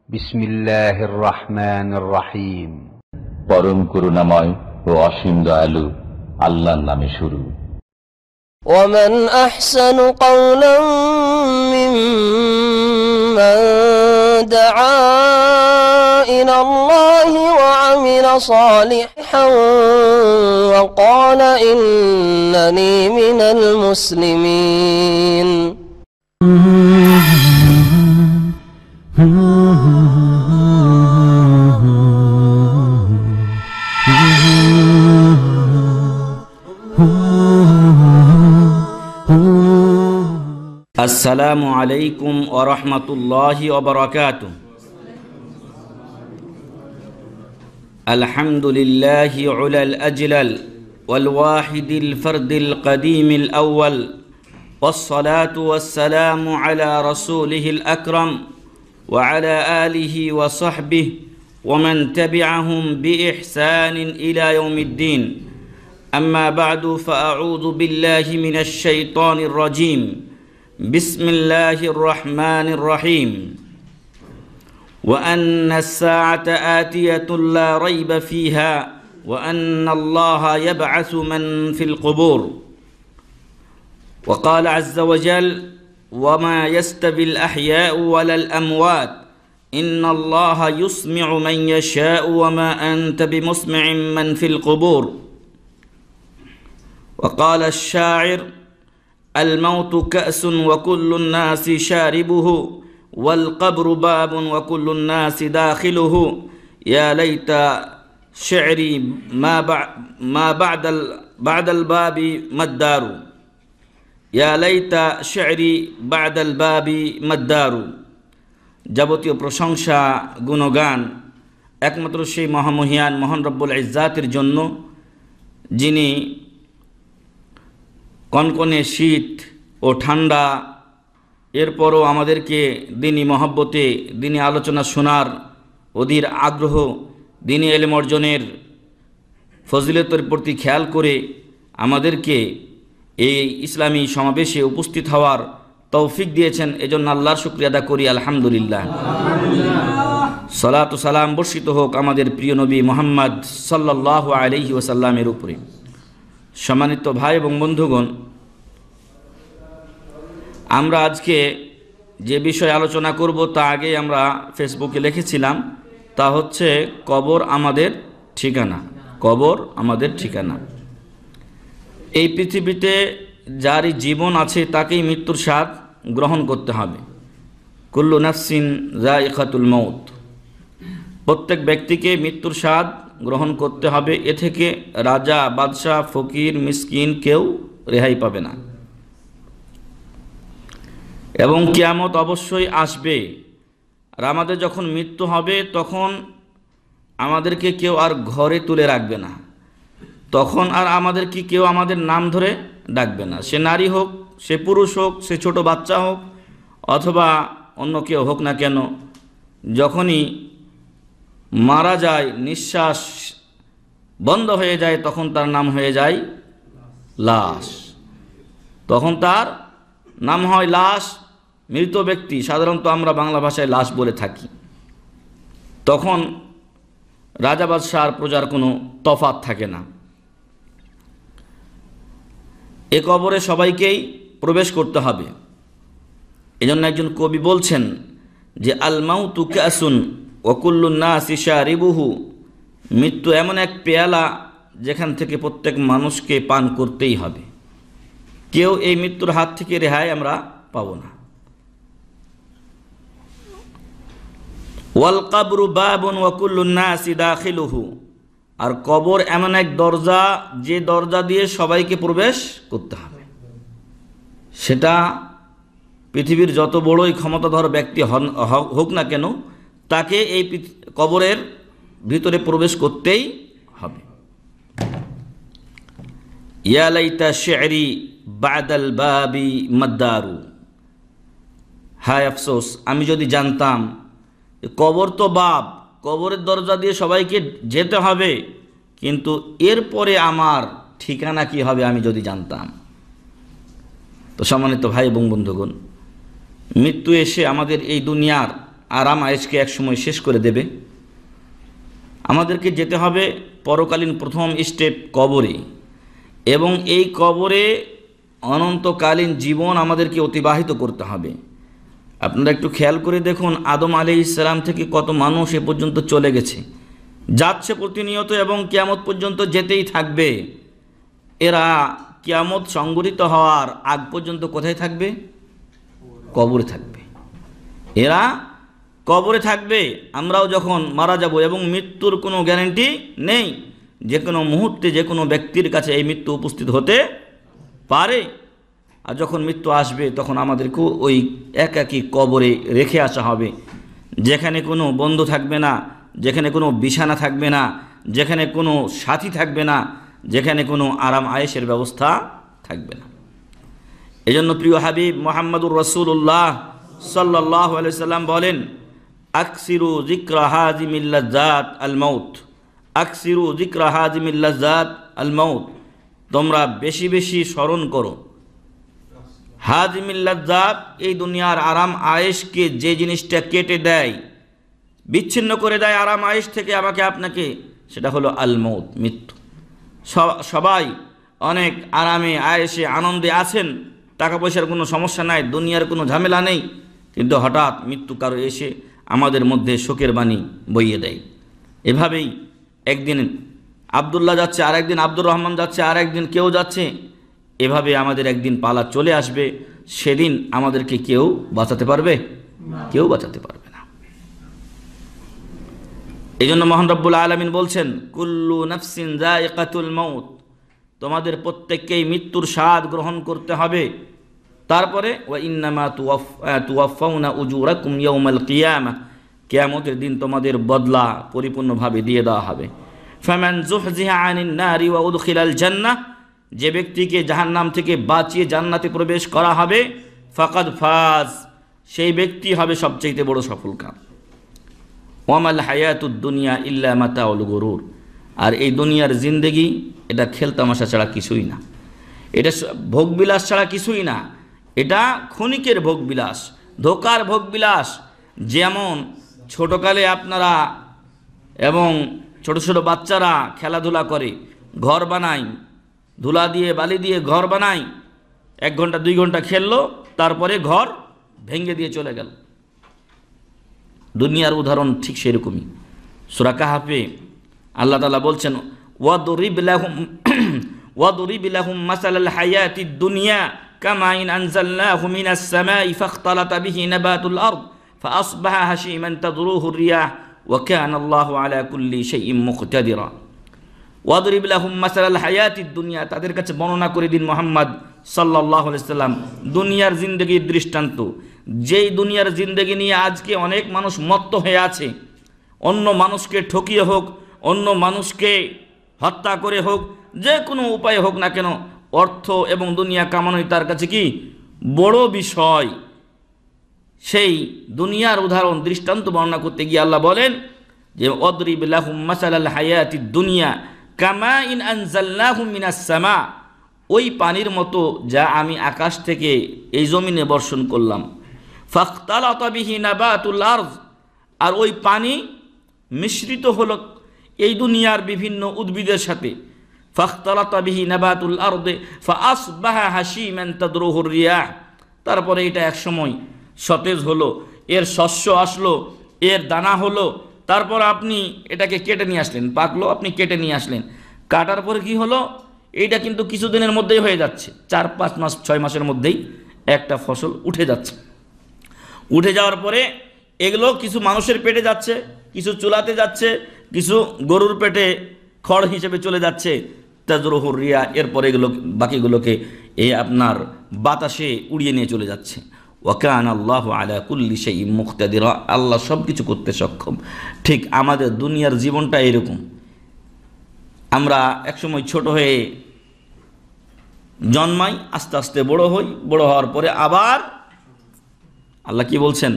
বিসমিল্লাহির রহমানির রহিম। পরম করুণাময় ও অসীম দয়ালু আল্লাহর নামে শুরু। ومن أحسن قولا ممن دعا إلى الله وعمل صالحا وقال إنني من المسلمين. আসসালামু আলাইকুম ওয়া রাহমাতুল্লাহি ওয়া বারাকাতুহু। আলহামদুলিল্লাহি উলাল আজলাল ওয়াল ওয়াহিদিল ফারদিল কাদীমিল আউয়াল ওয়াসসালাতু ওয়াসসালামু আলা রাসূলিহিল আকরাম ওয়া আলা আলিহি ওয়া সাহবিহি ওয়া মান তাবি'আহুম বিইহসানিন ইলা ইয়াউমিদ্দিন। আম্মা বা'দু ফাআউযু বিল্লাহি মিনাশ শাইতানির রাজীম। بسم الله الرحمن الرحيم. وأن الساعة آتية لا ريب فيها وأن الله يبعث من في القبور. وقال عز وجل وما يستوي الأحياء ولا الأموات إن الله يسمع من يشاء وما أنت بمسمع من في القبور. وقال الشاعر الموت كأس وكل الناس شاربه والقبر باب وكل الناس داخله يا ليت شعري ما بعد الباب ما الدار يا ليت شعري بعد الباب ما الدار। যাবতীয় প্রশংসা গুণগান একমাত্র সেই মহামহিয়ান মহান রব্বুল ইজ্জাতের জন্য, যিনি কনকনে শীত ও ঠান্ডা এরপরও আমাদেরকে দিনী মহব্বতে, দিনী আলোচনা শোনার অধীর আগ্রহ, দিনী ইলম অর্জনের ফজিলতের প্রতি খেয়াল করে আমাদেরকে এই ইসলামী সমাবেশে উপস্থিত হওয়ার তৌফিক দিয়েছেন। এজন্য আল্লাহর শুকরিয়া আদা করি, আলহামদুলিল্লাহ। সালাত ও সালাম বর্ষিত হোক আমাদের প্রিয় নবী মুহাম্মদ সাল্লাল্লাহু আলাইহি ওয়াসাল্লামের উপরে। সম্মানিত ভাই এবং বন্ধুগণ, আমরা আজকে যে বিষয়ে আলোচনা করব তা আগে আমরা ফেসবুকে লিখেছিলাম, তা হচ্ছে কবর আমাদের ঠিকানা। কবর আমাদের ঠিকানা। এই পৃথিবীতে যারই জীবন আছে তাকেই মৃত্যুর স্বাদ গ্রহণ করতে হবে। কুল্লু নাফসিন যায়িকাতুল মউত। প্রত্যেক ব্যক্তিকে মৃত্যুর স্বাদ গ্রহণ করতে হবে। এ থেকে রাজা, বাদশাহ, ফকির, মিসকিন কেউ রেহাই পাবে না। এবং কিয়ামত অবশ্যই আসবে। আর আমাদের যখন মৃত্যু হবে তখন আমাদেরকে কেউ আর ঘরে তুলে রাখবে না। তখন আর আমাদেরকে কেউ আমাদের নাম ধরে ডাকবে না। সে নারী হোক, সে পুরুষ হোক, সে ছোট বাচ্চা হোক, অথবা অন্য কেউ হোক না কেন, যখনই মারা যায়, নিঃশ্বাস বন্ধ হয়ে যায়, তখন তার নাম হয়ে যায় লাশ। তখন তার নাম হয় লাশ, মৃত ব্যক্তি। সাধারণত আমরা বাংলা ভাষায় লাশ বলে থাকি। তখন রাজা বাদশাহ আর প্রজার কোনো তফাৎ থাকে না। এ কবরে সবাইকেই প্রবেশ করতে হবে। এজন্য একজন কবি বলছেন যে আল মাউতু কাসুন ওয়া কুল্লুন নাসি শারিবুহু। মৃত্যু এমন এক পেয়ালা যেখান থেকে প্রত্যেক মানুষকে পান করতেই হবে। কেউ এই মৃত্যুর হাত থেকে রেহাই আমরা পাবো না। ওয়াল কবরু বাবুন ওয়া কুল্লুন নাসি দাখিলুহু। আর কবর এমন এক দরজা, যে দরজা দিয়ে সবাইকে প্রবেশ করতে হবে। সেটা পৃথিবীর যত বড়ই ক্ষমতাধর ব্যক্তি হোক না কেন, তাকে এই কবরের ভিতরে প্রবেশ করতেই হবে। ইয়া লাইতা শি'রি বাদাল বাবি মাদ্দারু। হায় আফসোস, আমি যদি জানতাম কবর তো বাব, কবরের দরজা দিয়ে সবাইকে যেতে হবে, কিন্তু এরপরে আমার ঠিকানা কি হবে আমি যদি জানতাম। তো সম্মানিত ভাই এবং বন্ধুগণ, মৃত্যু এসে আমাদের এই দুনিয়ার আরাম আয়েশকে একসময় শেষ করে দেবে। আমাদেরকে যেতে হবে পরকালীন প্রথম স্টেপ কবরে, এবং এই কবরে অনন্তকালীন জীবন আমাদেরকে অতিবাহিত করতে হবে। আপনারা একটু খেয়াল করে দেখুন, আদম আলাইহিস সালাম থেকে কত মানুষ এ পর্যন্ত চলে গেছে, যাচ্ছে প্রতিনিয়ত, এবং কিয়ামত পর্যন্ত যেতেই থাকবে। এরা কিয়ামত সংঘটিত হওয়ার আগ পর্যন্ত কোথায় থাকবে? কবরে থাকবে। এরা কবরে থাকবে। আমরাও যখন মারা যাব, এবং মৃত্যুর কোনো গ্যারান্টি নেই, যে কোনো মুহূর্তে যে কোনো ব্যক্তির কাছে এই মৃত্যু উপস্থিত হতে পারে। আর যখন মৃত্যু আসবে তখন আমাদেরকেও ওই একাকী কবরে রেখে আসা হবে, যেখানে কোনো বন্ধু থাকবে না, যেখানে কোনো বিছানা থাকবে না, যেখানে কোনো সাথী থাকবে না, যেখানে কোনো আরাম আয়েশের ব্যবস্থা থাকবে না। এজন্য প্রিয় হাবিব মুহাম্মদুর রাসূলুল্লাহ সাল্লাল্লাহু আলাইহি সাল্লাম বলেন, আকসিরু যিকরা হাযিমিল লাযাত আল মাউত, আকসিরু যিকরা হাযিমিল লাযাত আল মাউত, তোমরা বেশি বেশি স্মরণ করো হাযিমিল লাযাত, এই দুনিয়ার আরাম আয়েশকে যে জিনিসটা কেটে দেয়, বিচ্ছিন্ন করে দেয় আরাম আয়েশ থেকে আমাকে আপনাকে, সেটা হলো আল মাউত, মৃত্যু। সবাই অনেক আরামে আয়েশে আনন্দে আছেন, টাকা পয়সার কোনো সমস্যা নাই, দুনিয়ার কোনো ঝামেলা নেই, কিন্তু হঠাৎ মৃত্যু কারো এসে আমাদের মধ্যে শোকের বাণী বইয়ে দেয়। এভাবেই একদিন আব্দুল্লাহ যাচ্ছে, আর একদিন আব্দুর রহমান যাচ্ছে, আর একদিন কেউ যাচ্ছে, এভাবে আমাদের একদিন পালা চলে আসবে। সেদিন আমাদেরকে কেউ বাঁচাতে পারবে? কেউ বাঁচাতে পারবে না। এই জন্য মহান রব্বুল আলামিন বলছেন, কুল্লু নাফসিন যায়িকাতুল মাউত, তোমাদের প্রত্যেককেই মৃত্যুর স্বাদ গ্রহণ করতে হবে। তারপরে ওয়া ইন্নামা তুওয়াফাউনা উজুরাকুম ইয়াউমাল কিয়ামাহ, কিয়ামতের দিন তোমাদের বদলা পরিপূর্ণভাবে দিয়ে দেওয়া হবে। ফামান যুহজিহা আনিন নারি ওয়া উদখিলাল জান্নাহ, যে ব্যক্তিকে জাহান্নাম থেকে বাঁচিয়ে জান্নাতে প্রবেশ করা হবে, ফাকাদ ফাজ, সেই ব্যক্তি হবে সবচেয়ে বড় সফলকাম। ওয়ামাল হায়াতুদ দুনিয়া ইল্লা মাতাউল গুরুর, আর এই দুনিয়ার জিন্দেগি এটা খেলতামাশা ছাড়া কিছুই না, এটা ভোগবিলাস ছাড়া কিছুই না, এটা ক্ষণিকের ভোগবিলাস, ধোকার ভোগবিলাস। যেমন ছোটকালে আপনারা এবং ছোট ছোট বাচ্চারা খেলাধুলা করে, ঘর বানায়, ধুলা দিয়ে বালি দিয়ে ঘর বানায়, 1 ঘন্টা 2 ঘন্টা খেললো, তারপরে ঘর ভেঙে দিয়ে চলে গেল। দুনিয়ার উদাহরণ ঠিক সেরকমই। সূরা কাহফে আল্লাহ তাআলা বলছেন, ওয়াদরিব লাহুম মাসালাল হায়াতিদ দুনিয়া কামাইন আনজালনাহু মিনাস সামাই ফাখতালাতা বিহি নাবাতুল আরদ ফাআসবাহা হাশীমান তাদরুহু রিয়াহ ওয়া কানা আল্লাহু আলা কুল্লি শাইইন মুকতাদিরা। ওয়াদরিব লাহুম মাসালাল হায়াতিদ দুনিয়া, তাদের কাছে বর্ণনা করে দিন মুহাম্মদ সাল্লাল্লাহু আলাইহি সাল্লাম দুনিয়ার জিন্দেগির দৃষ্টান্ত, যেই দুনিয়ার জিন্দেগি নিয়ে আজকে অনেক মানুষ মত্ত হয়ে আছে। অন্য মানুষকে ঠকিয়ে হোক, অন্য মানুষকে হত্যা করে হোক, যে কোনো উপায়ে হোক না কেন, অর্থ এবং দুনিয়া কামানোই তার কাছে কি বড় বিষয়। সেই দুনিয়ার উদাহরণ দৃষ্টান্ত বর্ণনা করতে গিয়ে আল্লাহ বলেন যে, ওয়াদরিব লাহুম মাসালাল হায়াতিদ দুনিয়া কামাইন আনজালনাহু মিনাস সামা, ওই পানির মতো যা আমি আকাশ থেকে এই জমিনে বর্ষণ করলাম। ফাখতালাতা বিহি নাবাতুল আরদ, আর ওই পানি মিশ্রিত হলো এই দুনিয়ার বিভিন্ন উদ্ভিদের সাথে। ফাখতালাতা বিহি নাবাতুল আরদ ফাআসবাহা হাশীমান তাদরুহু রিয়াহ, তারপরে এটা একসময় সতেজ হলো, এর শস্য আসলো, এর দানা হলো, তারপর আপনি এটাকে কেটে নিয়ে আসলেন, পাকলো, আপনি কেটে নিয়ে আসলেন, কাটার পরে কি হলো, এইটা কিন্তু কিছুদিনের মধ্যেই হয়ে যাচ্ছে, 4-5 মাস 6 মাসের মধ্যেই একটা ফসল উঠে যাচ্ছে। উঠে যাওয়ার পরে এগুলো কিছু মানুষের পেটে যাচ্ছে, কিছু চুলাতে যাচ্ছে, কিছু গরুর পেটে খড় হিসেবে চলে যাচ্ছে, তাজরুহু রিয়া, এরপরে এগুলো বাকিগুলোকে এই আপনার বাতাসে উড়িয়ে নিয়ে চলে যাচ্ছে। ওয়া কানা আল্লাহু আলা কুল্লি শাইইন মুকতাদিরা, আল্লাহ সব কিছু করতে সক্ষম। ঠিক আমাদের দুনিয়ার জীবনটা এরকম। আমরা একসময় ছোট হয়ে জন্মাই, আস্তে আস্তে বড় হই, বড় হওয়ার পরে আবার আল্লাহ কি বলছেন,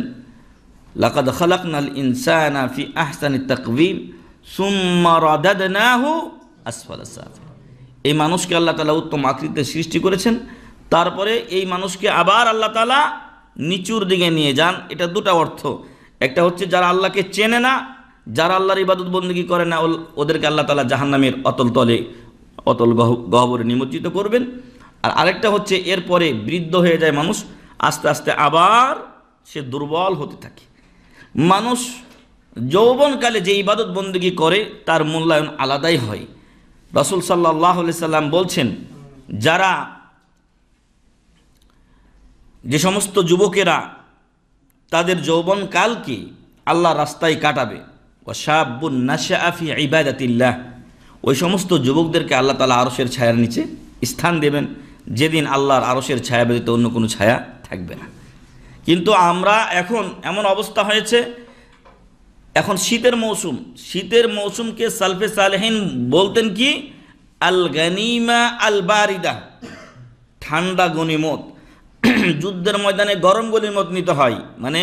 লাকাদ খালাকনাল ইনসানা ফি আহসানি তাকওয়িম সুম্মা রাদাদনাহু আসফালা সাফিলিন, এই মানুষকে আল্লাহ তাআলা উত্তম আকৃতিতে সৃষ্টি করেছেন, তারপরে এই মানুষকে আবার আল্লাহ তাআলা নিচুর দিকে নিয়ে যান। এটা দুটা অর্থ। একটা হচ্ছে যারা আল্লাহকে চেনে না, যারা আল্লাহর ইবাদত বন্দেগী করে না, ওদেরকে আল্লাহ তাআলা জাহান্নামের অতল গহ্বরে নিমজ্জিত করবেন। আর আরেকটা হচ্ছে এরপরে বৃদ্ধ হয়ে যায় মানুষ, আস্তে আস্তে আবার সে দুর্বল হতে থাকে। মানুষ যৌবনকালে যে ইবাদত বন্দেগী করে তার মূল্যায়ন আলাদাই হয়। রাসূল সাল্লাল্লাহু আলাইহি সাল্লাম বলছেন, যে সমস্ত যুবকেরা তাদের যৌবনকালকে আল্লাহ রাস্তায় কাটাবে, ওয়াশাবুন নাশআ ফি ইবাদাতিল্লাহ, ওই সমস্ত যুবকদেরকে আল্লাহ তাআলা আরশের ছায়ার নিচে স্থান দেবেন, যেদিন আল্লাহর আরশের ছায়া ব্যতীত অন্য কোনো ছায়া থাকবে না। কিন্তু আমরা এখন এমন অবস্থা হয়েছে, এখন শীতের মৌসুমকে সালফে সালেহিন বলতেন কি, আল গানিমা আল বারিদা, ঠান্ডা গনিমত। যুদ্ধের ময়দানে গরম গনিমত নিতে হয়, মানে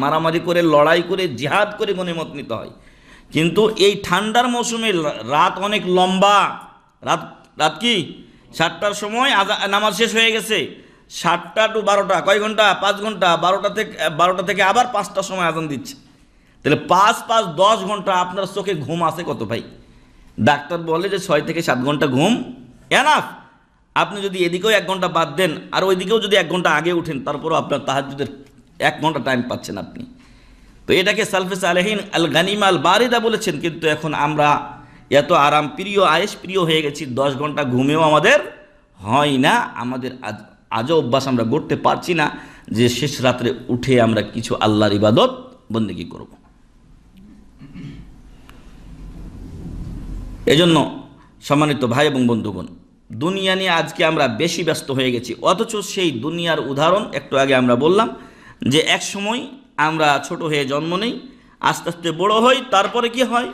মারামারি করে, লড়াই করে, জিহাদ করে গনিমত নিতে হয়। কিন্তু এই ঠান্ডার মৌসুমে রাত অনেক লম্বা, রাত কি 7টার সময় নামাজ শেষ হয়ে গেছে, 7টা টু 12টা, কয় ঘন্টা? 5 ঘন্টা। 12টা থেকে আবার 5টার সময় আজান দিচ্ছে, তাহলে 5 10 ঘন্টা আপনার চোখে ঘুম আছে কত ভাই? ডাক্তার বলে যে 6 থেকে 7 ঘন্টা ঘুম এনাফ। আপনি যদি এদিকেও 1 ঘন্টা বাদ দেন আর ওইদিকেও যদি 1 ঘন্টা আগে উঠেন, তারপরও আপনার তাহাজ্জুদের 1 ঘন্টা টাইম পাচ্ছেন আপনি। তো এটাকে সালফে সালেহিন আল গানিমা আল বারিদা বলেছেন। কিন্তু এখন আমরা এত আরাম প্রিয়, আয়েশ প্রিয় হয়ে গেছি, 10 ঘন্টা ঘুমেও আমাদের হয় না। আমাদের আজও অভ্যাস আমরা গড়তে পারছি না যে শেষ রাত্রে উঠে আমরা কিছু আল্লাহর ইবাদত বন্দেগী করব। এজন্য সম্মানিত ভাই এবং বন্ধুগণ, দুনিয়া নিয়ে আজকে আমরা বেশি ব্যস্ত হয়ে গেছি, অথচ সেই দুনিয়ার উদাহরণ একটু আগে আমরা বললাম যে এক সময় আমরা ছোট হয়ে জন্ম নেই, আস্তে আস্তে বড় হই, তারপরে কি হয়?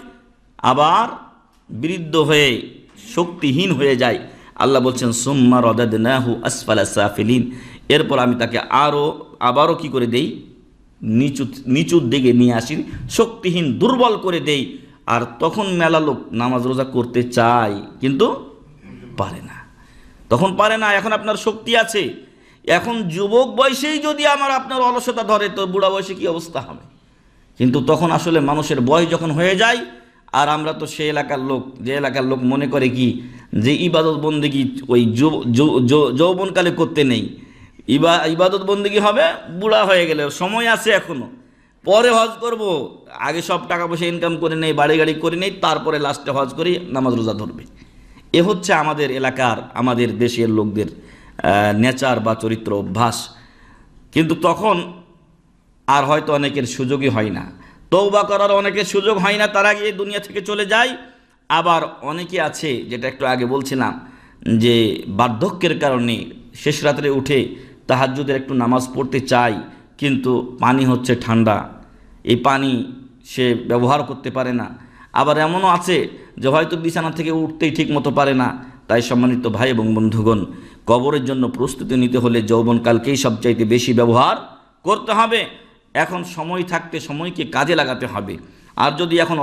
আবার বৃদ্ধ হয়ে শক্তিহীন হয়ে যায়। আল্লাহ বলছেন, সুম্মা রাদাদনাহু আসফালা সাফিলিন, এরপর আমি তাকে আবারও কি করে দেই? নিচুর দিকে নিয়ে আসি, শক্তিহীন, দুর্বল করে দেই। আর তখন মেলা লোক নামাজ রোজা করতে চায় কিন্তু পারে না, তখন পারে না। এখন আপনার শক্তি আছে, এখন যুবক বয়সেই যদি আপনার অলসতা ধরে, তো বুড়া বয়সে কি অবস্থা হবে? কিন্তু তখন আসলে মানুষের বয়স যখন হয়ে যায়, আর আমরা তো যে এলাকার লোক মনে করে কি যে ইবাদত বন্দেগী ওই যৌবনকালে করতে নেই, ইবাদত বন্দেগী হবে বুড়া হয়ে গেলে, সময় আছে এখনো, পরে হজ করব, আগে সব টাকা পয়সা ইনকাম করে নেই, বাড়ি গাড়ি করে নেই, তারপরে লাস্টে হজ করে নামাজ রোজা ধরবে। এ হচ্ছে আমাদের এলাকার, আমাদের দেশের লোকদের নেচার বা চরিত্র, অভ্যাস। কিন্তু তখন আর হয়তো অনেকের সুযোগই হয় না, তওবা করার অনেকের সুযোগ হয় না, তারা গিয়ে দুনিয়া থেকে চলে যায়। আবার অনেকে আছে, যেটা একটু আগে বলছিলাম, যে বার্ধক্যের কারণে শেষ রাত্রে উঠে তাহাজ্জুদের একটু নামাজ পড়তে চায়, কিন্তু পানি হচ্ছে ঠান্ডা, এই পানি সে ব্যবহার করতে পারে না। আবার এমনও আছে যে হয়তো বিছানা থেকে উঠতেই ঠিক মতো পারে না। তাই সম্মানিত ভাই এবং বন্ধুগণ, কবরের জন্য প্রস্তুতি নিতে হলে যৌবনকালকেই সবচাইতে বেশি ব্যবহার করতে হবে। এখন সময় থাকতে সময়কে কাজে লাগাতে হবে। আর যদি এখন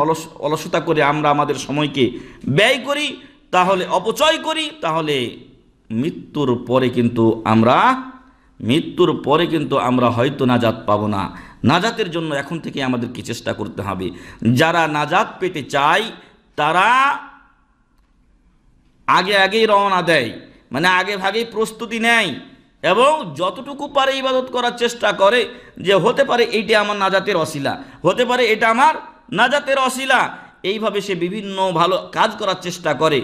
অলসতা করে আমরা আমাদের সময়কে ব্যয় করি, তাহলে অপচয় করি, তাহলে মৃত্যুর পরে কিন্তু আমরা হয়তো নাজাত পাবো না। নাজাতের জন্য এখন থেকে আমাদেরকে চেষ্টা করতে হবে। যারা নাজাত পেতে চায় তারা আগেই রওনা দেয়, মানে আগে ভাগেই প্রস্তুতি নেয় এবং যতটুকু পারে ইবাদত করার চেষ্টা করে, যে হতে পারে এইটা আমার নাজাতের অসিলা, হতে পারে এটা আমার নাজাতের অসিলা। এইভাবে সে বিভিন্ন ভালো কাজ করার চেষ্টা করে।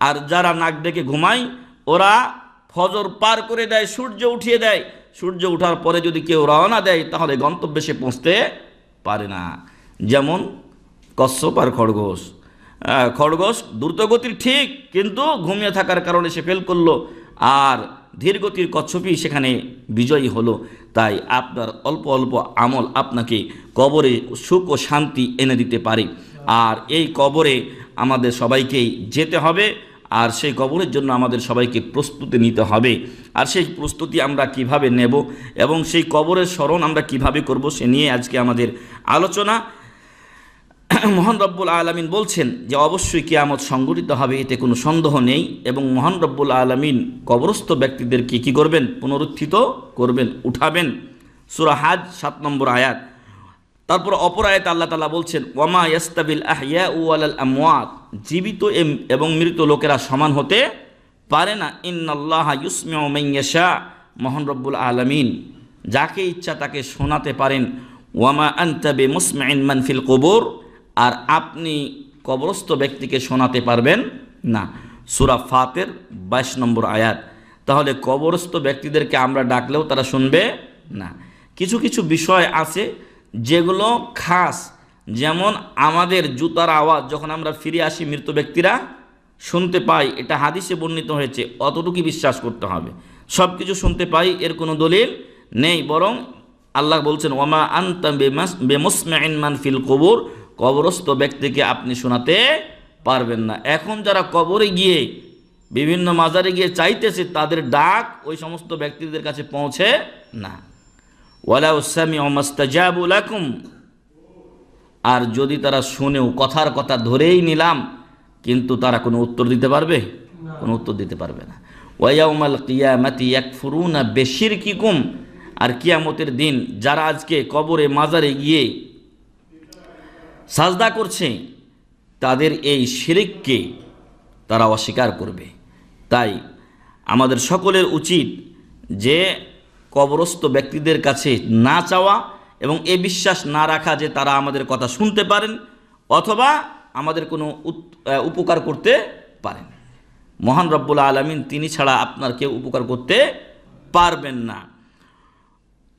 আর যারা নাক ডেকে ঘুমায়, ওরা ফজর পার করে দেয়, সূর্য উঠিয়ে দেয়। সূর্য ওঠার পরে যদি কেউ রওনা দেয়, তাহলে গন্তব্যে সে পৌঁছতে পারে না। যেমন কচ্ছপ আর খরগোশ। খরগোশ দ্রুতগতির ঠিক, কিন্তু ঘুমিয়ে থাকার কারণে সে ফেল করলো, আর ধীরগতির কচ্ছপই সেখানে বিজয়ী হলো। তাই আপনার অল্প অল্প আমল আপনাকে কবরে সুখ ও শান্তি এনে দিতে পারে। আর এই কবরে আমাদের সবাইকেই যেতে হবে, আর সেই কবরের জন্য আমাদের সবাইকে প্রস্তুতি নিতে হবে। আর সেই প্রস্তুতি আমরা কিভাবে নেব এবং সেই কবরের স্মরণ আমরা কিভাবে করব, সে নিয়ে আজকে আমাদের আলোচনা। মহান রব্বুল আলামিন বলছেন যে অবশ্যই কিয়ামত সংঘটিত হবে, এতে কোনো সন্দেহ নেই। এবং মহান রব্বুল আলামিন কবরস্থ ব্যক্তিদেরকে কি করবেন? পুনরুত্থিত করবেন, উঠাবেন। সূরা হাজ 7 নম্বর আয়াত। তারপর অপর আয়াতে আল্লাহ তাআলা বলছেন ওয়ামা ইয়াস্তাবিল আহইয়াউ ওয়ালাল আমওয়াত, জীবিত এবং মৃত লোকেরা সমান হতে পারে না। ইন্নাল্লাহা ইউসমিউ মান ইয়াশা, মহান রব্বুল আলামিন যাকে ইচ্ছা তাকে শোনাতে পারেন। ওয়ামা আনতা বিমুসমিইন মান ফিল কুবুর, আর আপনি কবরস্থ ব্যক্তিকে শোনাতে পারবেন না। সূরা ফাতির 22 নম্বর আয়াত। তাহলে কবরস্থ ব্যক্তিদেরকে আমরা ডাকলেও তারা শুনবে না। কিছু কিছু বিষয় আছে যেগুলো খাস, যেমন আমাদের জুতার আওয়াজ যখন আমরা ফিরে আসি মৃত ব্যক্তিরা শুনতে পাই, এটা হাদিসে বর্ণিত হয়েছে, অতটুকু বিশ্বাস করতে হবে। সব কিছু শুনতে পাই এর কোনো দলিল নেই, বরং আল্লাহ বলছেন ওয়ামা আনতা বিমুসমিইন মান ফিল কুবুর, কবরস্থ ব্যক্তিকে আপনি শোনাতে পারবেন না। এখন যারা কবরে গিয়ে বিভিন্ন মাজারে গিয়ে চাইতেছে, তাদের ডাক ওই সমস্ত ব্যক্তিদের কাছে পৌঁছে না। ওয়ালাউ সামিউ মাস্তাজাবু লাকুম, আর যদি তারা শুনেও কথার কথা ধরেই নিলাম, কিন্তু তারা কোনো উত্তর দিতে পারবে? কোনো উত্তর দিতে পারবে না। ওয়া ইয়াউমাল কিয়ামাতি ইয়াকফুরুনা বিশিরকিকুম, আর কিয়ামতের দিন যারা আজকে কবরে মাজারে গিয়ে সাজদা করছে, তাদের এই শিরককে তারা অস্বীকার করবে। তাই আমাদের সকলের উচিত যে কবরস্থ ব্যক্তিদের কাছে না চাওয়া এবং এ বিশ্বাস না রাখা যে তারা আমাদের কথা শুনতে পারেন অথবা আমাদের কোনো উপকার করতে পারেন। মহান রব্বুল আলামিন তিনি ছাড়া আপনার কেউ উপকার করতে পারবেন না।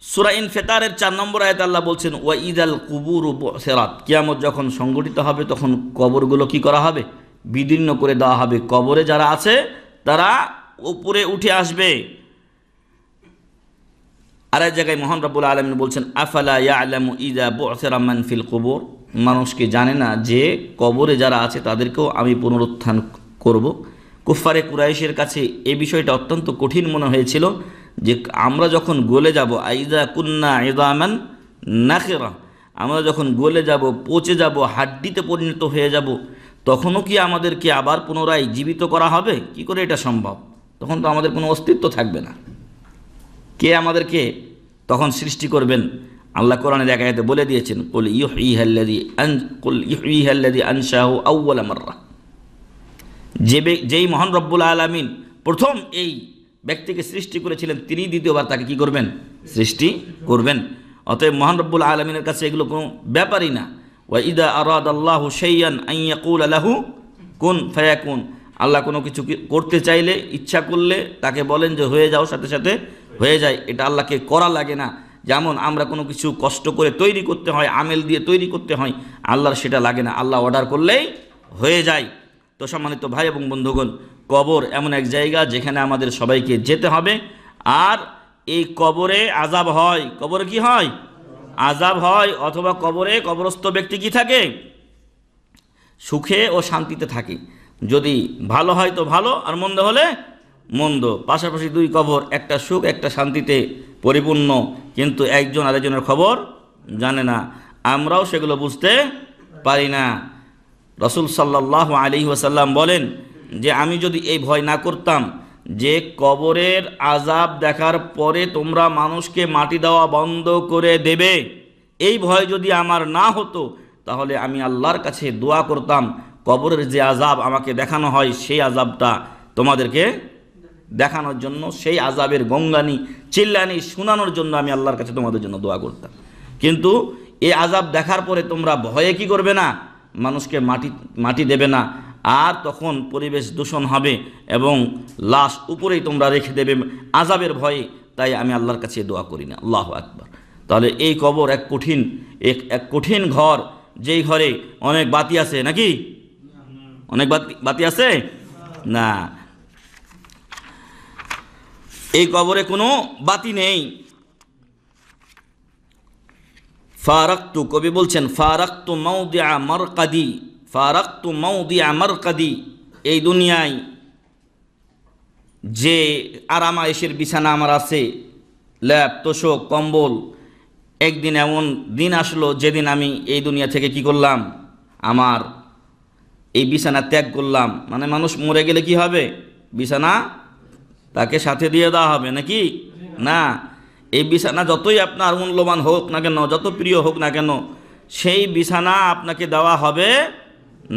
সূরা ইনফিতারের 4 নম্বর আয়াতে আল্লাহ বলছেন ওয়া ইদাল কুবুরু বুসিরাত, কিয়ামত যখন সংগঠিত হবে তখন কবরগুলো কি করা হবে? বিদীর্ণ করে দেওয়া হবে। কবরে যারা আছে তারা উপরে উঠে আসবে। আর এক জায়গায় মহান রব্বুল আলামিন বলছেন আফালা ইয়ালামু ইযা বুসিরা মান ফিল কুবুর, মানুষ কি জানে না যে কবরে যারা আছে তাদেরকেও আমি পুনরুত্থান করব। কুফারে কুরাইশের কাছে এই বিষয়টা অত্যন্ত কঠিন মনে হয়েছিল যে আমরা যখন গলে যাব, আইদা কুন্না ইযামান নাখিরা, আমরা যখন গলে যাব, পচে যাব, হাড্ডিতে পরিণত হয়ে যাব, তখনও কি আমাদেরকে আবার পুনরায় জীবিত করা হবে? কি করে এটা সম্ভব? তখন তো আমাদের কোনো অস্তিত্ব থাকবে না। কে আমাদেরকে তখন সৃষ্টি করবেন? আল্লাহ কোরআনের এক আয়াতে বলে দিয়েছেন কুল ইউহয়িহাল্লাযী আনশাহু আউওয়ালা মাররা, যেই মহান রব্বুল আলামিন প্রথম এই ব্যক্তিকে সৃষ্টি করেছিলেন তিনি দ্বিতীয়বার তাকে কি করবেন? সৃষ্টি করবেন। অতএব মহান রব্বুল আলামিনের কাছে এগুলো কোনো ব্যাপারই না। ওয়া ইযা আরাদাল্লাহু শাইআন আন ইয়াকুলা লাহু কুন ফায়াকুন, আল্লাহ কোনো কিছু করতে চাইলে, ইচ্ছা করলে তাকে বলেন যে হয়ে যাও, সাথে সাথে হয়ে যায়। এটা আল্লাহকে করা লাগে না। যেমন আমরা কোনো কিছু কষ্ট করে তৈরি করতে হয়, আমেল দিয়ে তৈরি করতে হয়, আল্লাহর সেটা লাগে না, আল্লাহ অর্ডার করলেই হয়ে যায়। তো সম্মানিত ভাই এবং বন্ধুগণ, কবর এমন এক জায়গা যেখানে আমাদের সবাইকে যেতে হবে। আর এই কবরে আযাব হয়। কবরে কি হয়? আযাব হয়। অথবা কবরে কবরস্থ ব্যক্তি কি থাকে? সুখে ও শান্তিতে থাকে। যদি ভালো হয় তো ভালো, আর মন্দ হলে মন্দ। পাশাপাশি দুই কবর, একটা সুখ একটা শান্তিতে পরিপূর্ণ, কিন্তু একজন আরেকজনের খবর জানে না। আমরাও সেগুলো বুঝতে পারি না। রাসূল সাল্লাল্লাহু আলাইহি ওয়াসাল্লাম বলেন যে আমি যদি এই ভয় না করতাম যে কবরের আযাব দেখার পরে তোমরা মানুষকে মাটি দেওয়া বন্ধ করে দেবে, এই ভয় যদি আমার না হতো, তাহলে আমি আল্লাহর কাছে দোয়া করতাম কবরের যে আযাব আমাকে দেখানো হয় সেই আযাবটা তোমাদেরকে দেখানোর জন্য, সেই আযাবের গঙ্গানি চিল্লানি শোনানোর জন্য আমি আল্লাহর কাছে তোমাদের জন্য দোয়া করতাম। কিন্তু এই আযাব দেখার পরে তোমরা ভয়ে কি করবে না? মানুষকে মাটি দেবে না, আর তখন পরিবেশ দূষণ হবে এবং লাশ উপরেই তোমরা রেখে দেবে আযাবের ভয়ে। তাই আমি আল্লাহর কাছে দোয়া করি না। আল্লাহু আকবার। তাহলে এই কবর এক কঠিন ঘর, যেই ঘরে অনেক বাতি আছে নাকি? অনেক বাতি আছে না, এই কবরে কোনো বাতি নেই। ফারাক্তু, কবি বলছেন ফারাক্তু মাওদিআ মারকাদি, ফারাক্তু মাওদিআ মারকাদি, এই দুনিয়ায় যে আরামায়েশের বিছানা আমার আছে, ল্যাপ তোষক কম্বল, একদিন এমন দিন আসলো যেদিন আমি এই দুনিয়া থেকে কি করলাম? আমার এই বিছানা ত্যাগ করলাম। মানে মানুষ মরে গেলে কি হবে? বিছানা তাকে সাথে দিয়ে দেওয়া হবে নাকি? না, এই বিছানা যতই আপনার মূল্যবান হোক না কেন, যত প্রিয় হোক না কেন, সেই বিছানা আপনাকে দেওয়া হবে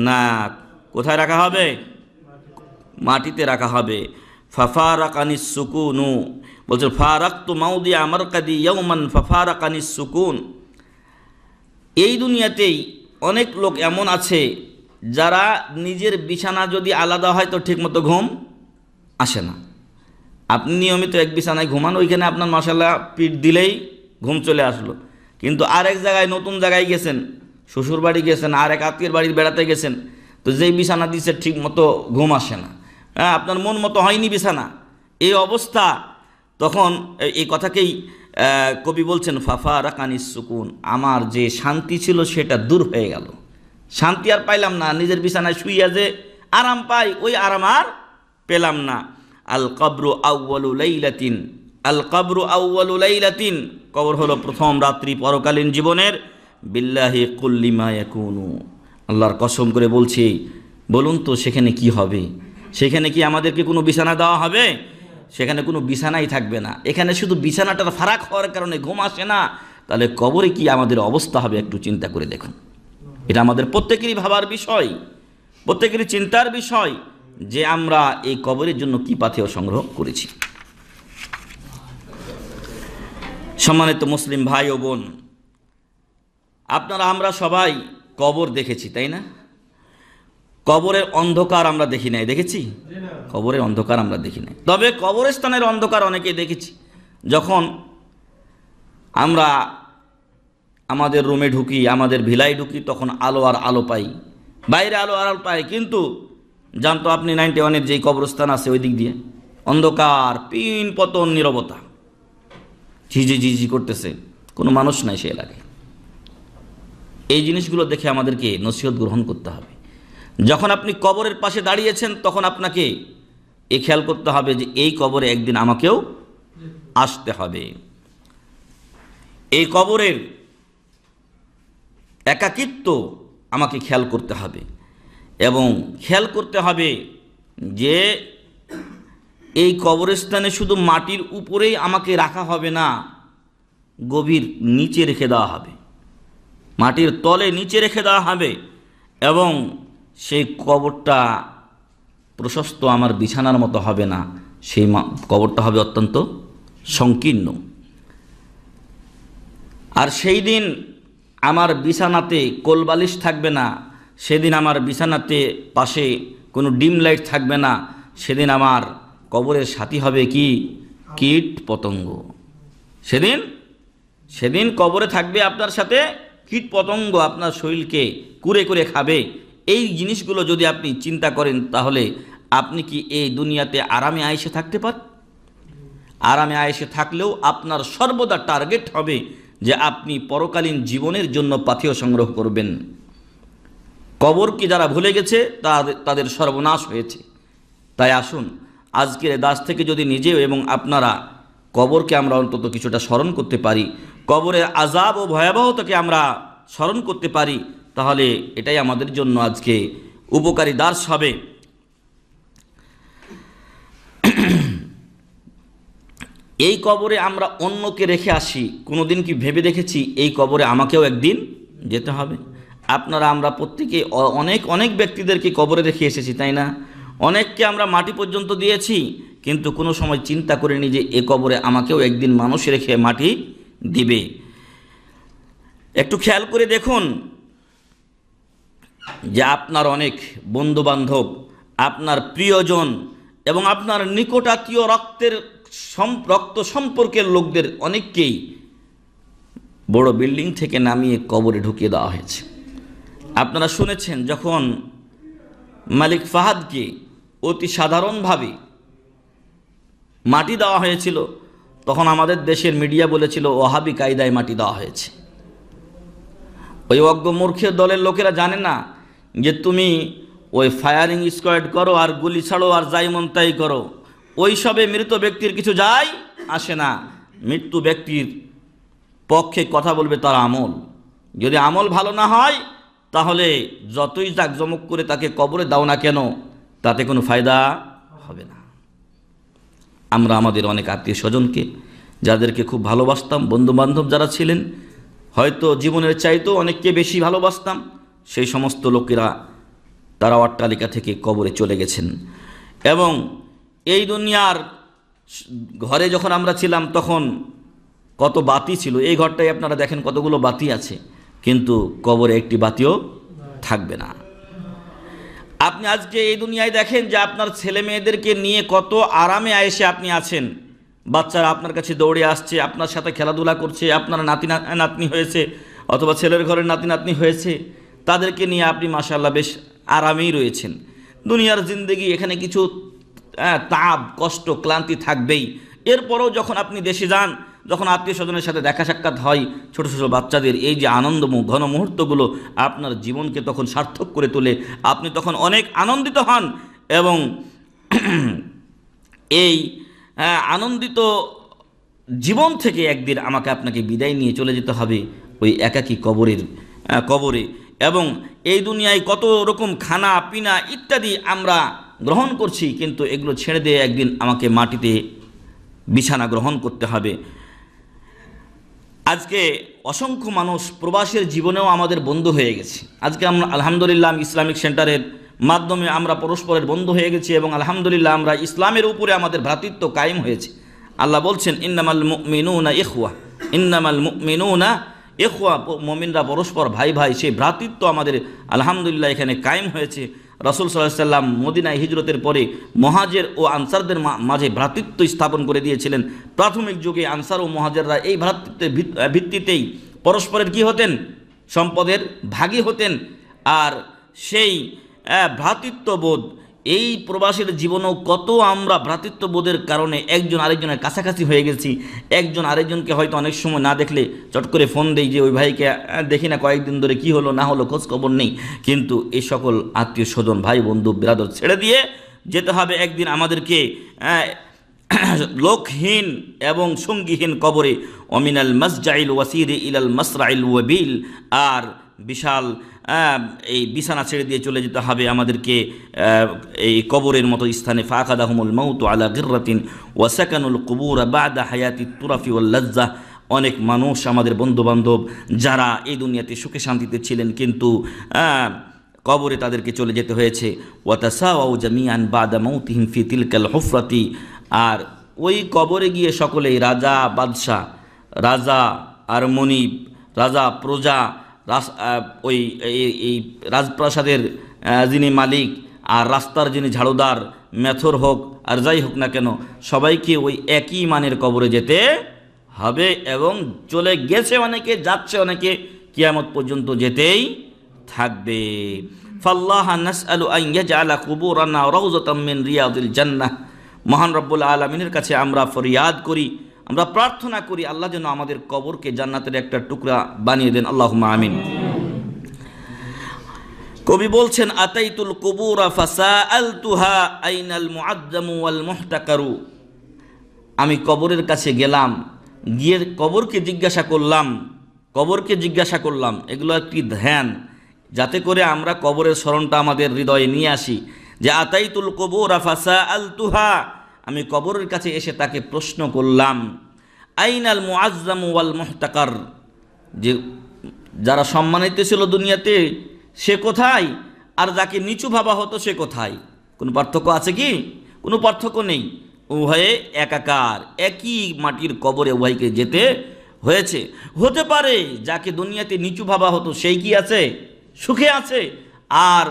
না। কোথায় রাখা হবে? মাটিতে রাখা হবে। ফাফারাকানিস সুকুনু, বলছে ফারাকতু মাউদিআ মারকাদি ইয়াওমান ফাফারাকানিস সুকুন। এই দুনিয়াতেই অনেক লোক এমন আছে যারা নিজের বিছানা যদি আলাদা হয় তো ঠিকমতো ঘুম আসে না। আপনি নিয়মিত এক বিছানায় ঘুমান, ওইখানে আপনার মাশাআল্লাহ পিঠ দিলেই ঘুম চলে আসলো, কিন্তু আরেক জায়গায় নতুন জায়গায় গেছেন, শ্বশুর বাড়ি গেছেন, আর এক আত্মীয়ের বাড়ি বেড়াতে গেছেন, তো যেই বিছানা দিচ্ছে ঠিক মতো ঘুম আসে না, আপনার মন মতো হয়নি বিছানা, এই অবস্থা। তখন এই কথাকেই কবি বলছেন ফাফারাকানিস সুকুন, আমার যে শান্তি ছিল সেটা দূর হয়ে গেল, শান্তি আর পাইলাম না। নিজের বিছানায় শুইয়া যে আরাম পাই, ওই আরাম আর পেলাম না। আল কবরু আউয়ালু লাইলাতিন, আল কবরু আউয়ালু লাইলাতিন, কবর হলো প্রথম রাত্রি পরকালীন জীবনের। বিল্লাহি কুল্লি মা ইয়াকুনু, আল্লাহর কসম করে বলছি, বলুন তো সেখানে কি হবে? সেখানে কি আমাদেরকে কোনো বিছানা দেওয়া হবে? সেখানে কোনো বিছানাই থাকবে না। এখানে শুধু বিছানাটার ফারাক হওয়ার কারণে ঘুম আসে না, তাহলে কবরে কি আমাদের অবস্থা হবে একটু চিন্তা করে দেখুন। এটা আমাদের প্রত্যেকেরই ভাবার বিষয়, প্রত্যেকেরই চিন্তার বিষয় যে আমরা এই কবরের জন্য কি পাথেয় সংগ্রহ করেছি। সম্মানিত মুসলিম ভাই ও বোন, আপনারা আমরা সবাই কবর দেখেছি, তাই না? কবরের অন্ধকার আমরা দেখি নাই, দেখেছি? কবরের অন্ধকার আমরা দেখি নাই, তবে কবরস্থানের অন্ধকার অনেকেই দেখেছি। যখন আমরা আমাদের রুমে ঢুকি, আমাদের ভিলায় ঢুকি, তখন আলো আর আলো পাই, বাইরে আলো আর আলো পাই, কিন্তু জানতো আপনি 91-এর যেই কবরস্থান আছে ওই দিক দিয়ে অন্ধকার, পিন পতন, নীরবতা, ঝিঝি ঝিঝি করতেছে, কোনো মানুষ নাই সে এলাকায়। এই জিনিসগুলো দেখে আমাদেরকে নসিহত গ্রহণ করতে হবে। যখন আপনি কবরের পাশে দাঁড়িয়েছেন তখন আপনাকে এই খেয়াল করতে হবে যে এই কবরে একদিন আমাকেও আসতে হবে। এই কবরের একাকিত্ব আমাকে খেয়াল করতে হবে, এবং খেয়াল করতে হবে যে এই কবরস্থানে শুধু মাটির উপরেই আমাকে রাখা হবে না, গভীর নিচে রেখে দেওয়া হবে, মাটির তলে নিচে রেখে দেওয়া হবে, এবং সেই কবরটা প্রশস্ত আমার বিছানার মতো হবে না, সেই কবরটা হবে অত্যন্ত সংকীর্ণ। আর সেই দিন আমার বিছানাতে কোলবালিশ থাকবে না, সেদিন আমার বিছানাতে পাশে কোনো ডিম লাইট থাকবে না, সেদিন আমার কবরের সাথী হবে কি? কীট পতঙ্গ। সেদিন কবরে থাকবে আপনার সাথে কীট পতঙ্গ, আপনার শরীরকে কুরে কুরে খাবে। এই জিনিসগুলো যদি আপনি চিন্তা করেন তাহলে আপনি কি এই দুনিয়াতে আরামে আয়েশে থাকতে পারেন? আরামে আয়েশে থাকলেও আপনার সর্বদা টার্গেট হবে যে আপনি পরকালীন জীবনের জন্য পাথেয় সংগ্রহ করবেন। কবরকে যারা ভুলে গেছে তাদের সর্বনাশ হয়েছে। তাই আসুন আজকের দাস থেকে যদি নিজেও এবং আপনারা কবরকে আমরা অন্তত কিছুটা স্মরণ করতে পারি, কবরের আযাব ও ভয়াবহতাকে আমরা স্মরণ করতে পারি, তাহলে এটাই আমাদের জন্য আজকে উপকারী দার্স হবে। এই কবরে আমরা অন্যকে রেখে আসি, কোনোদিন কি ভেবে দেখেছি এই কবরে আমাকেও একদিন যেতে হবে? আপনারা আমরা প্রত্যেকে অনেক ব্যক্তিদেরকে কবরে রেখে এসেছি, তাই না? অনেককে আমরা মাটি পর্যন্ত দিয়েছি, কিন্তু কোনো সময় চিন্তা করিনি যে এ কবরে আমাকেও একদিন মানুষ রেখে মাটি দিবে। একটু খেয়াল করে দেখুন যে আপনার অনেক বন্ধুবান্ধব, আপনার প্রিয়জন এবং আপনার নিকটাত্মীয় রক্ত সম্পর্কের লোকদের অনেককেই বড় বিল্ডিং থেকে নামিয়ে কবরে ঢুকিয়ে দেওয়া হয়েছে। আপনারা শুনেছেন যখন মালিক ফাহাদকে অতি সাধারণভাবে মাটি দেওয়া হয়েছিল, তখন আমাদের দেশের মিডিয়া বলেছিল ওহাবি কায়দায় মাটি দেওয়া হয়েছে। ওই অজ্ঞ মূর্খের দলের লোকেরা জানে না যে তুমি ওই ফায়ারিং স্কোয়াড করো আর গুলি ছাড়ো আর যাই মন তাই করো, ওই সবে মৃত ব্যক্তির কিছু যায় আসে না। মৃত্যু ব্যক্তির পক্ষে কথা বলবে তার আমল, যদি আমল ভালো না হয় তাহলে যতই জাকজমক করে তাকে কবরে দাও না কেন, তাতে কোনো ফায়দা হবে না। আমরা আমাদের অনেক আত্মীয় স্বজনকে, যাদেরকে খুব ভালোবাসতাম, বন্ধুবান্ধব যারা ছিলেন, হয়তো জীবনের চাইতেও অনেককে বেশি ভালোবাসতাম, সেই সমস্ত লোকেরা তারা অট্টালিকা থেকে কবরে চলে গেছেন। এবং এই দুনিয়ার ঘরে যখন আমরা ছিলাম তখন কত বাতি ছিল, এই ঘরটাই আপনারা দেখেন কতগুলো বাতি আছে, কিন্তু কবরে একটি বাতিও থাকবে না। আপনি আজকে এই দুনিয়ায় দেখেন যে আপনার ছেলে মেয়েদেরকে নিয়ে কত আরামে আয়েশে আপনি আছেন, বাচ্চারা আপনার কাছে দৌড়ে আসছে, আপনার সাথে খেলাধুলা করছে, আপনার নাতনি হয়েছে অথবা ছেলের ঘরের নাতনি হয়েছে, তাদেরকে নিয়ে আপনি মাশাআল্লাহ বেশ আরামেই রয়েছেন। দুনিয়ার জিন্দেগি, এখানে কিছু তাপ, কষ্ট, ক্লান্তি থাকবেই। এরপরেও যখন আপনি দেশে যান, যখন আত্মীয় স্বজনের সাথে দেখা সাক্ষাৎ হয়, ছোটো ছোটো বাচ্চাদের এই যে আনন্দ ঘন মুহূর্তগুলো আপনার জীবনকে তখন সার্থক করে তোলে, আপনি তখন অনেক আনন্দিত হন। এবং এই আনন্দিত জীবন থেকে একদিন আমাকে আপনাকে বিদায় নিয়ে চলে যেতে হবে ওই একাকী কবরে। এবং এই দুনিয়ায় কত রকম খানা পিনা ইত্যাদি আমরা গ্রহণ করছি, কিন্তু এগুলো ছেড়ে দিয়ে একদিন আমাকে মাটিতে বিছানা গ্রহণ করতে হবে। আজকে অসংখ্য মানুষ প্রবাসের জীবনেও আমাদের বন্ধু হয়ে গেছে। আজকে আমরা আলহামদুলিল্লাহ ইসলামিক সেন্টারের মাধ্যমে আমরা পরস্পরের বন্ধু হয়ে গেছি এবং আলহামদুলিল্লাহ আমরা ইসলামের উপরে আমাদের ভ্রাতৃত্ব কায়েম হয়েছে। আল্লাহ বলছেন ইন্নামাল মুমিনুনা ইখওয়া, ইন্নামাল মুমিনুনা ইখওয়া, মুমিনরা পরস্পর ভাই ভাই, সেই ভ্রাতৃত্ব আমাদের আলহামদুলিল্লাহ এখানে কায়েম হয়েছে। রাসূল সাল্লাল্লাহু আলাইহি সাল্লাম মদিনায় হিজরতের পরে মুহাজির ও আনসারদের মাঝে ভ্রাতৃত্ব স্থাপন করে দিয়েছিলেন। প্রাথমিক যুগে আনসার ও মুহাজিররা এই ভ্রাতৃত্বের ভিত্তিতেই পরস্পরের কি হতেন, সম্পদের ভাগী হতেন। আর সেই ভ্রাতৃত্ববোধ এই প্রবাসীর জীবনেও কত আমরা ভ্রাতৃত্ববোধের কারণে একজন আরেকজনের কাছাকাছি হয়ে গেছি। একজন আরেকজনকে হয়তো অনেক সময় না দেখলে চট করে ফোন দেই যে ওই ভাইকে দেখি না, কয়েকদিন ধরে কি হলো না হলো খোঁজ খবর নেই। কিন্তু এই সকল আত্মীয় স্বজন, ভাই বন্ধু বিরাদর ছেড়ে দিয়ে যেতে হবে একদিন আমাদেরকে লোকহীন এবং সঙ্গীহীন কবরে। অমিনাল মাসজাইল ওয়াসিরি ইলাল মাসরাইল ওয়াবিল, আর বিশাল এই বিছানা ছেড়ে দিয়ে চলে যেতে হবে আমাদেরকে এই কবরের মতো স্থানে। ফাকাদাহুমুল মাউতু আলা গিররাতিন ওয়া সাকানুল কুবুর বাদা হায়াতি তুরাফি ওয়াল লাজ্জা। অনেক মানুষ আমাদের বন্ধুবান্ধব যারা এই দুনিয়াতে সুখে শান্তিতে ছিলেন, কিন্তু কবরে তাদেরকে চলে যেতে হয়েছে। ওয়া তাসাওয়াউ জামিআন বাদা মাউতিহিম ফি তিলকাল হুফরাতি, আর ওই কবরে গিয়ে সকলেই রাজা বাদশাহ, রাজা আর মনিব, রাজা প্রজা, ওই এই রাজপ্রাসাদের যিনি মালিক আর রাস্তার যিনি ঝাড়ুদার, মেথর হোক আর যাই হোক না কেন, সবাইকে ওই একই মানের কবরে যেতে হবে। এবং চলে গেছে অনেকে, যাচ্ছে অনেকে, কিয়ামত পর্যন্ত যেতেই থাকবে। ফাল্লাহ নাসআলু আন ইয়াজআলা কুবুরানা রাউযাতাম মিন রিয়াদিল জান্নাহ। মহান রব্বুল আলামিনের কাছে আমরা ফরিয়াদ করি, আমরা প্রার্থনা করি আল্লাহ যেন আমাদের কবরকে জান্নাতের একটা টুকরা বানিয়ে দেন, আল্লাহুম্মা আমিন। কবি বলছেন আতাইতুল কুবুরা ফাসাআলতুহা আইনাল মুআজ্জামু ওয়াল মুহতাকারু। আমি কবরের কাছে গেলাম, গিয়ে কবরকে জিজ্ঞাসা করলাম। এগুলো একটি ধ্যান, যাতে করে আমরা কবরের স্মরণটা আমাদের হৃদয়ে নিয়ে আসি। যে আতাইতুল কুবুরা ফাসাআলতুহা, আমি কবরের কাছে এসে তাকে প্রশ্ন করলাম, আইনাল মুআজ্জামু ওয়াল মুহতাকার, যে যারা সম্মানিত ছিল দুনিয়াতে সে কোথায়, আর যাকে নিচু ভাবা হতো সে কোথায়? কোনো পার্থক্য আছে কি? কোনো পার্থক্য নেই, উভয়ে একাকার, একই মাটির কবরে উভয়কে যেতে হয়েছে। হতে পারে যাকে দুনিয়াতে নিচু ভাবা হতো সেই কি আছে, সুখে আছে, আর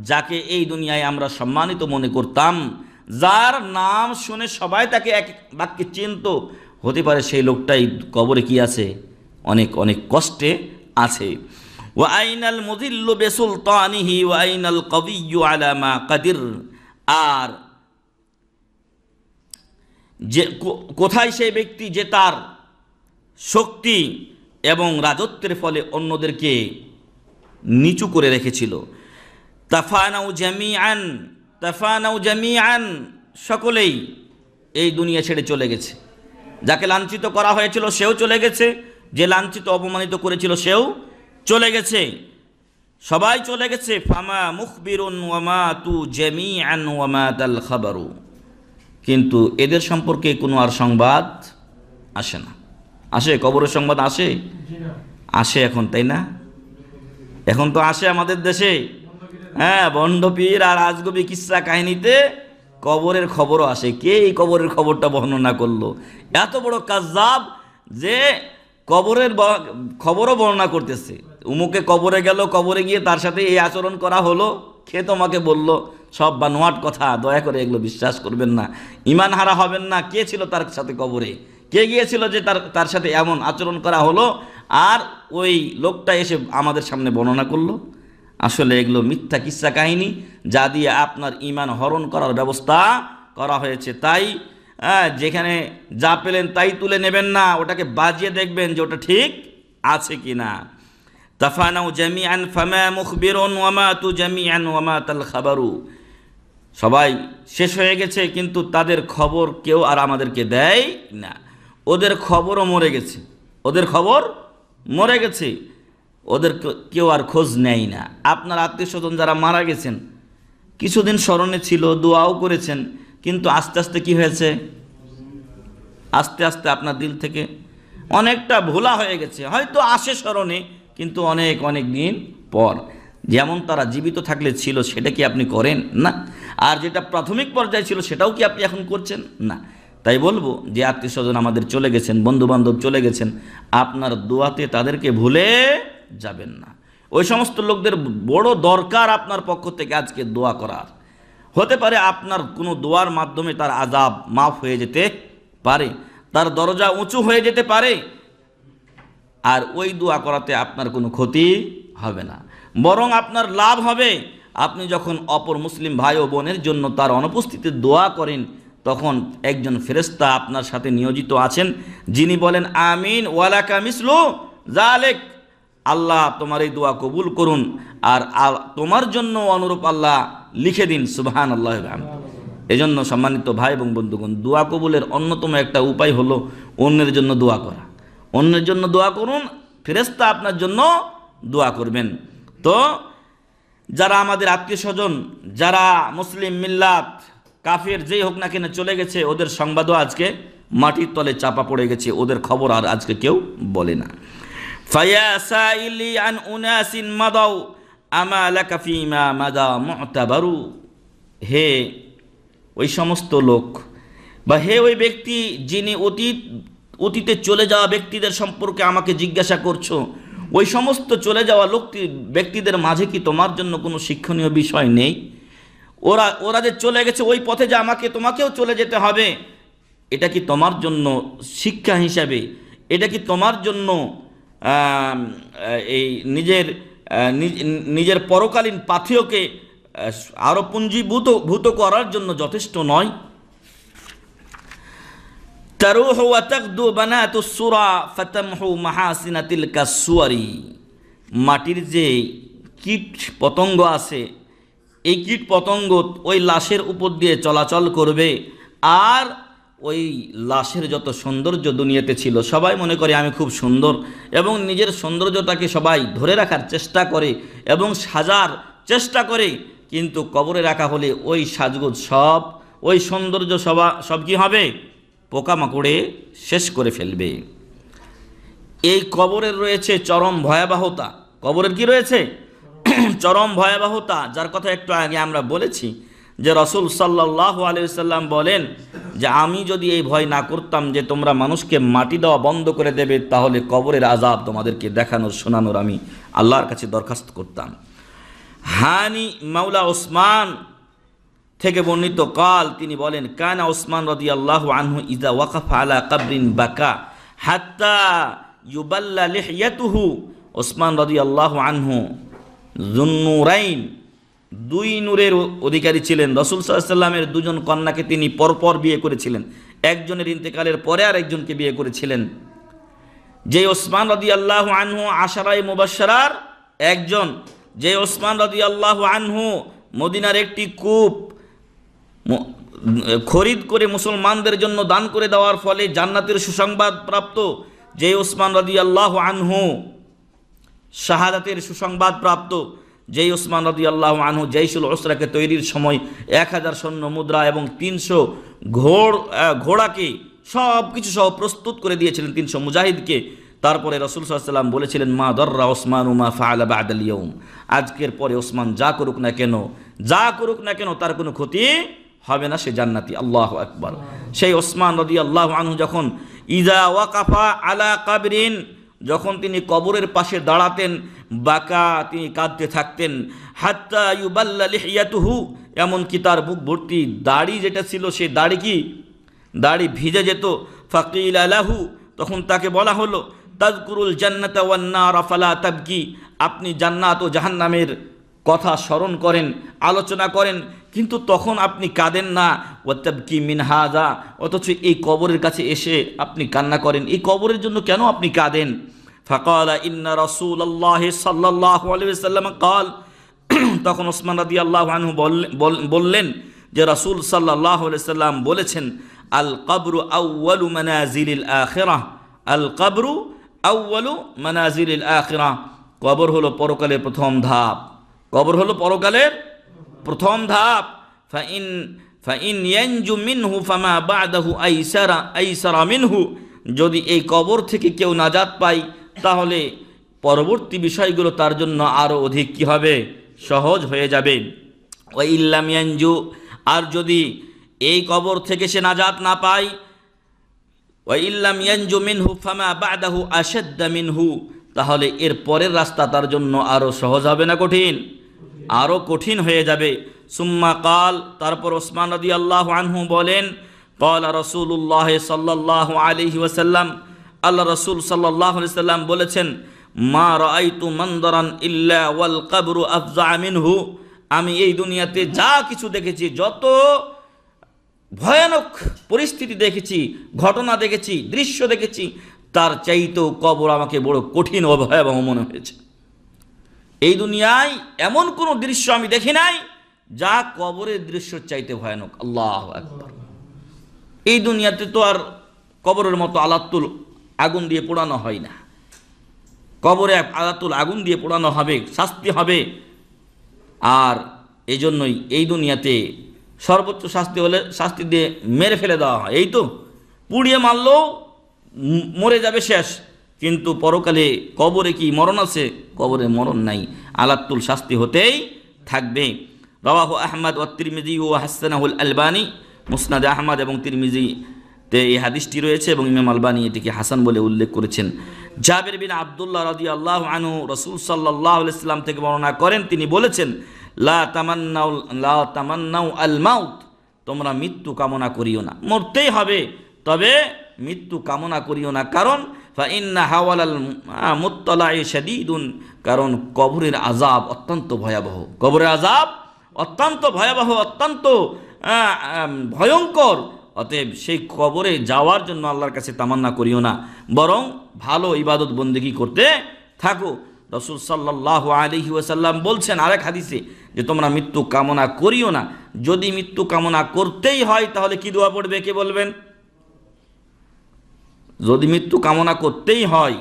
যাকে এই দুনিয়ায় আমরা সম্মানিত মনে করতাম, যার নাম শুনে সবাই তাকে এক বাক্যে চিনত, হতে পারে সেই লোকটাই কবরে কি আছে, অনেক অনেক কষ্টে আছে। ওয়া আইনাল মুযিল্লু বিসুলতানিহি ওয়া আইনাল কবিয়্যু আলা মা কাদির, আর যে কোথায় সেই ব্যক্তি যে তার শক্তি এবং রাজত্বের ফলে অন্যদেরকে নিচু করে রেখেছিল। তাফানাউ জামিআন, সকলেই এই দুনিয়া ছেড়ে চলে গেছে। যাকে লাঞ্ছিত করা হয়েছিল সেও চলে গেছে, যে লাঞ্ছিত অপমানিত করেছিল সেও চলে গেছে, সবাই চলে গেছে। ফামা মুখবিরুন ওয়া মাতু জামিআন ওয়া মাতাল খাবারু, কিন্তু এদের সম্পর্কে কোনো আর সংবাদ আসে না। আসে? কবরের সংবাদ আসে? আসে এখন, তাই না? এখন তো আসে আমাদের দেশে, হ্যাঁ, বন্ডপীর আর আজগবি কিসসা কাহিনীতে কবরের খবরও আসে। কে এই কবরের খবরটা বর্ণনা করলো? এত বড় কাজ্জাব যে কবরের খবরও বর্ণনা করতেছে। উমুকে কবরে গেল, কবরে গিয়ে তার সাথে এই আচরণ করা হলো, কে তোমাকে বলল? সব বানোয়াট কথা, দয়া করে এগুলো বিশ্বাস করবেন না, ইমান হারা হবেন না। কে ছিল তার সাথে কবরে? কে গিয়েছিল যে তার সাথে এমন আচরণ করা হলো আর ওই লোকটা এসে আমাদের সামনে বর্ণনা করলো? আসলে এগুলো মিথ্যা কিসসা কাহিনী, যা দিয়ে আপনার ঈমান হরণ করার ব্যবস্থা করা হয়েছে। তাই যেখানে যা পেলেন তাই তুলে নেবেন না, ওটাকে বাজিয়ে দেখবেন যে ওটা ঠিক আছে কিনা। তাফানাউ জামিআন ফামা মুখবিরুন ওয়া মাতু জামিআন ওয়া মাতাল খাবারু। সবাই শেষ হয়ে গেছে, কিন্তু তাদের খবর কেউ আর আমাদেরকে দেয় না। ওদের খবরও মরে গেছে, ওদের খবর মরে গেছে, ওদের কেউ আর খোঁজ নেয় না। আপনার আত্মীয় স্বজন যারা মারা গেছেন, কিছুদিন স্মরণে ছিল, দোয়াও করেছেন, কিন্তু আস্তে আস্তে কি হয়েছে? আস্তে আস্তে আপনার দিল থেকে অনেকটা ভোলা হয়ে গেছে। হয়তো আসে স্মরণে, কিন্তু অনেক অনেক দিন পর। যেমন তারা জীবিত থাকলে ছিল সেটা কি আপনি করেন? না। আর যেটা প্রাথমিক পর্যায়ে ছিল সেটাও কি আপনি এখন করছেন? না। তাই বলবো যে আত্মীয় স্বজন আমাদের চলে গেছেন, বন্ধুবান্ধব চলে গেছেন, আপনার দোয়াতে তাদেরকে ভুলে যাবেন না। ওই সমস্ত লোকদের বড় দরকার আপনার পক্ষ থেকে আজকে দোয়া করার। হতে পারে আপনার কোনো দোয়ার মাধ্যমে তার আযাব মাফ হয়ে যেতে পারে, তার দরজা উঁচু হয়ে যেতে পারে, আর ওই দোয়া করাতে আপনার কোনো ক্ষতি হবে না, বরং আপনার লাভ হবে। আপনি যখন অপর মুসলিম ভাই ও বোনের জন্য তার অনুপস্থিতিতে দোয়া করেন, তখন একজন ফেরেশতা আপনার সাথে নিয়োজিত আছেন, যিনি বলেন আমিন ওয়ালাকা মিসলু যালিক, আল্লাহ তোমার এই দোয়া কবুল করুন, আর তোমার জন্য অনুরূপ আল্লাহ লিখে দিন। সুবহানাল্লাহ। এজন্য সম্মানিত ভাই এবং বন্ধুগণ, দোয়া কবুলের অন্যতম একটা উপায় হলো অন্যের জন্য দোয়া করা। অন্যের জন্য দোয়া করুন, ফেরেশতা আপনার জন্য দোয়া করবেন। তো যারা আমাদের আত্মীয় স্বজন, যারা মুসলিম মিল্লাত কাফের যেই হোক না কেন চলে গেছে, ওদের সংবাদও আজকে মাটির তলে চাপা পড়ে গেছে, ওদের খবর আর আজকে কেউ বলে না। ফায়া সাইলি আন উনাসিন মাদাউ আমা লাকা ফিমা মাদা মুতাবারু। হে ওই সমস্ত লোক, বা হে ওই ব্যক্তি যিনি অতীতে চলে যাওয়া ব্যক্তিদের সম্পর্কে আমাকে জিজ্ঞাসা করছো, ওই সমস্ত চলে যাওয়া ব্যক্তিদের মাঝে কি তোমার জন্য কোনো শিক্ষণীয় বিষয় নেই? ওরা যে চলে গেছে ওই পথে যে তোমাকেও চলে যেতে হবে, এটা কি তোমার জন্য শিক্ষা হিসাবে, এটা কি তোমার জন্য এই নিজের পরকালীন পাথেয়কে আরো পুঞ্জীভূত করার জন্য যথেষ্ট নয়? তারুহু ওয়া তাগদু বানাতুস সুরা ফাতামহু মাহাসিনা তিলকা সুয়ারি। মাটির যে কীট পতঙ্গ আছে, এই কীট পতঙ্গ ওই লাশের উপর দিয়ে চলাচল করবে, আর ওই লাশের যত সৌন্দর্য দুনিয়াতে ছিল, সবাই মনে করে আমি খুব সুন্দর, এবং নিজের সৌন্দর্যটাকে সবাই ধরে রাখার চেষ্টা করে এবং সাজার চেষ্টা করে, কিন্তু কবরে রাখা হলে ওই সাজগোজ সব, ওই সৌন্দর্য সব কি হবে? পোকামাকড়ে শেষ করে ফেলবে। এই কবরের রয়েছে চরম ভয়াবহতা। কবরের কি রয়েছে? চরম ভয়াবহতা, যার কথা একটু আগে আমরা বলেছি যে রাসূল সাল্লাল্লাহু আলাইহি ওয়াসাল্লাম বলেন যে আমি যদি এই ভয় না করতাম যে তোমরা মানুষকে মাটি দেওয়া বন্ধ করে দেবে, তাহলে কবরের আযাব তোমাদেরকে দেখানোর শোনানোর আমি আল্লাহর কাছে দরখাস্ত করতাম। হানি মাওলা ওসমান থেকে বর্ণিত কাল, তিনি বলেন কানা ওসমান রাদিয়াল্লাহু আনহু ইযা ওয়াকাফা আলা কবরিন বাকা হাত্তা ইউবাল্লা লিহইয়াতুহু। ওসমান রাদিয়াল্লাহু আনহু যুন্নুরাইন, দুই নূরের অধিকারী ছিলেন। রাসূল সাল্লাল্লাহু আলাইহি ওয়াসাল্লামের দুজন কন্যাকে তিনি পরপর বিয়ে করেছিলেন, একজনের ইন্তেকালের পরে আর একজনকে বিয়ে করেছিলেন। যে ওসমান রাদিয়াল্লাহু আনহু আশারায়ে মুবাশশারার একজন, যে ওসমান রাদিয়াল্লাহু আনহু মদিনার একটি কূপ খরিদ করে মুসলমানদের জন্য দান করে দেওয়ার ফলে জান্নাতের সুসংবাদ প্রাপ্ত, যে ওসমান রাদিয়াল্লাহু আনহু শাহাদাতের সুসংবাদ প্রাপ্ত, যেই ওসমান রাদিয়াল্লাহু আনহু জাইশুল উসরাকে তৈরির সময় 1000 স্বর্ণ মুদ্রা এবং 300 ঘোড়াকে সব কিছু সহ প্রস্তুত করে দিয়েছিলেন 300 মুজাহিদকে। তারপরে রাসূল সাল্লাল্লাহু আলাইহি ওয়াসাল্লাম বলেছিলেন, মা দররা ওসমান মা ফাআলা বা'দাল ইয়াউম, আজকের পরে ওসমান যা করুক না কেন তার কোনো ক্ষতি হবে না, সে জান্নাতি। আল্লাহু আকবার। সেই ওসমান রাদিয়াল্লাহু আনহু যখন ইযা ওয়াকাফা আলা কাবরিন, যখন তিনি কবরের পাশে দাঁড়াতেন, বাকা, তিনি কাঁদতে থাকতেন, হাত্তা ইউবাল্লা লিহিয়াতুহু, এমনকি তার বুক ভর্তি দাড়ি যেটা ছিল সেই দাড়ি ভিজে যেত। ফাকিলা লাহু, তখন তাকে বলা হলো, তাযকুরুল জান্নাতা ওয়ান নার ফালা তাবকি, আপনি জান্নাত ও জাহান্নামের কথা স্মরণ করেন, আলোচনা করেন, কিন্তু তখন আপনি কাঁদেন না। ওয়াতাবকি মিন হাযা, অথচ এই কবরের কাছে এসে আপনি কান্না করেন, এই কবরের জন্য কেন আপনি কাঁদেন? ফাকালা ইন্না রাসূলুল্লাহি সাল্লাল্লাহু আলাইহি ওয়াসাল্লাম ক্বাল, তখন ওসমান রাদিয়াল্লাহু আনহু বললেন যে রাসূল সাল্লাল্লাহু আলাইহি ওয়াসাল্লাম বলেছেন, আল কবরু আউয়ালু মানাজিলিল আখিরাহ, আল কবরু আউয়ালু মানাজিলিল আখিরাহ, কবর হলো পরকালের প্রথম ধাপ, কবর হলো পরকালের প্রথম ধাপ। ফাইন ইয়ানজু মিনহু ফামা বা'দাহু আইসারা মিনহু, যদি এই কবর থেকে কেউ নাজাত পায় তাহলে পরবর্তী বিষয়গুলো তার জন্য আরও অধিক কি হবে, সহজ হয়ে যাবে। ওয়া ইল্লাম ইয়ানজু, আর যদি এই কবর থেকে সে নাজাত না পায়, ওয়া ইল্লাম ইয়ানজু মিনহু ফামা বা'দাহু আশাদ্দা মিনহু, তাহলে এর পরের রাস্তা তার জন্য আরও সহজ হবে না কঠিন? আরও কঠিন হয়ে যাবে। সুম্মা কাল, তারপর ওসমান রাদিয়াল্লাহু আনহু বলেন, ক্বালা রাসূলুল্লাহ সাল্লাল্লাহু আলাইহি ওয়াসাল্লাম, আল্লাহ রাসূল সাল্লাল্লাহু আলাইহি ওয়াসাল্লাম বলেছেন, মা রাআইতু মানদারান ইল্লা ওয়াল কবরু আফযা মিনহু, আমি এই দুনিয়াতে যা কিছু দেখেছি, যত ভয়ানক পরিস্থিতি দেখেছি, ঘটনা দেখেছি, দৃশ্য দেখেছি, তার চাইতেও কবর আমাকে বড় কঠিন ও ভয়াবহ মনে হয়েছে। এই দুনিয়ায় এমন কোনো দৃশ্য আমি দেখি নাই যা কবরের দৃশ্যের চাইতে ভয়ানক। আল্লাহু আকবার। এই দুনিয়াতে তো আর কবরের মতো আলাতুল আগুন দিয়ে পোড়ানো হয় না, কবরে আলাতুল আগুন দিয়ে পোড়ানো হবে, শাস্তি হবে। আর এই জন্যই এই দুনিয়াতে সর্বোচ্চ শাস্তি হলে শাস্তি দিয়ে মেরে ফেলে দেওয়া হয়, এই তো পুড়িয়ে মারলেও মরে যাবে, শেষ। কিন্তু পরকালে কবরে কি মরণ আছে? কবরে মরণ নাই, আলাতুল শাস্তি হতেই থাকবে। রাওয়াহু আহমদ ওয়া তিরমিজি ওয়া হাসানাহুল আলবানী, মুসনাদে আহমদ এবং তিরমিজিতে এই হাদিসটি রয়েছে এবং ইমাম আলবানী এটিকে হাসান বলে উল্লেখ করেছেন। জাবের বিন আব্দুল্লাহ রাদিয়াল্লাহু আনহু রাসূল সাল্লাল্লাহু আলাইহি ওয়াসাল্লাম থেকে বর্ণনা করেন, তিনি বলেছেন, লা তামান্নাউ আল মাউত, তোমরা মৃত্যু কামনা করিও না, মরতেই হবে, তবে মৃত্যু কামনা করিও না। কারণ ফাইন্না হাওয়ালাল মুত্তালাই শাদীদুন, কারণ কবরের আযাব অত্যন্ত ভয়াবহ, কবরের আযাব অত্যন্ত ভয়াবহ, অত্যন্ত ভয়ঙ্কর। অতএব সেই কবরে যাওয়ার জন্য আল্লাহর কাছে তামান্না করিও না, বরং ভালো ইবাদত বন্দেগী করতে থাকো। রাসূল সাল্লাল্লাহু আলাইহি ওয়াসাল্লাম বলছেন আরেক হাদিসে যে তোমরা মৃত্যু কামনা করিও না। যদি মৃত্যু কামনা করতেই হয় তাহলে কি দোয়া পড়বে, কে বলবেন? যদি মৃত্যু কামনা করতেই হয়,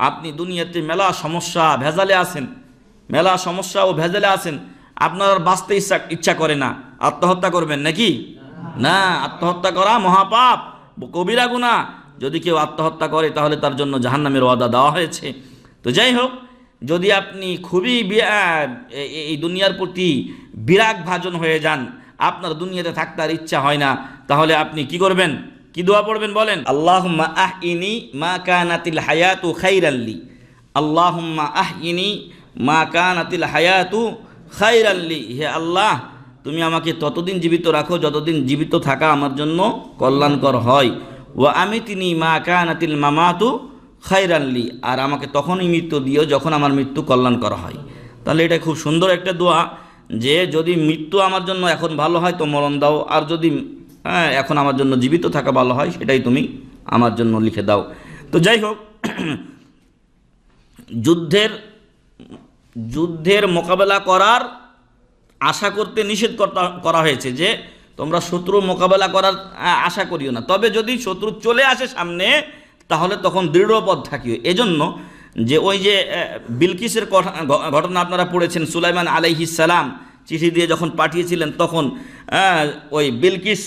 আপনি দুনিয়াতে মেলা সমস্যা ভেজালে আছেন, মেলা সমস্যা ও ভেজালে আছেন, আপনার বাঁচতে ইচ্ছা করে না, আত্মহত্যা করবেন নাকি? না, আত্মহত্যা করা মহাপাপ, কবিরা গুনাহ। যদি কেউ আত্মহত্যা করে তাহলে তার জন্য জাহান্নামের ওয়াদা দেওয়া হয়েছে। তো যাই হোক, যদি আপনি খুবই এই দুনিয়ার প্রতি বিরাগ ভাজন হয়ে যান, আপনার দুনিয়াতে থাকতে আর ইচ্ছা হয় না, তাহলে আপনি কি করবেন, কি দোয়া পড়বেন বলেন? আল্লাহুম্মা আহইনি মা কানাতিল হায়াতু খাইরাল লি, আল্লাহুম্মা আহইনি মা কানাতিল হায়াতু খাইরাল লি, হে আল্লাহ তুমি আমাকে ততদিন জীবিত রাখো যতদিন জীবিত থাকা আমার জন্য কল্যাণকর হয়। ওয়া আমিতনি মা কানাতিল মামাতু খাইরাল লি, আর আমাকে তখনই মৃত্যু দিও যখন আমার মৃত্যু কল্যাণকর হয়। তাহলে এটা খুব সুন্দর একটা দোয়া, যে যদি মৃত্যু আমার জন্য এখন ভালো হয় তো মরণ দাও, আর যদি এখন আমার জন্য জীবিত থাকা ভালো হয় সেটাই তুমি আমার জন্য লিখে দাও। তো যাই হোক, যুদ্ধের মোকাবেলা করার আশা করতে নিষেধ করা হয়েছে, যে তোমরা শত্রুর মোকাবেলা করার আশা করিও না, তবে যদি শত্রু চলে আসে সামনে তাহলে তখন দৃঢ়পদ থাকিও। এজন্য যে ওই যে বিলকিসের ঘটনা আপনারা পড়েছেন, সুলাইমান আলাইহিস সালাম চিঠি দিয়ে যখন পাঠিয়েছিলেন, তখন ওই বিলকিস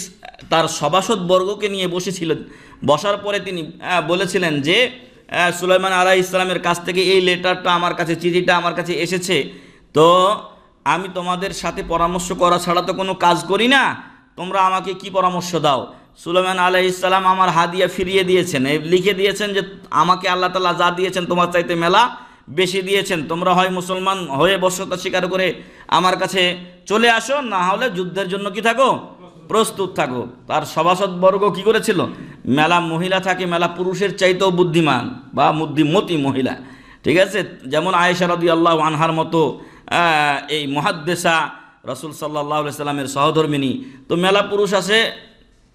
তার সভাসদ বর্গকে নিয়ে বসেছিলেন, বসার পরে তিনি বলেছিলেন যে সুলাইমান আলাইহিস সালামের কাছ থেকে এই লেটারটা আমার কাছে, চিঠিটা আমার কাছে এসেছে, তো আমি তোমাদের সাথে পরামর্শ করা ছাড়া তো কোনো কাজ করি না, তোমরা আমাকে কি পরামর্শ দাও। সুলাইমান আলাইহিস সালাম আমার হাদিয়া ফিরিয়ে দিয়েছেন, লিখে দিয়েছেন যে আমাকে আল্লাহ তাআলা যা দিয়েছেন তোমার চাইতে মেলা বেশি দিয়েছেন, তোমরা হয় মুসলমান হয়ে বশ্যতা স্বীকার করে আমার কাছে চলে আসো, না হলে যুদ্ধের জন্য কি থাকো, প্রস্তুত থাকো। তার সভাসদবর্গ কি করেছিল, মেলা মহিলা থাকে, মেলা পুরুষের চাইতেও বুদ্ধিমান বা বুদ্ধিমতী মহিলা, ঠিক আছে, যেমন আয়েশা রাদিয়াল্লাহু আনহার মতো এই মুহাদ্দিসা, রাসূল সাল্লাল্লাহু আলাইহি সাল্লামের সহধর্মিনী। তো মেলা পুরুষ আছে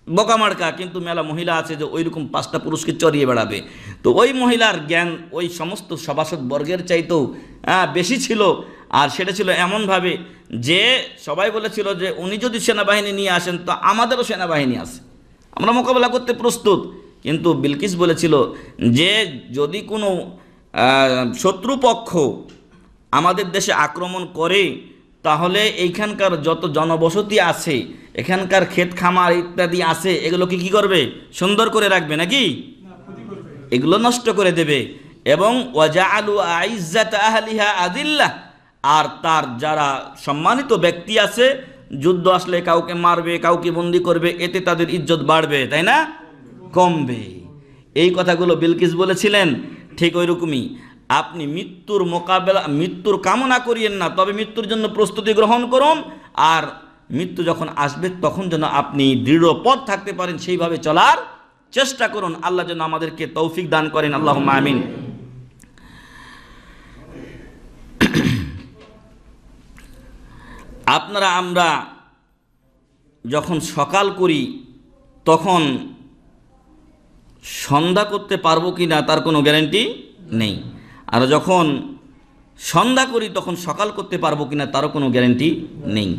বোকামার্কা, কিন্তু মেলা মহিলা আছে যে ওইরকম 5টা পুরুষকে চড়িয়ে বেড়াবে। তো ওই মহিলার জ্ঞান ওই সমস্ত সভাসদ বর্গের চাইতেও বেশি ছিল, আর সেটা ছিল এমনভাবে যে সবাই বলেছিল যে উনি যদি সেনাবাহিনী নিয়ে আসেন তো আমাদেরও সেনাবাহিনী আছে, আমরা মোকাবেলা করতে প্রস্তুত। কিন্তু বিলকিস বলেছিল যে যদি কোনো শত্রুপক্ষ আমাদের দেশে আক্রমণ করে তাহলে এইখানকার যত জনবসতি আছে, এখানকার ক্ষেত খামার ইত্যাদি আছে, এগুলোকে কি করবে, সুন্দর করে রাখবে নাকি, এগুলো নষ্ট করে দেবে। এবং ওয়াজআলু আইজ্জাত আহলিহা আদিল্লাহ, আর তার যারা সম্মানিত ব্যক্তি আছে যুদ্ধ আসলে কাউকে মারবে, কাউকে বন্দি করবে, এতে তাদের ইজ্জত বাড়বে, তাই না, কমবে। এই কথাগুলো বিলকিস বলেছিলেন। ঠিক ওই রকমই আপনি মৃত্যুর মোকাবেলা, মৃত্যুর কামনা করিয়েন না, তবে মৃত্যুর জন্য প্রস্তুতি গ্রহণ করুন, আর মৃত্যু যখন আসবে তখন যেন আপনি দৃঢ় পথ থাকতে পারেন, সেইভাবে চলার চেষ্টা করুন। আল্লাহ যেন আমাদেরকে তৌফিক দান করেন, আল্লাহুম্মা আমিন। আপনারা আমরা যখন সকাল করি তখন সন্ধ্যা করতে পারবো কি না তার কোনো গ্যারান্টি নেই, আর যখন সন্ধ্যা করি তখন সকাল করতে পারবো কি না তারও কোনো গ্যারান্টি নেই।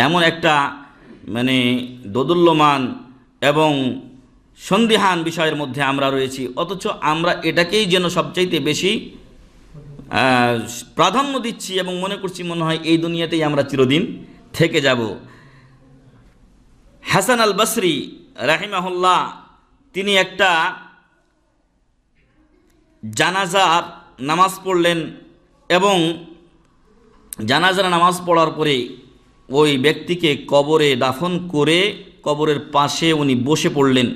এমন একটা মানে দোদুল্যমান এবং সন্দিহান বিষয়ের মধ্যে আমরা রয়েছি, অথচ আমরা এটাকেই যেন সবচাইতে বেশি প্রাধান্য দিচ্ছি এবং মনে করছি মনে হয় এই দুনিয়াতেই আমরা চিরদিন থেকে যাব। হাসান আল বসরি রাহিমাহুল্লাহ তিনি একটা জানাজার নামাজ পড়লেন এবং জানাজার নামাজ পড়ার পরে ওই ব্যক্তিকে কবরে দাফন করে কবরের পাশে উনি বসে পড়লেন,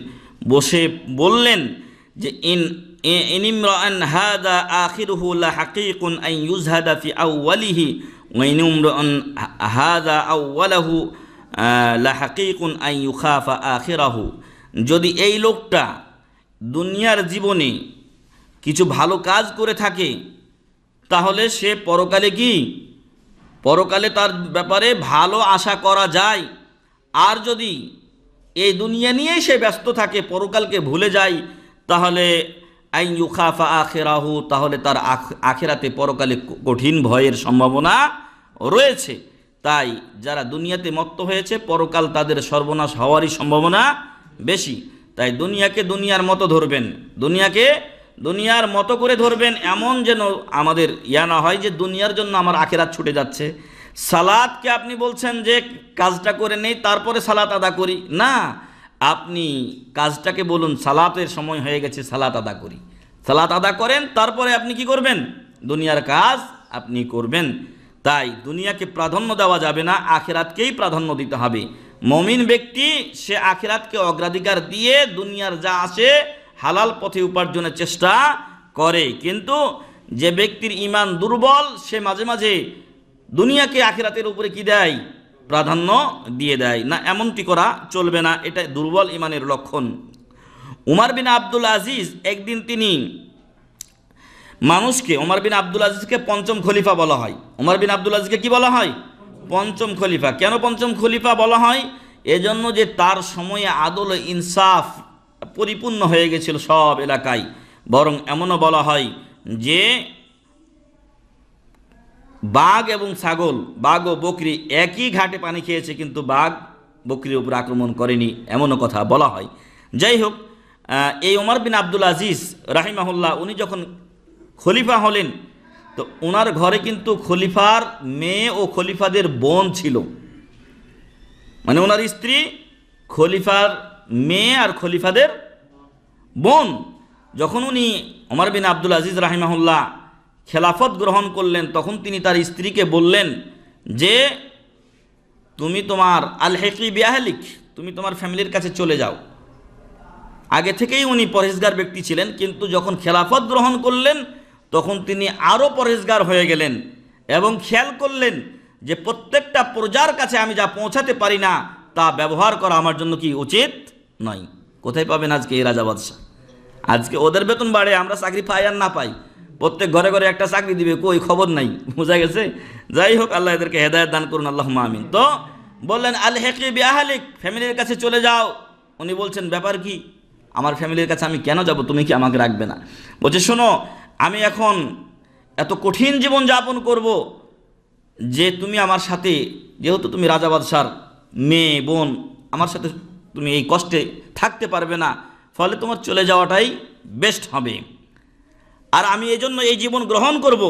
বসে বললেন যে ইনিমরান হাদা আখিরুহু লা হাকীকুন আন ইউজহাদা ফি আউওয়ালিহি ওয়া ইনিমরান হাদা আউওয়ালাহু লা হাকীকুন আন ইউখাফা আখিরাহু। যদি এই লোকটা দুনিয়ার জীবনে কিছু ভালো কাজ করে থাকে তাহলে সে পরকালে কি, পরকালে তার ব্যাপারে ভালো আশা করা যায়। আর যদি এই দুনিয়া নিয়েই সে ব্যস্ত থাকে, পরকালকে ভুলে যায়, তাহলে আইন ইউখাফা আখিরাহু, তাহলে তার আখিরাতে পরকালে কঠিন ভয়ের সম্ভাবনা রয়েছে। তাই যারা দুনিয়াতে মত্ত হয়েছে পরকাল তাদের সর্বনাশ হওয়ারই সম্ভাবনা বেশি। তাই দুনিয়াকে দুনিয়ার মতো ধরবেন, দুনিয়াকে দুনিয়ার মতো করে ধরবেন, এমন যেন আমাদের ইয়া না হয় যে দুনিয়ার জন্য আমার আখিরাত ছুটে যাচ্ছে। সালাতকে আপনি বলছেন যে কাজটা করে নেই তারপরে সালাত আদা করি, না, আপনি কাজটাকে বলুন সালাতের সময় হয়ে গেছে সালাত আদা করি, সালাত আদা করেন, তারপরে আপনি কি করবেন, দুনিয়ার কাজ আপনি করবেন। তাই দুনিয়াকে প্রাধান্য দেওয়া যাবে না, আখিরাতকেই প্রাধান্য দিতে হবে। মুমিন ব্যক্তি সে আখিরাতকে অগ্রাধিকার দিয়ে দুনিয়ার যা আসে হালাল পথে উপার্জনের চেষ্টা করে, কিন্তু যে ব্যক্তির ঈমান দুর্বল সে মাঝে মাঝে দুনিয়াকে আখিরাতের উপরে কি দেয়, প্রাধান্য দিয়ে দেয় না। এমনটি করা চলবে না, এটা দুর্বল ঈমানের লক্ষণ। উমর বিন আব্দুল আজিজ একদিন তিনি মানুষকে, উমর বিন আব্দুল আজিজকে পঞ্চম খলিফা বলা হয়। উমর বিন আব্দুল আজিজকে কি বলা হয়, পঞ্চম খলিফা। কেন পঞ্চম খলিফা বলা হয়, এজন্য যে তার সময়ে আদল ইনসাফ পরিপূর্ণ হয়ে গেছিল সব এলাকায়। বরং এমনও বলা হয় যে বাঘ এবং ছাগল, বাঘ ও বকরি একই ঘাটে পানি খেয়েছে, কিন্তু বাঘ বকরির উপর আক্রমণ করেনি, এমনও কথা বলা হয়। যাই হোক, এই উমর বিন আব্দুল আজিজ রাহিমাহুল্লাহ উনি যখন খলিফা হলেন তো ওনার ঘরে কিন্তু খলিফার মেয়ে ও খলিফাদের বোন ছিল, মানে ওনার স্ত্রী, খলিফার মেয়ে আর খলিফাদের বোন। যখন উনি ওমর বিন আব্দুল আজিজ রাহিমাহুল্লাহ খেলাফত গ্রহণ করলেন, তখন তিনি তার স্ত্রীকে বললেন যে তুমি তোমার আলহেকি বিআহলিক, তুমি তোমার ফ্যামিলির কাছে চলে যাও। আগে থেকেই উনি পরহেজগার ব্যক্তি ছিলেন, কিন্তু যখন খেলাফত গ্রহণ করলেন তখন তিনি আরও পরহেজগার হয়ে গেলেন এবং খেয়াল করলেন যে প্রত্যেকটা প্রজার কাছে আমি যা পৌঁছাতে পারি না তা ব্যবহার করা আমার জন্য কি উচিত নয়। কোথায় পাবেন আজকে এই রাজা বাদশাহ? আজকে ওদের বেতন বাড়ে, আমরা চাকরি পাই আর না পাই, প্রত্যেক ঘরে ঘরে একটা চাকরি দিবে, কই খবর নাই, বোঝা গেছে। যাই হোক, আল্লাহ এদেরকে হেদায়েত দান করুন, আল্লাহুম্মা আমিন। তো বললেন আলহেকি বিআহলিক, ফ্যামিলির কাছে চলে যাও। উনি বলছেন ব্যাপার কি, আমার ফ্যামিলির কাছে আমি কেন যাব, তুমি কি আমাকে রাখবে না? বলছে শোনো, আমি এখন এত কঠিন জীবন যাপন করব যে তুমি আমার সাথে, যেহেতু তুমি রাজা বাদশার মেয়ে বোন, আমার সাথে তুমি এই কষ্টে থাকতে পারবে না, ফলে তোমার চলে যাওয়াটাই বেস্ট হবে। আর আমি এই জন্য এই জীবন গ্রহণ করব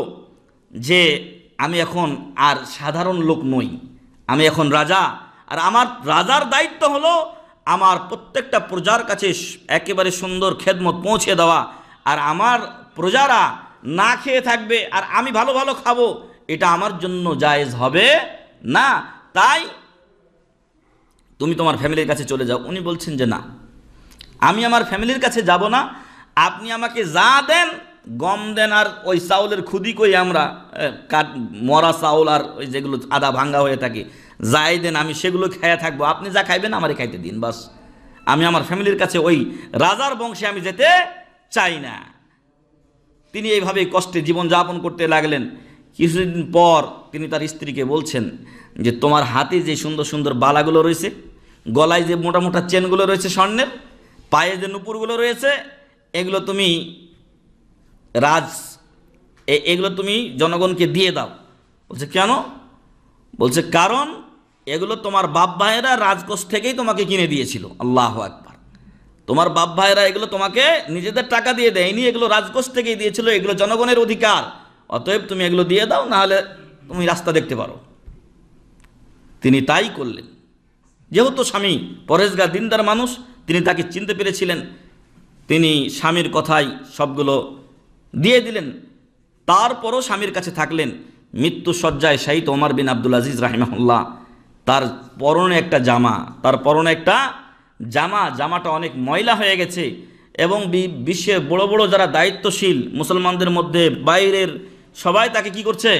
যে আমি এখন আর সাধারণ লোক নই, আমি এখন রাজা। আর আমার রাজার দায়িত্ব হলো আমার প্রত্যেকটা প্রজার কাছে একেবারে সুন্দর খেদমত পৌঁছে দেওয়া। আর আমার প্রজারা না খেয়ে থাকবে আর আমি ভালো ভালো খাবো, এটা আমার জন্য জায়েজ হবে না। তাই তুমি তোমার ফ্যামিলির কাছে চলে যাও। উনি বলছেন যে না, আমি আমার ফ্যামিলির কাছে যাব না, আপনি আমাকে যা দেন, গম দেন আর ওই চাউলের খুদি কই আমরা মরা চাউল আর ওই যেগুলো আদা ভাঙ্গা হয়ে থাকে, যাই দেন আমি সেগুলো খেয়ে থাকবো, আপনি যা খাইবেন আমারে খাইতে দিন, বাস। আমি আমার ফ্যামিলির কাছে ওই রাজার বংশে আমি যেতে চাই না। তিনি এইভাবেই কষ্টে জীবনযাপন করতে লাগলেন। কিছুদিন পর তিনি তার স্ত্রীকে বলছেন যে তোমার হাতে যে সুন্দর সুন্দর বালাগুলো রয়েছে, গলায় যে মোটা মোটা চেনগুলো রয়েছে স্বর্ণের, পায়ে যে নুপুরগুলো রয়েছে, এগুলো তুমি এগুলো তুমি জনগণকে দিয়ে দাও। বলছে কেন? বলছে কারণ এগুলো তোমার বাপ ভাইয়েরা রাজকোষ থেকেই তোমাকে কিনে দিয়েছিল। আল্লাহু আকবার। তোমার বাপ ভাইয়েরা এগুলো তোমাকে নিজেদের টাকা দিয়ে দেয়নি, এগুলো রাজকোষ থেকেই দিয়েছিল, এগুলো জনগণের অধিকার, অতএব তুমি এগুলো দিয়ে দাও, না হলে তুমি রাস্তা দেখতে পারো। তিনি তাই করলেন। যেহেতু স্বামী পরহেজগার দিনদার মানুষ, তিনি তাকে চিনতে পেরেছিলেন, তিনি স্বামীর কথাই সবগুলো দিয়ে দিলেন। তারপরও স্বামীর কাছে থাকলেন। মৃত্যু শয্যায় শায়িত ওমর বিন আব্দুল আজিজ রাহিমাহুল্লাহ, তার পরনে একটা জামাটা অনেক ময়লা হয়ে গেছে এবং বিশ্বের বড় বড় যারা দায়িত্বশীল মুসলমানদের মধ্যে বাইরের সবাই তাকে কি করছে,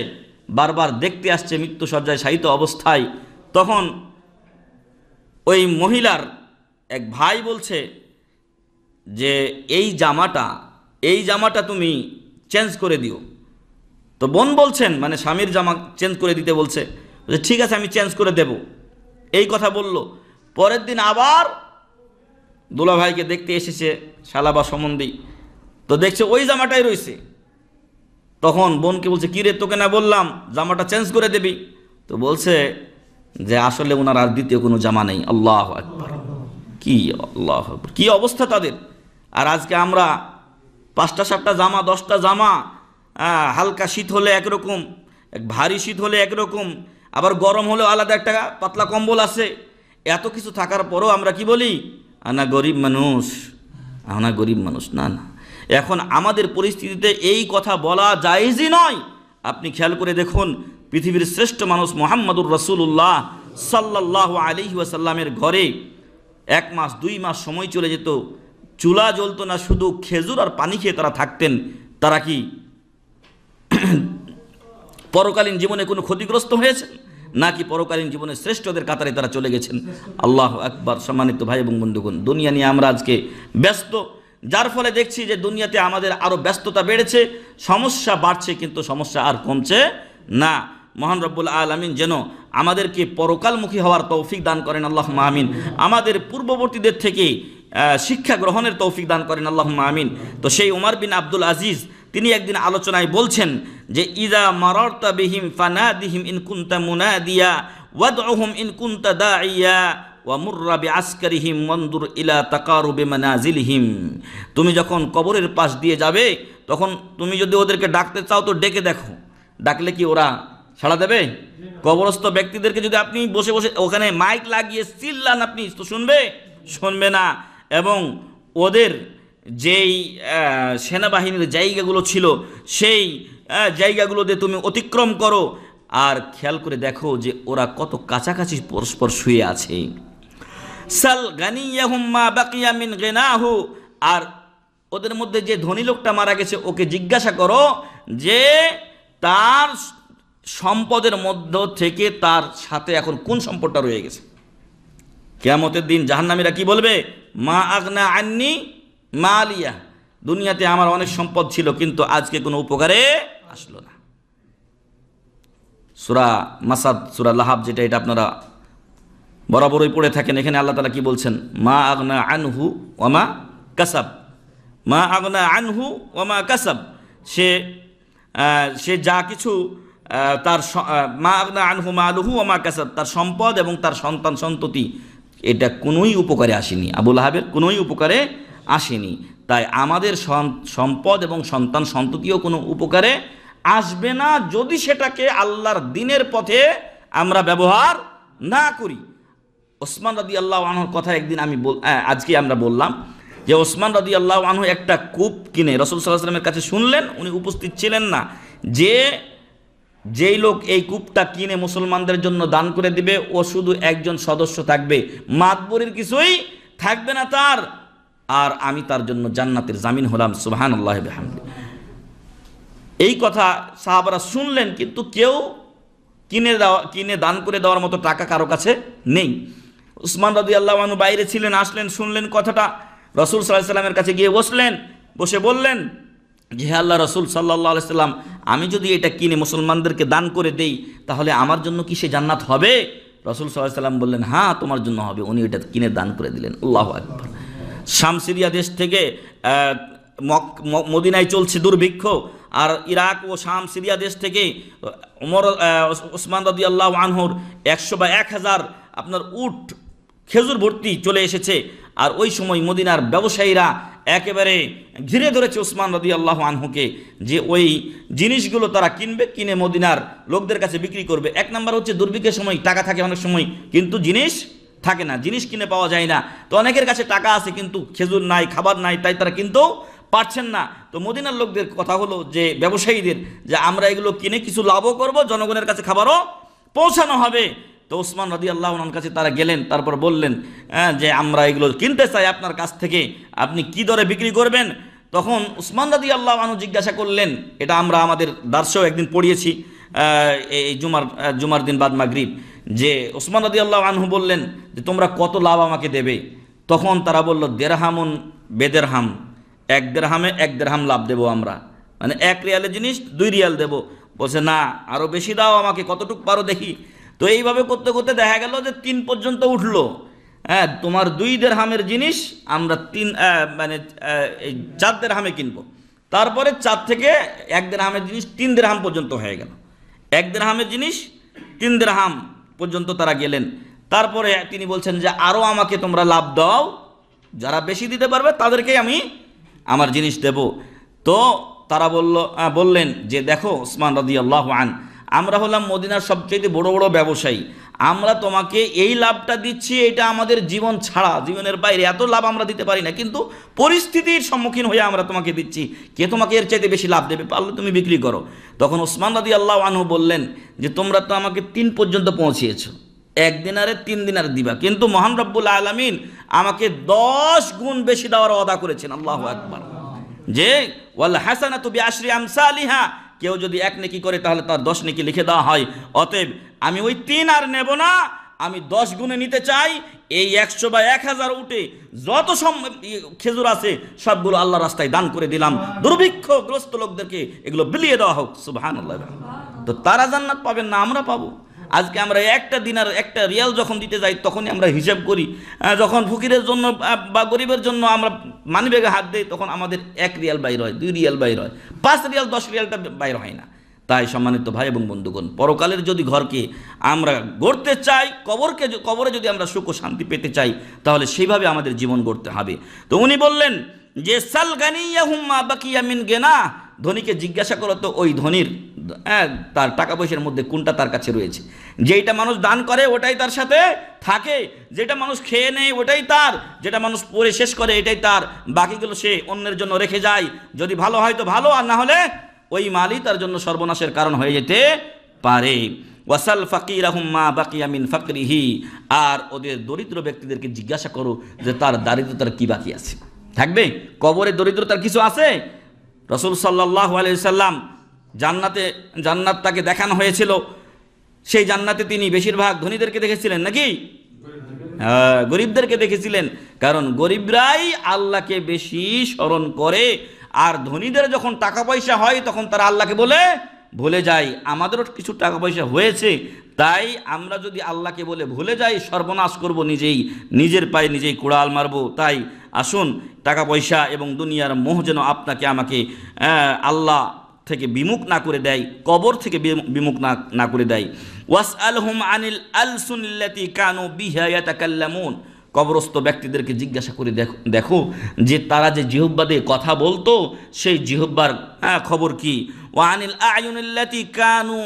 বারবার দেখতে আসছে মৃত্যু শয্যায় শায়িত অবস্থায়। তখন ওই মহিলার এক ভাই বলছে যে এই জামাটা তুমি চেঞ্জ করে দিও। তো বোন বলছেন, মানে স্বামীর জামা চেঞ্জ করে দিতে বলছে, ঠিক আছে আমি চেঞ্জ করে দেব, এই কথা বলল। পরের দিন আবার দুলাভাইকে দেখতে এসেছে শালা বা সম্বন্ধী, তো দেখছে ওই জামাটাই রয়েছে। তখন বোনকে বলছে কি রে, তোকে না বললাম জামাটা চেঞ্জ করে দেবি? তো বলছে যে আসলে ওনার আর দ্বিতীয় কোনো জামা নেই। আল্লাহু আকবার। কি আল্লাহু আকবার, কি অবস্থা তাদের। আর আজকে আমরা 5টা 7টা জামা, 10টা জামা, হালকা শীত হলে একরকম, ভারী শীত হলে একরকম, আবার গরম হলেও আলাদা একটা পাতলা কম্বল আছে। এত কিছু থাকার পরও আমরা কি বলি, আনা গরিব মানুষ। না, এখন আমাদের পরিস্থিতিতে এই কথা বলা জায়েজই নয়। আপনি খেয়াল করে দেখুন, পৃথিবীর শ্রেষ্ঠ মানুষ মুহাম্মদুর রাসূলুল্লাহ সাল্লাল্লাহু আলাইহি ওয়াসাল্লামের ঘরে 1 মাস 2 মাস সময় চলে যেত, চুলা জ্বলতো না, শুধু খেজুর আর পানি খেয়ে তারা থাকতেন। তারা কি পরকালীন জীবনে কোনো ক্ষতিগ্রস্ত হয়েছেন নাকি পরকালীন জীবনে শ্রেষ্ঠদের কাতারে তারা চলে গেছেন? আল্লাহু আকবার। সম্মানিত ভাই এবং বন্ধুগণ, দুনিয়া নিয়ে আমরা আজকে ব্যস্ত, যার ফলে দেখছি যে দুনিয়াতে আমাদের আরও ব্যস্ততা বেড়েছে, সমস্যা বাড়ছে, কিন্তু সমস্যা আর কমছে না। মহান রব্বুল আলামিন যেন আমাদেরকে পরকালমুখী হওয়ার তৌফিক দান করেন, আল্লাহুম্মা আমিন। আমাদের পূর্ববর্তীদের থেকে শিক্ষা গ্রহণের তৌফিক দান করেন, আল্লাহুম্মা আমিন। তো সেই ওমর বিন আব্দুল আজিজ তিনি একদিন আলোচনায় বলছেন যে ইযা মারারতা বিহিম ফানাদিহিম ইন কুনতা মুনাদিয়া ওয়াদউহুম ইন কুনতা দাইয়া ওয়া মুররা বিআসকারিহিম ওয়ানদুর ইলা তাকারুবি মানাজিলিহিম। তুমি যখন কবরের পাশ দিয়ে যাবে, তখন তুমি যদি ওদেরকে ডাকতে চাও তো ডেকে দেখো, ডাকলে কি ওরা সাড়া দেবে? কবরস্থ ব্যক্তিদেরকে যদি আপনি বসে বসে ওখানে মাইক লাগিয়ে চিল্লান, আপনি তো শুনবে না। এবং ওদের যেই সেনাবাহিনীর জায়গাগুলো ছিল সেই জায়গাগুলোতে তুমি অতিক্রম করো, আর খেয়াল করে দেখো যে ওরা কত কাছাকাছি পরস্পর শুয়ে আছে। সাল গানিয়াহুম মা বাকিয়া মিন গিনাহু, আর ওদের মধ্যে যে ধনী লোকটা মারা গেছে ওকে জিজ্ঞাসা করো যে তার সম্পদের মধ্য থেকে তার সাথে এখন কোন সম্পদটা রয়ে গেছে। কিয়ামতের দিন জাহান্নামীরা কি বলবে? মা আগনা আন্নি মালিয়া, দুনিয়াতে আমার অনেক সম্পদ ছিল কিন্তু আজকে কোনো উপকারে আসলো না। সূরা মাসাদ, সূরা লাহাব, যেটা এটা আপনারা বরাবরই পড়ে থাকেন, এখানে আল্লাহ তাআলা কি বলছেন? মা আগনা আনহু ওয়ামা কাসাব, মা আগনা আনহু ওয়ামা কাসাব, সে যা কিছু তার মা আগনা আনহু মালুহু ওয়ামা কাসাব, তার সম্পদ এবং তার সন্তান সন্ততি এটা কোনোই উপকারে আসেনি, আবু লাহাবের কোনোই উপকারে আসেনি। তাই আমাদের সম্পদ এবং সন্তান সন্ততিও কোনো উপকারে আসবে না যদি সেটাকে আল্লাহর দ্বীনের পথে আমরা ব্যবহার না করি। ওসমান রাদিয়াল্লাহু আনহুর কথা একদিন আজকে আমরা বললাম যে ওসমান রাদিয়াল্লাহু আনহু একটা কূপ কিনে রাসূল সাল্লাল্লাহু আলাইহি ওয়াসাল্লামের কাছে শুনলেন, উনি উপস্থিত ছিলেন না, যেই লোক এই কূপটা কিনে মুসলমানদের জন্য দান করে দিবে ও শুধু একজন সদস্য থাকবে, মাতবরির কিছুই থাকবে না তার, আর আমি তার জন্য জান্নাতের জামিন হলাম। সুবহানাল্লাহি ওয়া বিহামদিহি। এই কথা সাহাবারা শুনলেন, কিন্তু কেউ কিনে দান করে দেওয়ার মতো টাকা কারো কাছে নেই। উসমান রাদিয়াল্লাহু আনহু বাইরে ছিলেন, আসলেন, শুনলেন কথাটা, রাসূল সাল্লাল্লাহু আলাইহি ওয়াসাল্লামের কাছে গিয়ে বসে বললেন যে হে আল্লাহ রাসূল সাল্লাল্লাহু আলাইহি ওয়াসাল্লাম, আমি যদি এটা কিনে মুসলমানদেরকে দান করে দেই তাহলে আমার জন্য কি সে জান্নাত হবে? রাসূল সাল্লাল্লাহু আলাইহি ওয়াসাল্লাম বললেন হ্যাঁ তোমার জন্য হবে। উনি এটা কিনে দান করে দিলেন। আল্লাহু আকবার। শাম সিরিয়া দেশ থেকে মদিনায় চলছে দুর্ভিক্ষ, আর ইরাক ও শাম সিরিয়া দেশ থেকে ওসমান রাদিয়াল্লাহু আনহুর 100 বা 1000 আপনার উট খেজুর ভর্তি চলে এসেছে, আর ওই সময় মদিনার ব্যবসায়ীরা একেবারে ঘিরে ধরেছে ওসমান রাদিয়াল্লাহু আনহুকে যে ওই জিনিসগুলো তারা কিনে মদিনার লোকদের কাছে বিক্রি করবে। এক নাম্বার হচ্ছে দুর্ভিক্ষের সময় টাকা থাকে অনেক সময়, কিন্তু জিনিস থাকে না, জিনিস কিনে পাওয়া যায় না। তো অনেকের কাছে টাকা আছে কিন্তু খেজুর নাই, খাবার নাই, তাই তারা কিনতেও পারছেন না। তো মদিনার লোকদের কথা হলো যে ব্যবসায়ীদের, যে আমরা এগুলো কিনে কিছু লাভও করব, জনগণের কাছে খাবারও পৌঁছানো হবে। তো ওসমান রাদিয়াল্লাহু আনহুর কাছে তারা গেলেন, তারপর বললেন যে আমরা এগুলো কিনতে চাই আপনার কাছ থেকে, আপনি কি দরে বিক্রি করবেন? তখন ওসমান রাদিয়াল্লাহু আনহু জিজ্ঞাসা করলেন, এটা আমরা আমাদের দার্সেও একদিন পড়িয়েছি এই জুমার দিন বাদ মাগরিব, যে ওসমান রাদিয়াল্লাহু আনহু বললেন যে তোমরা কত লাভ আমাকে দেবে? তখন তারা বলল দেরহামুন বেদেরহাম, 1 দেরহামে 1 দেরহাম লাভ দেবো আমরা, মানে 1 রিয়ালের জিনিস 2 রিয়াল দেবো। বলছে না, আরও বেশি দাও আমাকে, কতটুকু পারো দেখি। তো এইভাবে করতে করতে দেখা গেল যে 3 পর্যন্ত উঠলো। হ্যাঁ, তোমার 2 দেরহামের জিনিস আমরা 4 দেরহামে কিনবো। তারপরে 4 থেকে 1 দেরহামের জিনিস 3 দেরহাম পর্যন্ত হয়ে গেল। 1 দেরহামের জিনিস 3 দেরহাম পর্যন্ত তারা গেলেন। তারপরে তিনি বলছেন যে আরও আমাকে তোমরা লাভ দাও, যারা বেশি দিতে পারবে তাদেরকেই আমি আমার জিনিস দেব। তো তারা বললেন যে দেখো ওসমান রাদিয়াল্লাহু আনহু, আমরা হলাম মদিনার সবচেয়ে বড় বড় ব্যবসায়ী, আমরা তোমাকে এই লাভটা দিচ্ছি, এটা আমাদের জীবন ছাড়া, জীবনের বাইরে এত লাভ আমরা দিতে পারি না, কিন্তু পরিস্থিতির সম্মুখীন হয়ে আমরা তোমাকে দিচ্ছি, কে তোমাকে এর চাইতে বেশি লাভ দেবে, পারলে তুমি বিক্রি করো। তখন ওসমান রাদিয়াল্লাহু আনহু বললেন যে তোমরা তো আমাকে 3 পর্যন্ত পৌঁছিয়েছো, 1 দিনারে 3 দিনার দিবা, কিন্তু মহান রব্বুল আলামিন আমাকে 10 গুণ বেশি দেওয়ার ওয়াদা করেছেন। আল্লাহু আকবার। যে ওয়াল হাসানাতু বিআশরি আমসালিহা, কেউ যদি 1 নেকি করে তাহলে তার 10 নেকি লিখে দেওয়া হয়। অতএব আমি ওই 3 আর নেব না, আমি 10 গুণে নিতে চাই। এই 100 বা 1000 উঠে যত খেজুর আছে সবগুলো আল্লাহ রাস্তায় দান করে দিলাম, দুর্ভিক্ষগ্রস্ত লোকদেরকে এগুলো বিলিয়ে দেওয়া হোক। সুবহানাল্লাহ। তো তারা জান্নাত পাবেন না, আমরা পাবো। আজকে আমরা 1 দিনার 1 রিয়াল যখন দিতে যাই তখনই আমরা হিসাব করি, যখন ফকিরের জন্য বা গরিবের জন্য আমরা মানিব্যাগে হাত দিই তখন আমাদের 1 রিয়াল বাইর হয়, 2 রিয়াল বাইর হয়, 5 রিয়াল 10 রিয়ালটা বাইর হয় না। তাই সম্মানিত ভাই এবং বন্ধুগণ, পরকালের যদি ঘরকে আমরা গড়তে চাই, কবরে যদি আমরা সুখ ও শান্তি পেতে চাই, তাহলে সেইভাবে আমাদের জীবন গড়তে হবে। তো উনি বললেন যে সাল গানিয়াহুম মা বাকিয়া মিন গিনা, ধনীকে জিজ্ঞাসা করো তো ওই ধনীর তার টাকা পয়সার মধ্যে কোনটা তার কাছে রয়েছে, যেইটা মানুষ দান করে ওটাই তার সাথে থাকে, যেটা মানুষ খেয়ে নেয় ওটাই তার, যেটা মানুষ পরে শেষ করে এটাই তার, বাকিগুলো সে অন্যের জন্য রেখে যায়। যদি ভালো হয় তো ভালো, আর না হলে ওই মালই তার জন্য সর্বনাশের কারণ হয়ে যেতে পারে। ওয়াসাল ফাকিরাহুম মা বাকিয়া মিন ফাকরিহি, আর ওদের দরিদ্র ব্যক্তিদেরকে জিজ্ঞাসা করো যে তার দারিদ্রতার কি বাকি আছে। থাকবে কবরে দরিদ্রতার কিছু আছে? রাসূল সাল্লাল্লাহু আলাইহি সাল্লাম জান্নাত তাকে দেখানো হয়েছিল, সেই জান্নাতে তিনি বেশিরভাগ ধনীদেরকে দেখেছিলেন নাকি? গরিবদেরকে দেখেছিলেন, কারণ গরিবরাই আল্লাহকে বেশি স্মরণ করে, আর ধনীদের যখন টাকা পয়সা হয় তখন তারা আল্লাহকে ভুলে যায়। আমাদেরও কিছু টাকা পয়সা হয়েছে, তাই আমরা যদি আল্লাহকে বলে ভুলে যাই সর্বনাশ করব, নিজের পায়ে নিজেই কুড়াল মারব। তাই আসুন, টাকা পয়সা এবং দুনিয়ার মোহ যেন আপনাকে আমাকে আল্লাহ থেকে বিমুখ না করে দেয়, কবর থেকে বিমুখ না করে দেয়। ওয়াসআলহুম আনিল আলসুনিল্লাতি কানু বিহা ইয়াতাকাল্লামুন, কবরস্থ ব্যক্তিদেরকে জিজ্ঞাসা করে দেখো যে তারা যে জিহ্বা দিয়ে কথা বলতো সেই জিহ্বার খবর কি। ওয়া আনিল আয়ুনিল্লাতি কানু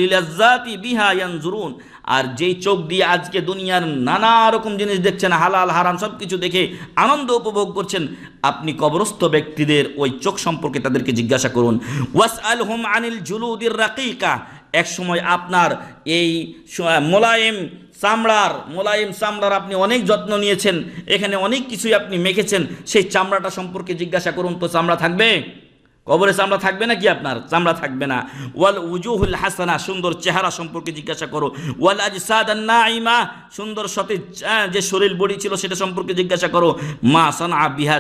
লিলাজ্জাতি বিহা ইয়ানজুরুন, আর যেই চোখ দিয়ে আজকে দুনিয়ার নানা রকম জিনিস দেখছেন, হালাল হারাম সব কিছু দেখে আনন্দ উপভোগ করছেন, আপনি কবরস্থ ব্যক্তিদের ওই চোখ সম্পর্কে তাদেরকে জিজ্ঞাসা করুন। ওয়াসআলহুম আনিল জুলুদির রাকিকা, এক সময় আপনার এই মোলায়েম চামড়ার আপনি অনেক যত্ন নিয়েছেন, এখানে অনেক কিছুই আপনি মেখেছেন, সেই চামড়াটা সম্পর্কে জিজ্ঞাসা করুন তো চামড়া থাকবে? কবরে চামড়া থাকবে নাকি? আপনার চামড়া থাকবে না। ওয়াল উজুহুল হাসানা, সুন্দর চেহারা সম্পর্কে জিজ্ঞাসা করো। ওয়াল আজসাদান নাঈমা, সুন্দর সতেজ যে শরীর বডি ছিল সেটা সম্পর্কে জিজ্ঞাসা করো। মা সানআ বিহা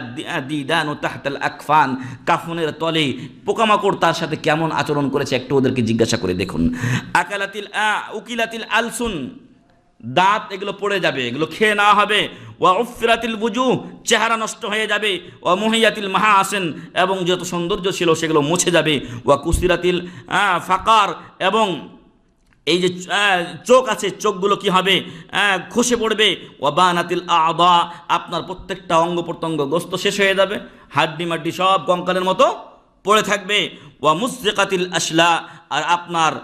দিদানু তাহতাল আকফান, কাফনের তলে পোকামাকড় তার সাথে কেমন আচরণ করেছে একটু ওদেরকে জিজ্ঞাসা করে দেখুন। উকিলাতিল আলসুন, দাঁত এগুলো পড়ে যাবে, এগুলো খেয়ে নেওয়া হবে। ওয়া উফরাতিল বুজুহ, চেহারা নষ্ট হয়ে যাবে। ওয়া মুহিয়াতিল মাহাসিন, এবং যত সৌন্দর্য ছিল সেগুলো মুছে যাবে। ওয়া কুসিরাতিল ফাকার, এবং এই যে চোখ আছে চোখগুলো কি হবে? খসে পড়বে। ওয়া বানাতিল আ'দা, আপনার প্রত্যেকটা অঙ্গ প্রত্যঙ্গ গোস্ত শেষ হয়ে যাবে, হাড্ডি মাড্ডি সব কঙ্কালের মতো পড়ে থাকবে। ওয়া মুসরিকাতিল আসলা, আর আপনার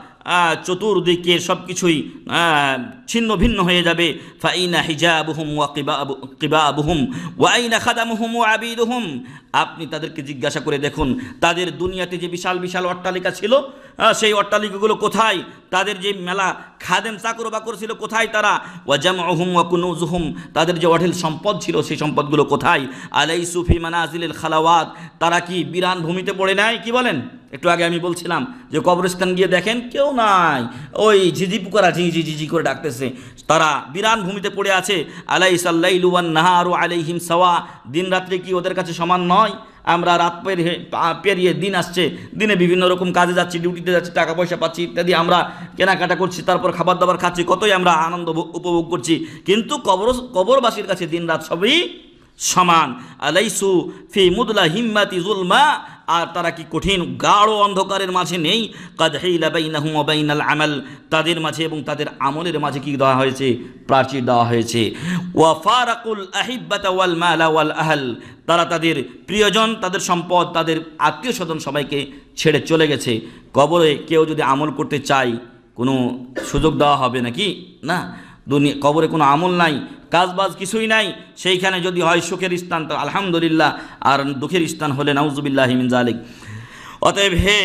চতুর্দিকে সব কিছুই ছিন্ন ভিন্ন হয়ে যাবে। ফাইনা হিজাবুহুম ওয়া কিবাবুহুম ওয়া আইনা খাদামুহুম ওয়া আবিদুহুম, আপনি তাদেরকে জিজ্ঞাসা করে দেখুন তাদের দুনিয়াতে যে বিশাল বিশাল অট্টালিকা ছিল সেই অট্টালিকাগুলো কোথায়? তাদের যে মেলা খাদেম চাকর বাকর ছিল কোথায় তারা? ওয়া জামউহুম ওয়া কুনুজুহুম, তাদের যে অঢেল সম্পদ ছিল সেই সম্পদগুলো কোথায়? আলাইসু ফি মানাজিলিল খালাওয়াত, তারা কি বিরান ভূমিতে পড়ে নাই? কি বলেন? একটু আগে আমি বলছিলাম যে কবরস্থান গিয়ে দেখেন কেউ নাই, ওই ঝিঝি পোকারা ঝিঝি করে ডাকতেছে, তারা বিরান ভূমিতে পড়ে আছে। আলাইসাল লাইলু ওয়ান নাহারু আলাইহিম সাওয়া, দিন রাত্রি কি ওদের কাছে সমান নয়? আমরা রাত পেরিয়ে দিন আসছে, দিনে বিভিন্ন রকম কাজে যাচ্ছি, ডিউটিতে যাচ্ছি, টাকা পয়সা পাচ্ছি ইত্যাদি, আমরা কেনাকাটা করছি, তারপর খাবার দাবার খাচ্ছি, কতই আমরা আনন্দ উপভোগ করছি, কিন্তু কবরবাসীর কাছে দিন রাত সবই সমান। আলাইসু ফি মুদলা হিম্মাতি জুলমা, আর তারা কি কঠিন গাঢ় অন্ধকারের মাঝে নেই? কাদ হিলা বাইনাহুম ওয়া বাইনাল আমাল, তাদের মাঝে এবং তাদের আমলের মাঝে কি দেওয়া হয়েছে? প্রাচীর দেওয়া হয়েছে। ওয়া ফারাকুল আহিব্বাতা ওয়াল মালা ওয়াল আহল, তারা তাদের প্রিয়জন, তাদের সম্পদ, তাদের আত্মীয় স্বজন সবাইকে ছেড়ে চলে গেছে। কবরে কেউ যদি আমল করতে চায় কোনো সুযোগ দেওয়া হবে নাকি? না, কবরে কোনো আমল নাই, কাজবাজ কিছুই নাই। সেইখানে যদি হয় সুখের স্থান তো আলহামদুলিল্লাহ, আর দুঃখের স্থান হলে নাউজুবিল্লাহি মিন যালিক। অতএব হে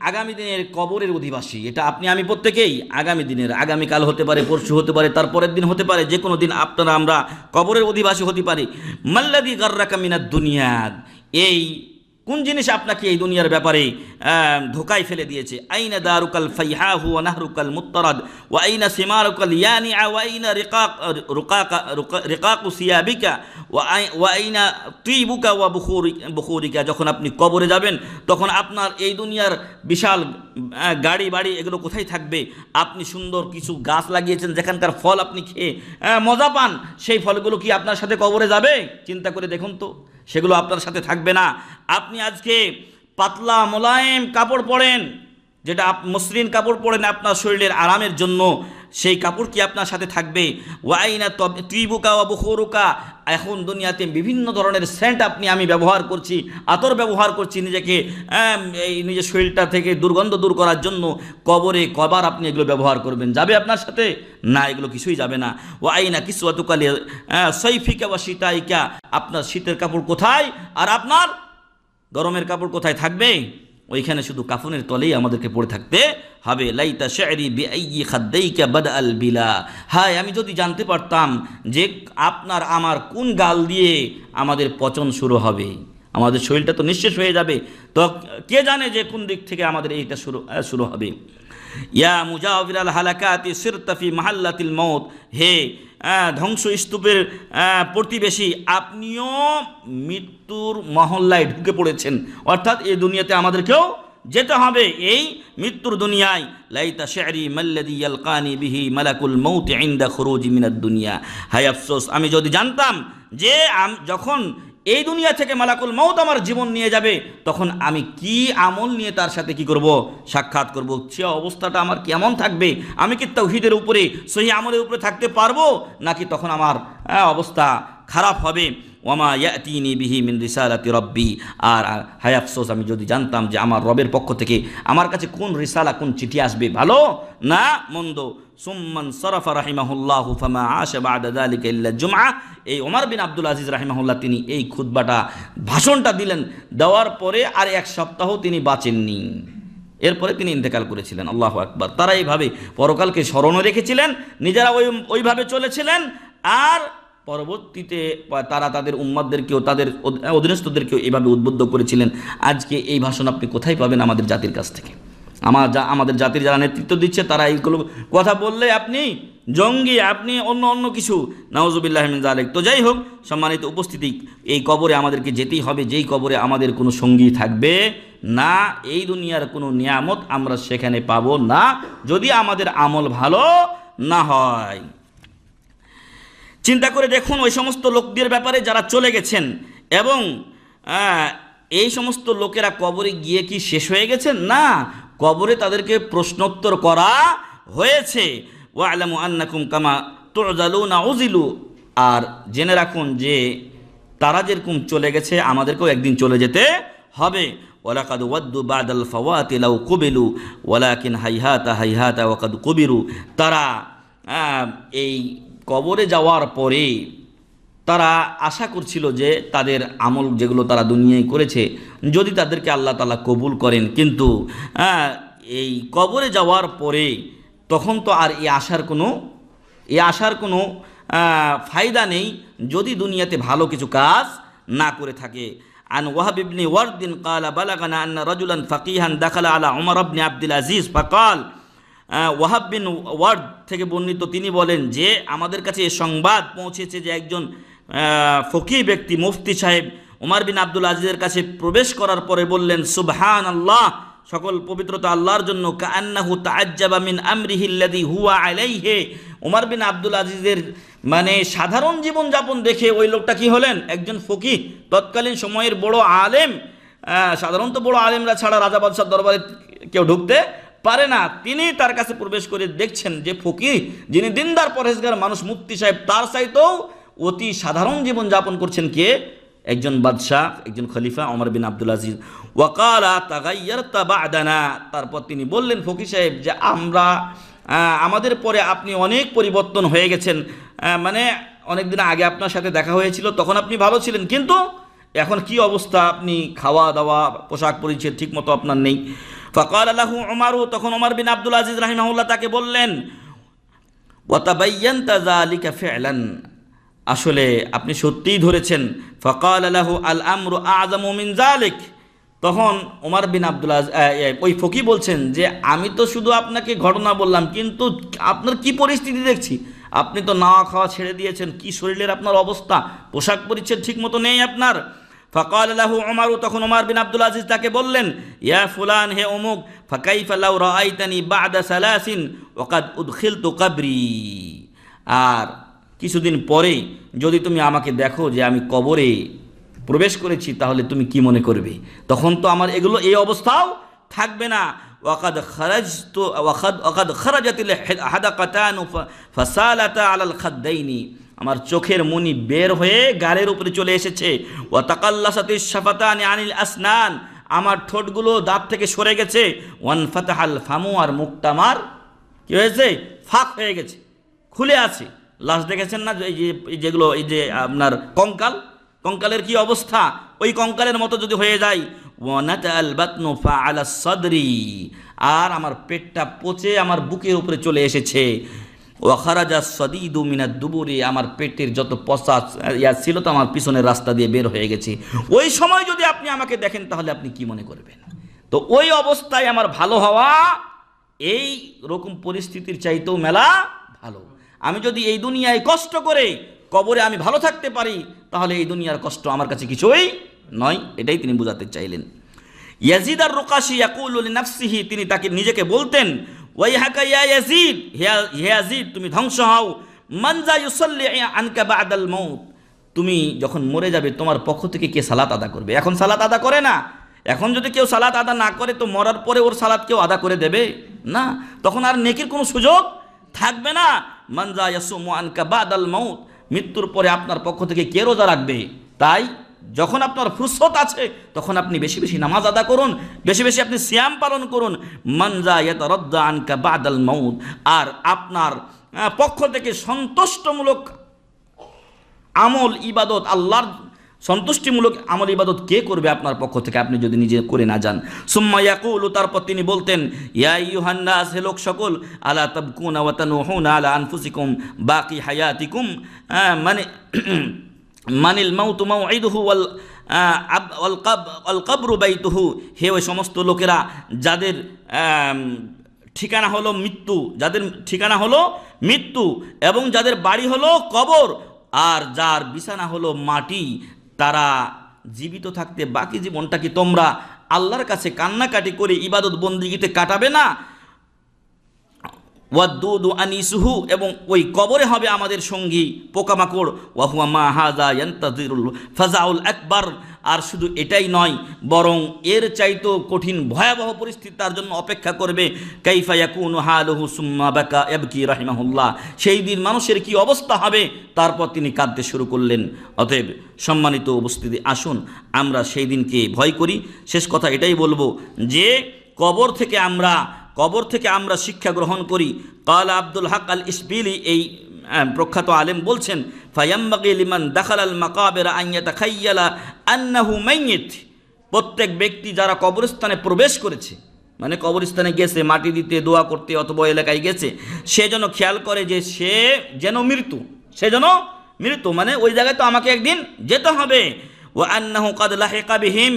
আগামী দিনের কবরের অধিবাসী, এটা আপনি আমি প্রত্যেকেই আগামী দিনের, আগামীকাল হতে পারে, পরশু হতে পারে, তারপরের দিন হতে পারে, যে কোনো দিন আপনারা আমরা কবরের অধিবাসী হতে পারি। মাল্লাযী গাররাকা মিনাদ দুনিয়া, এই কোন জিনিস আপনাকে এই দুনিয়ার ব্যাপারে ধোকায় ফেলে দিয়েছে? আইনা দারুকাল ফাইহাহু ওয়া নাহরুকাল মুত্তারাদ ওয়া আইনা সিমারুকাল ইয়ানিআ ওয়া আইনা রিকাকু সিয়াবিকা ওয়া আইনা তিবুকা ওয়া বুখুরিকা। যখন আপনি কবরে যাবেন তখন আপনার এই দুনিয়ার বিশাল গাড়ি বাড়ি এগুলো কোথায় থাকবে? আপনি সুন্দর কিছু গাছ লাগিয়েছেন যেখানকার ফল আপনি খেয়ে মজা পান, সেই ফলগুলো কি আপনার সাথে কবরে যাবে? চিন্তা করে দেখুন তো, সেগুলো আপনার সাথে থাকবে না। আপনি আজকে পাতলা মোলায়েম কাপড় পরেন, যেটা মসৃণ কাপড় পরেন আপনার শরীরের আরামের জন্য, সেই কাপড় কি আপনার সাথে থাকবে? ওয়াইনা তিবুকা ওয়া বুখুরুকা, এখন দুনিয়াতে বিভিন্ন ধরনের সেন্ট আমি ব্যবহার করছি, আতর ব্যবহার করছি নিজেকে এই নিজের শরীরটা থেকে দুর্গন্ধ দূর করার জন্য। কবরে কবার আপনি এগুলো ব্যবহার করবেন? যাবে আপনার সাথে? না, এগুলো কিছুই যাবে না। ওয়াইনা কিসওয়াতুকা সাইফিকা ওয়া শীতাইকা, আপনার শীতের কাপড় কোথায় আর আপনার গরমের কাপড় কোথায় থাকবে? ওইখানে শুধু কাফনের তলেই আমাদেরকে পড়ে থাকতে হবে। লাইতা শা'রি বিআইয়ি খাদ্দাইকা বাদআল বিলা, হায় আমি যদি জানতে পারতাম যে আপনার আমার কোন গাল দিয়ে আমাদের পচন শুরু হবে, আমাদের শরীরটা তো নিঃশেষ হয়ে যাবে, তো কে জানে যে কোন দিক থেকে আমাদের এইটা শুরু হবে। ইয়া মুজাওয়ির আল হালাকাতি সিরতা ফি মাহাল্লাতিল মউত, হে ধ্বংসস্তূপের প্রতিবেশী, আপনিও মৃত্যুর মহল্লায় ঢুকে পড়েছেন, অর্থাৎ এই দুনিয়াতে আমাদেরকেও যেতে হবে, এই মৃত্যুর দুনিয়ায়। লাইতা শা'রি মাল্লাযী ইয়ালকানি বিহি মালাকুল মউত ইনদা খুরুজি মিনাদ দুনিয়া, হায় আফসোস আমি যদি জানতাম যে যখন এই দুনিয়া থেকে মালাকুল মউত আমার জীবন নিয়ে যাবে, তখন আমি কি আমল নিয়ে তার সাথে কি করব? সাক্ষাৎ করব। সে অবস্থাটা আমার কেমন থাকবে? আমি কি তাওহীদের উপরে সহি আমলের উপরে থাকতে পারবো, নাকি তখন আমার অবস্থা খারাপ হবে? ওয়ামা ইয়াতিনি বিহি মিন রিসালাতি রব্বি, আর হায় আফসোস আমি যদি জানতাম যে আমার রবের পক্ষ থেকে আমার কাছে কোন রিসালা, কোন চিঠি আসবে, ভালো না মন্দ। সুম্মান সরাফা রাহিমাহুল্লাহু ফামা আশা বাদা যালিকা ইল্লা জুমআ, এই ওমর বিন আব্দুল আজিজ রাহিমাহুল্লাহ তিনি এই খুতবাটা, ভাষণটা দিলেন, দেওয়ার পরে আর এক সপ্তাহ তিনি বাঁচেননি, এরপরে তিনি ইন্তেকাল করেছিলেন। আল্লাহু আকবার। তারা এইভাবে পরকালকে স্মরণও রেখেছিলেন, নিজেরা ওইভাবে চলেছিলেন, আর পরবর্তীতে তারা তাদের উম্মাদদেরকেও, তাদের অধীনস্থদেরকেও এইভাবে উদ্বুদ্ধ করেছিলেন। আজকে এই ভাষণ আপনি কোথায় পাবেন? আমাদের জাতির কাছ থেকে। আমাদের জাতির যারা নেতৃত্ব দিচ্ছে তারা এইগুলো কথা বললে আপনি জঙ্গি, আপনি অন্য কিছু, নাউজুবিল্লাহ মিন যালিক। তো যাই হোক, সম্মানিত উপস্থিতি, এই কবরে আমাদেরকে যেতেই হবে, যেই কবরে আমাদের কোনো সঙ্গী থাকবে না, এই দুনিয়ার কোনো নিয়ামত আমরা সেখানে পাবো না, যদি আমাদের আমল ভালো না হয়। চিন্তা করে দেখুন ওই সমস্ত লোকদের ব্যাপারে যারা চলে গেছেন, এবং এই সমস্ত লোকেরা কবরে গিয়ে কি শেষ হয়ে গেছেন? না, কবরে তাদেরকে প্রশ্নোত্তর করা হয়েছে। ওয়া'লামু আন্নাকুম কামা তু'জালুনা উযিলু, আর জেনে রাখুন যে তারা যেরকম চলে গেছে আমাদেরকেও একদিন চলে যেতে হবে। ওয়ালাকাদ ওয়াদ্দু বাদাল ফাওয়াতি লাউ কুবিলু ওয়ালাকিন হাইহাতা হাইহাতা ওয়াকাদ কুবিরু, তারা এই কবরে যাওয়ার পরে তারা আশা করছিল যে তাদের আমল যেগুলো তারা দুনিয়ায় করেছে যদি তাদেরকে আল্লাহ তাআলা কবুল করেন, কিন্তু এই কবরে যাওয়ার পরে তখন তো আর এই আশার কোনো ফায়দা নেই যদি দুনিয়াতে ভালো কিছু কাজ না করে থাকে। আন ওয়াহাব ইবনে ওয়ারদিন ক্বালা বালাগানা আন্না রাজুলান ফাকিহান দাখালা আলা উমর ইবনে আব্দুল আজিজ ফাকাল, ওয়াহাব বিন ওয়ার্ড থেকে বর্ণিত, তিনি বলেন যে আমাদের কাছে এই সংবাদ পৌঁছেছে যে একজন ফকিহ ব্যক্তি, মুফতি সাহেব উমর বিন আব্দুল আজিজের কাছে প্রবেশ করার পরে বললেন, সুবহানাল্লাহ, সকল পবিত্রতা আল্লাহর জন্য, কাআন্নাহু তাআজ্জাবা মিন আমরিহি আল্লাযী হুয়া আলাইহি, উমর বিন আব্দুল আজিজের মানে সাধারণ জীবনযাপন দেখে ওই লোকটা কি হলেন? একজন ফকিহ, তৎকালীন সময়ের বড় আলেম। সাধারণত বড় আলেমরা ছাড়া রাজা বাদশার দরবারে কেউ ঢুকতে পারে না। তিনি তার কাছে প্রবেশ করে দেখছেন যে ফকিহ, যিনি দিনদার পরহেজগার মানুষ, মুফতি সাহেব, তার চাইতেও অতি সাধারণ জীবনযাপন করছেন কে? একজন বাদশাহ, একজন খলিফা ওমর বিন আব্দুল আজিজ। ওয়াকালা তাগাইয়ারতা বা'দানা, তারপর তিনি বললেন ফকিহ সাহেব যে আমাদের পরে আপনি অনেক পরিবর্তন হয়ে গেছেন, মানে অনেক দিন আগে আপনার সাথে দেখা হয়েছিল, তখন আপনি ভালো ছিলেন, কিন্তু এখন কি অবস্থা? আপনি খাওয়া দাওয়া, পোশাক পরিচ্ছদ ঠিক মতো আপনার নেই। ফাকাল লাহু উমারু, তখন ওমর বিন আব্দুল আজিজ রাহিমাহুল্লাহ তাকে বললেন, ওয়াতাবায়্যানতা যালিকা ফি'লান, আসলে আপনি সত্যিই ধরেছেন। ফাকাল লাহু আল আমরু আ'যামু মিন যালিক, তখন ওমর বিন আব্দুল আজিজ ওই ফকিহ বলছেন যে আমি তো শুধু আপনাকে ঘটনা বললাম, কিন্তু আপনার কি পরিস্থিতি দেখছি, আপনি তো নাওয়া খাওয়া ছেড়ে দিয়েছেন, কি শরীরের আপনার অবস্থা, পোশাক পরিচ্ছদ ঠিক মতো নেই আপনার। ফাকাল লাহু উমারু, তখন ওমর বিন আব্দুল আজিজ তাকে বললেন, ইয়া ফুলান, হে অমুক, ফাকাইফা লাউ রাআইতানি বা'দা সালাসিন ওয়াকাদ উদখিলতু কবরি, আর কিছুদিন পরে যদি তুমি আমাকে দেখো যে আমি কবরে প্রবেশ করেছি, তাহলে তুমি কি মনে করবে? তখন তো আমার এই অবস্থাও থাকবে না। ওয়াকাদ খারাজাতিল হাদাকাতানু ফাসালাতা আলাল খাদ্দাইনি, আমার চোখের মনি বের হয়ে গালের উপরে চলে এসেছে। ওয়া তাকাল্লাসাতিশ শাফাতানি আনিল আসনান, আমার ঠোঁটগুলো দাঁত থেকে সরে গেছে। ওয়ান ফাতাহাল ফামু, আর মুখটা আমার কি হয়েছে, ফাঁক হয়ে গেছে, খুলে আছে। লাশ দেখেছেন না, যেগুলো এই যে আপনার কঙ্কালের কি অবস্থা, ওই কঙ্কালের মতো যদি হয়ে যায়। ওয়ানাতাল বাতনু ফাআলা সাদরি, আর আমার পেটটা পচে আমার বুকের উপরে চলে এসেছে। ওয়া খারাজা সাদীদু মিনাদ দুবুরি, আমার পেটের যত পচা ছিল তো আমার পিছনের রাস্তা দিয়ে বের হয়ে গেছে। ওই সময় যদি আপনি আমাকে দেখেন তাহলে আপনি কি মনে করবেন? তো ওই অবস্থায় আমার ভালো হওয়া এই রকম পরিস্থিতির চাইতেও মেলা ভালো। আমি যদি এই দুনিয়ায় কষ্ট করে কবরে আমি ভালো থাকতে পারি, তাহলে এই দুনিয়ার কষ্ট আমার কাছে কিছুই নয়। এটাই তিনি বোঝাতে চাইলেন। ইয়াজিদ আর রুকাশি ইয়াকুলু লিনাফসিহি, তিনি তাকে নিজেকে বলতেন, ওয়াইহাকা ইয়া ইয়াজিদ, হে ইয়াজিদ তুমি ধ্বংস হও। মান যা ইউসাল্লি আনকা বাদাল মাউত, তুমি যখন মরে যাবে তোমার পক্ষ থেকে কে সালাত আদা করবে? এখন সালাত আদা করে না। এখন যদি কেউ সালাত আদা না করে তো মরার পরে ওর সালাত কেউ আদা করে দেবে না, তখন আর নেকির কোনো সুযোগ থাকবে না। মান যা ইয়াসুমু আনকা বাদাল মাউত, মৃত্যুর পরে আপনার পক্ষ থেকে কে রোজা রাখবে? তাই যখন আপনার ফুরসত আছে তখন আপনি বেশি বেশি নামাজ আদা করুন, বেশি বেশি আপনি সিয়াম পালন করুন। মান যা ইয়াতারাদ্দা আনকা বাদাল মাউত, আর আপনার পক্ষ থেকে সন্তুষ্টমূলক আমল ইবাদত, আল্লাহর সন্তুষ্টিমূলক আমল ইবাদত কে করবে আপনার পক্ষ থেকে, আপনি যদি নিজে করে না যান? সুম্মা ইয়াকুলু, তারপর তিনি বলতেন, ইয়া আইয়ুহান নাস, হে লোক সকল, আলা তাবকুনা ওয়া তানুহুনা আলা আনফুসিকুম বাকি হায়াতিকুম, মানে মানিল মাউতু মাউইদুহু ওয়াল কবরু বাইতুহু, হে ওই সমস্ত লোকেরা যাদের ঠিকানা হলো মৃত্যু, যাদের ঠিকানা হলো মৃত্যু এবং যাদের বাড়ি হলো কবর, আর যার বিছানা হলো মাটি, তারা জীবিত থাকতে বাকি জীবনটা কি তোমরা আল্লাহর কাছে কান্নাকাটি করে ইবাদত বন্দিগিতে কাটাবে না? ওয়াদ্দুদু আনিসুহু, এবং ওই কবরে হবে আমাদের সঙ্গী পোকামাকড়। ওয়াহুয়া মা হাযা ইয়ান্তাযিরুল ফাজাউল আকবার, আর শুধু এটাই নয়, বরং এর চাইতেও কঠিন ভয়াবহ পরিস্থিতি তার জন্য অপেক্ষা করবে। কাইফা ইয়াকুনু হালুহু সুম্মা বাকা ইয়াবকি রাহিমাহুল্লাহ, সেই দিন মানুষের কি অবস্থা হবে? তারপর তিনি কাঁদতে শুরু করলেন। অতএব সম্মানিত উপস্থিতি, আসুন আমরা সেই দিনকে ভয় করি। শেষ কথা এটাই বলবো যে কবর থেকে আমরা শিক্ষা গ্রহণ করি। কাল আব্দুল হক আল ইসবিলি, এই প্রখ্যাত আলেম বলছেন, ফায়াম্বাগি লিমান দাখালাল মাকাবির আন ইয়াতাখায়্যালা আন্নাহু মাইয়িত, প্রত্যেক ব্যক্তি যারা কবরস্থানে প্রবেশ করেছে, মানে কবরস্থানে গেছে মাটি দিতে, দোয়া করতে অথবা এলাকায় গেছে, সে যেন খেয়াল করে যে সে যেন মৃত্যু, মানে ওই জায়গায় তো আমাকে একদিন যেতে হবে। ওয়া আন্নাহু কাদ লাহিকা বিহিম,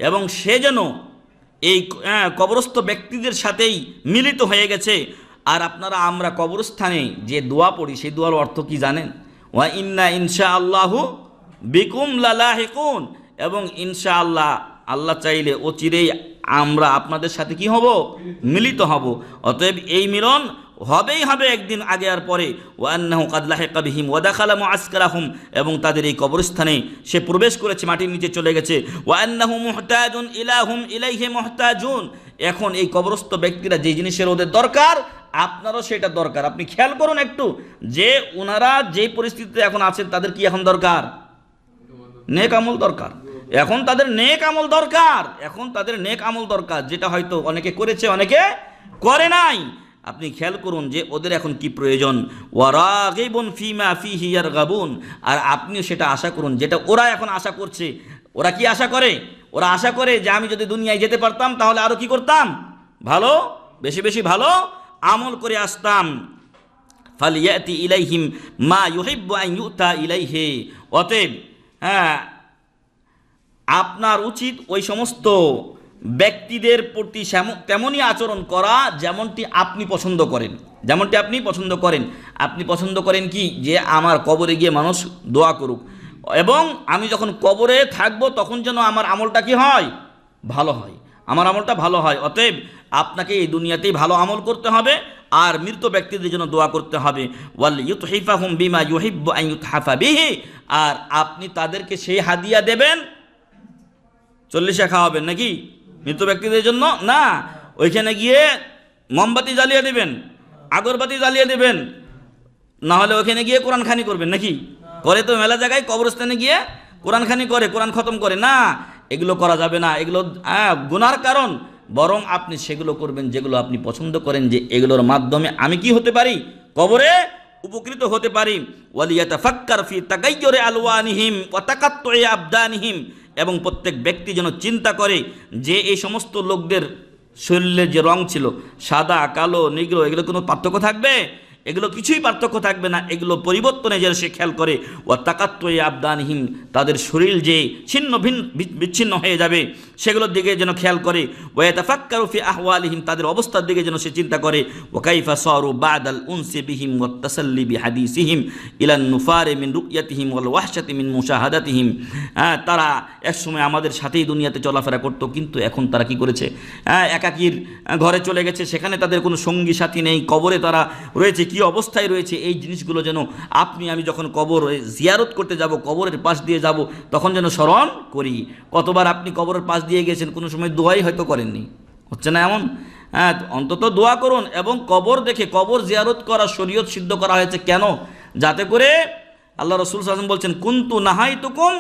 এবং সে যেন এই কবরস্থ ব্যক্তিদের সাথেই মিলিত হয়ে গেছে। আর আমরা কবরস্থানে যে দোয়া পড়ি, সেই দোয়ার অর্থ কি জানেন? ওয়া ইন্না ইনশাআল্লাহু বিকুম লালাহিকুন, এবং ইনশাআল্লাহ, আল্লাহ চাইলে অচিরেই আমরা আপনাদের সাথে কি হব? মিলিত হব। অতএব এই মিলন হবেই হবে একদিন, আগে আর পরে। ওয়া আন্নাহু কাদ লাহিকা বিহিম ওয়া দাখালা মুআসকারাহুম, এবং তাদের এই কবরস্থানে সে প্রবেশ করেছে, মাটির নিচে চলে গেছে। ওয়া আন্নাহু মুহতাজুন ইলাহুম ইলাইহি মুহতাজুন, এখন এই কবরস্থ ব্যক্তিরা যে জিনিসের ওদের দরকার, আপনারও সেটা দরকার। আপনি খেয়াল করুন একটু যে ওনারা যেই পরিস্থিতিতে এখন আছেন, তাদের কি এখন দরকার? নেক আমল দরকার। এখন তাদের নেক আমল দরকার, যেটা হয়তো অনেকে করেছে, অনেকে করে নাই। আপনি খেয়াল করুন যে ওদের এখন কি প্রয়োজন। ওয়ারাগিবুন ফিমা ফিহি ইয়ারগাবুন, আর আপনিও সেটা আশা করুন যেটা ওরা এখন আশা করছে। ওরা কি আশা করে? ওরা আশা করে যে আমি যদি দুনিয়ায় যেতে পারতাম তাহলে আরো কি করতাম? ভালো, বেশি বেশি ভালো আমল করে আসতাম। ফালিয়াতি ইলাইহিম মা ইউহিব্বু আন ইউতা ইলাইহি, অতএব আপনার উচিত ওই সমস্ত ব্যক্তিদের প্রতি তেমনই আচরণ করা যেমনটি আপনি পছন্দ করেন। আপনি পছন্দ করেন কি? যে আমার কবরে গিয়ে মানুষ দোয়া করুক, এবং আমি যখন কবরে থাকব তখন যেন আমার আমলটা কি হয়? ভালো হয়, আমার আমলটা ভালো হয়। অতএব আপনাকে এই দুনিয়াতেই ভালো আমল করতে হবে, আর মৃত ব্যক্তিদের জন্য দোয়া করতে হবে। ওয়াল ইউতহিফাহুম বিমা ইউহিব্বু আন ইউতহাফা বিহি, আর আপনি তাদেরকে সেই হাদিয়া দেবেন। 40 খাওয়াবেন নাকি? মৃত ব্যক্তিদের জন্য না, ওইখানে গিয়ে মোমবাতি জ্বালিয়ে দেবেন, আগরবাতি জ্বালিয়ে দেবেন, না হলে ওখানে গিয়ে কোরআন খানি করবেন। নাকি করে তো মেলা জায়গায় কবরস্থানে গিয়ে কোরআন খানি করে, কোরআন খতম করে। না, এগুলো করা যাবে না, এগুলো গুনার কারণ। বরং আপনি সেগুলো করবেন যেগুলো আপনি পছন্দ করেন, যে এগুলোর মাধ্যমে আমি কি হতে পারি, কবরে উপকৃত হতে পারি। ওয়ালিয়াতাফাক্কার ফি তাগায়্যুরি আলওয়ানিহিম ওয়া তাকাত্তুই আবদানিহিম, এবং প্রত্যেক ব্যক্তি যেন চিন্তা করে যে এই সমস্ত লোকদের শরীরের যে রং ছিল, সাদা, কালো, নিগ্রো, এগুলো কোনো পার্থক্য থাকবে? এগুলো কিছুই পার্থক্য থাকবে না, এগুলো পরিবর্তনে যেন সে খেয়াল করে। ও তাকাত্তুই আবদানহিম, তাদের শরীর যে ছিন্ন বিচ্ছিন্ন হয়ে যাবে সেগুলোর দিকে যেন খেয়াল করে। ওয়া ইয়াতাফাক্কারু ফি আহওয়ালিহিম, তাদের অবস্থার দিকে যেন সে চিন্তা করে। ওয়া কাইফা সারু বাদাল উনসি বিহিম ওয়াত তাসাল্লি বিহাদিসিহিম ইলান নুফারি মিন রুয়াতিহিম ওয়াল ওয়াহশাতি মিন মুশাহাদাতিহিম। তারা একসময় আমাদের সাথেই দুনিয়াতে চলাফেরা করতো, কিন্তু এখন তারা কি করেছে, একাকীর ঘরে চলে গেছে, সেখানে তাদের কোনো সঙ্গী সাথী নেই, কবরে তারা রয়েছে, কি অবস্থায় রয়েছে। এই জিনিসগুলো যেন আপনি আমি যখন কবর জিয়ারত করতে যাব, কবরের পাশ দিয়ে যাব, তখন যেন স্মরণ করি। কতবার আপনি কবরের পাশ দিয়ে গেছেন, কোনো সময় দোয়াই হয়তো করেননি, হচ্ছে না এমন? অন্তত দোয়া করুন। এবং কবর দেখে কবর জিয়ারত করা শরীয়ত সিদ্ধ করা হয়েছে কেন? যাতে করে আল্লাহ রাসূল সাল্লাল্লাহু আলাইহি ওয়াসাল্লাম বলছেন, কুনতু নাহাইতুকুম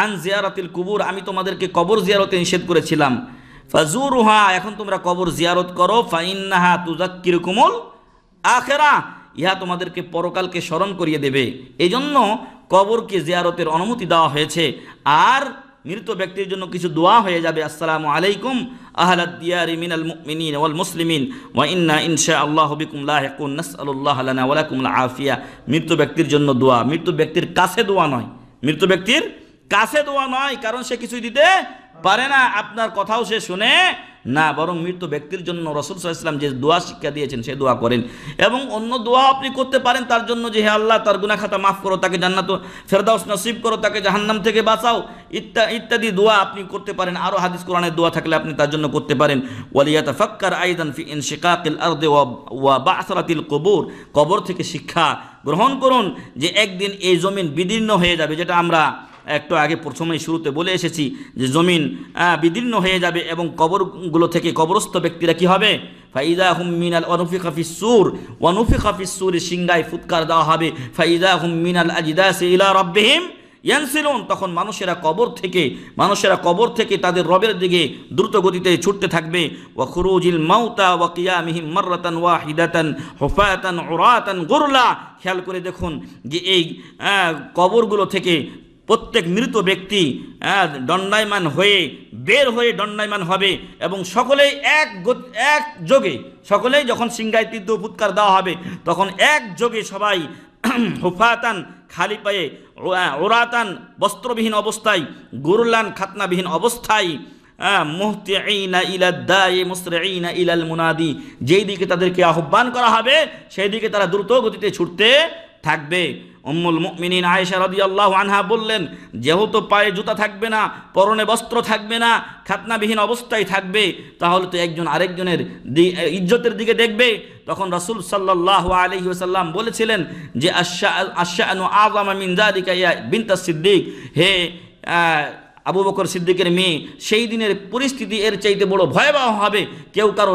আন জিয়ারাতিল কুবুর, আমি তোমাদেরকে কবর জিয়ারতে নিষেধ করেছিলাম। ফাজুরুহা, এখন তোমরা কবর জিয়ারত করো। ফাইন্নাহা তুযাক্কিরুকুমুল আখিরা, ইহা তোমাদেরকে পরকালকে স্মরণ করিয়ে দেবে। এই জন্য কবরকে জিয়ারতের অনুমতি দেওয়া হয়েছে। আর মৃত ব্যক্তির জন্য কিছু দোয়া হয়ে যাবে, আসসালামু আলাইকুম আহলাদ দিয়ারি মিনাল মুমিনিন ওয়াল মুসলিমিন ওয়া ইন্না ইনশাআল্লাহু বিকুম লাহিকুন নাসআলুল্লাহ লানা ওয়া লাকুমুল আফিয়া। মৃত ব্যক্তির জন্য দোয়া, মৃত ব্যক্তির কাছে দোয়া নয়, মৃত ব্যক্তির কাছে দোয়া নয়, কারণ সে কিছুই দিতে পারে না, আপনার কথাও সে শুনে না। বরং মৃত ব্যক্তির জন্য রাসূল সাল্লাল্লাহু আলাইহি ওয়াসাল্লাম যে দোয়া শিক্ষা দিয়েছেন সে দোয়া করেন। এবং অন্য দোয়া আপনি করতে পারেন তার জন্য, যে হে আল্লাহ তার গুনাহ খাতা মাফ করো, তাকে জান্নাত ফেরদাউস নসিব করো, তাকে জাহান্নাম থেকে বাঁচাও, ইত্যাদি দোয়া আপনি করতে পারেন। আরও হাদিস কোরআনের দোয়া থাকলে আপনি তার জন্য করতে পারেন। ওয়ালিয়াতাফাক্কার আইদান ফি ইনশিকাকিল আরদি ওয়া বা'সারাতিল কুবুর, কবর থেকে শিক্ষা গ্রহণ করুন যে একদিন এই জমিন বিদীর্ণ হয়ে যাবে, যেটা আমরা একটু আগে প্রথমেই শুরুতে বলে এসেছি যে জমিন বিদীর্ণ হয়ে যাবে এবং কবরগুলো থেকে কবরস্থ ব্যক্তিরা কি হবে, ফাইদা হুম মিনাল ওয়ানুফিখা ফিস-সূর, ওয়ানুফিখা ফিস-সূর, সিংগায় ফুৎকার দেওয়া হবে, ফাইদা হুম মিনাল আজদাসি ইলা রাব্বিহিম ইয়ানসিলুন, তখন মানুষেরা কবর থেকে তাদের রবের দিকে দ্রুত গতিতে ছুটতে থাকবে। ওয়া খুরুজিল মাউতা ওয়া কিয়ামিহিম মাররাতান ওয়াহিদাতান হুফাতান উরাতান গুরলা, খেয়াল করে দেখুন যে এই কবরগুলো থেকে প্রত্যেক মৃত ব্যক্তি দণ্ডায়মান হয়ে বের হয়ে দণ্ডায়মান হবে এবং সকলেই এক যোগে, সকলেই যখন সিংগায় তীব্র ফুৎকার দেওয়া হবে তখন এক যোগে সবাই হুফাতান খালি পায়ে, ওরাতান বস্ত্রবিহীন অবস্থায়, গুরলান খাতনাবিহীন অবস্থায়, মুহতিঈনা ইলাদ দাই মুসরিঈনা ইলাল মুনাদি, যেই দিকে তাদেরকে আহ্বান করা হবে সেই দিকে তারা দ্রুত গতিতে ছুটতে থাকবে। উম্মুল মুমিনিন আয়েশা রাদিয়াল্লাহু আনহা বললেন, যেহেতু পায়ে জুতা থাকবে না, পরনে বস্ত্র থাকবে না, খাতনাবিহীন অবস্থায় থাকবে, তাহলে তো একজন আরেকজনের ইজ্জতের দিকে দেখবে। তখন রাসূল সাল্লাল্লাহু আলাইহি ওয়াসাল্লাম বলেছিলেন যে আশআনু আযামা মিন যালিকা ইয়া বিনতা সিদ্দিক, হে আবু বকর সিদ্দিকের মেয়ে, সেই দিনের পরিস্থিতি এর চাইতে বড় ভয়াবহ হবে, কেউ কারো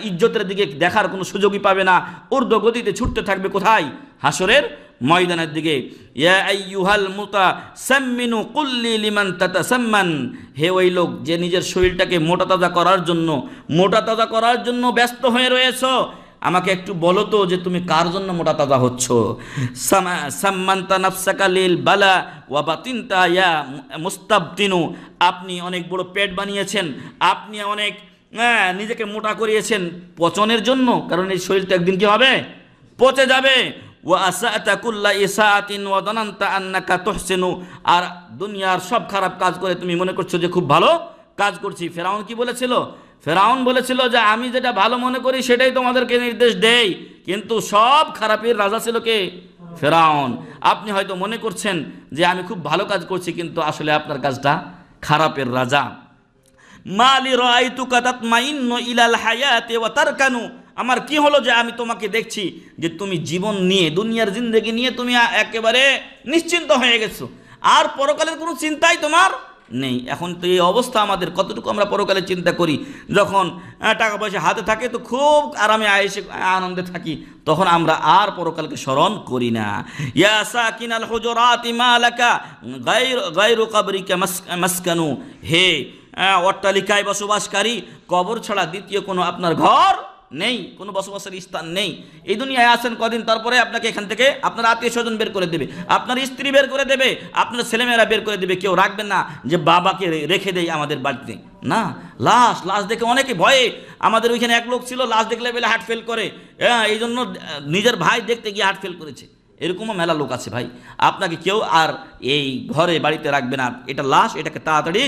ইজ্জতের দিকে দেখার কোনো সুযোগই পাবে না, ঊর্ধ্ব গতিতে ছুটতে থাকবে কোথায়, হাসরের ময়দানের দিকে। ইয়া আইয়ুহাল মুতাসাম্মিনু কুল্লি লিমান তাতাসাম্মান, হে ওই লোক যে নিজের শরীরটাকে মোটা তাজা করার জন্য ব্যস্ত হয়ে রয়েছো, আমাকে একটু বলো তো যে তুমি কার জন্য মোটা তাজা হচ্ছ। সাম্মান্তা নাফসাকা লিল বালা ওয়া বাতিনতা ইয়া মুস্তাবতিনু, আপনি অনেক বড় পেট বানিয়েছেন, আপনি অনেক নিজেকে মোটা করিয়েছেন পচনের জন্য, কারণ এই শরীরটা একদিন কি হবে, পচে যাবে। ওয়া আসাতা কুল্লা ইসাআতিন ওয়া দানান্তা আন্নাকা তুহসিনু, আর দুনিয়ার সব খারাপ কাজ করে তুমি মনে করছো যে খুব ভালো কাজ করছি। ফেরাউন কি বলেছিল? ফেরাউন বলেছিল যে আমি যেটা ভালো মনে করি সেটাই তোমাদেরকে নির্দেশ দেই, কিন্তু সব খারাপের রাজা ছিল কে? ফেরাউন। আপনি হয়তো মনে করছেন যে আমি খুব ভালো কাজ করছি, কিন্তু আসলে আপনার কাজটা খারাপের রাজা। মালি রাআইতুকা তাতমাইন্নু ইলাল হায়াতি ওয়া তারকানু, আমার কি হলো যে আমি তোমাকে দেখছি যে তুমি জীবন নিয়ে, দুনিয়ার জিন্দেগি নিয়ে তুমি একেবারে নিশ্চিন্ত হয়ে গেছো, আর পরকালের কোনো চিন্তাই তোমার নেই। এখন তো এই অবস্থা আমাদের, কতটুকু আমরা পরকালে চিন্তা করি। যখন টাকা পয়সা হাতে থাকে তো খুব আরামে আয়েসে আনন্দে থাকি, তখন আমরা আর পরকালকে স্মরণ করি না। ইয়া সাকিনাল হুজুরাতি মালাকা গায়রু কবরিকা মাসকানু, হে অট্টালিকায় বসবাসকারী, কবর ছাড়া দ্বিতীয় কোনো আপনার ঘর নেই, কোনো বসবাসের স্থান নেই। এই দুনিয়ায় আছেন কদিন, তারপরে আপনাকে এখান থেকে আপনার আত্মীয় স্বজন বের করে দেবে, আপনার স্ত্রী বের করে দেবে, আপনার ছেলেমেয়েরা বের করে দেবে। কেউ রাখবেন না যে বাবাকে রেখে দেয় আমাদের বাড়িতে, না। লাশ দেখে অনেকে ভয়ে, আমাদের ওইখানে এক লোক ছিল, লাশ দেখলে বেলে হার্ট ফেল করে, এই জন্য নিজের ভাই দেখতে গিয়ে হার্ট ফেল করেছে। এরকমও মেলা লোক আছে ভাই। আপনাকে কেউ আর এই ঘরে বাড়িতে রাখবে না, এটা লাশ, এটাকে তাড়াতাড়ি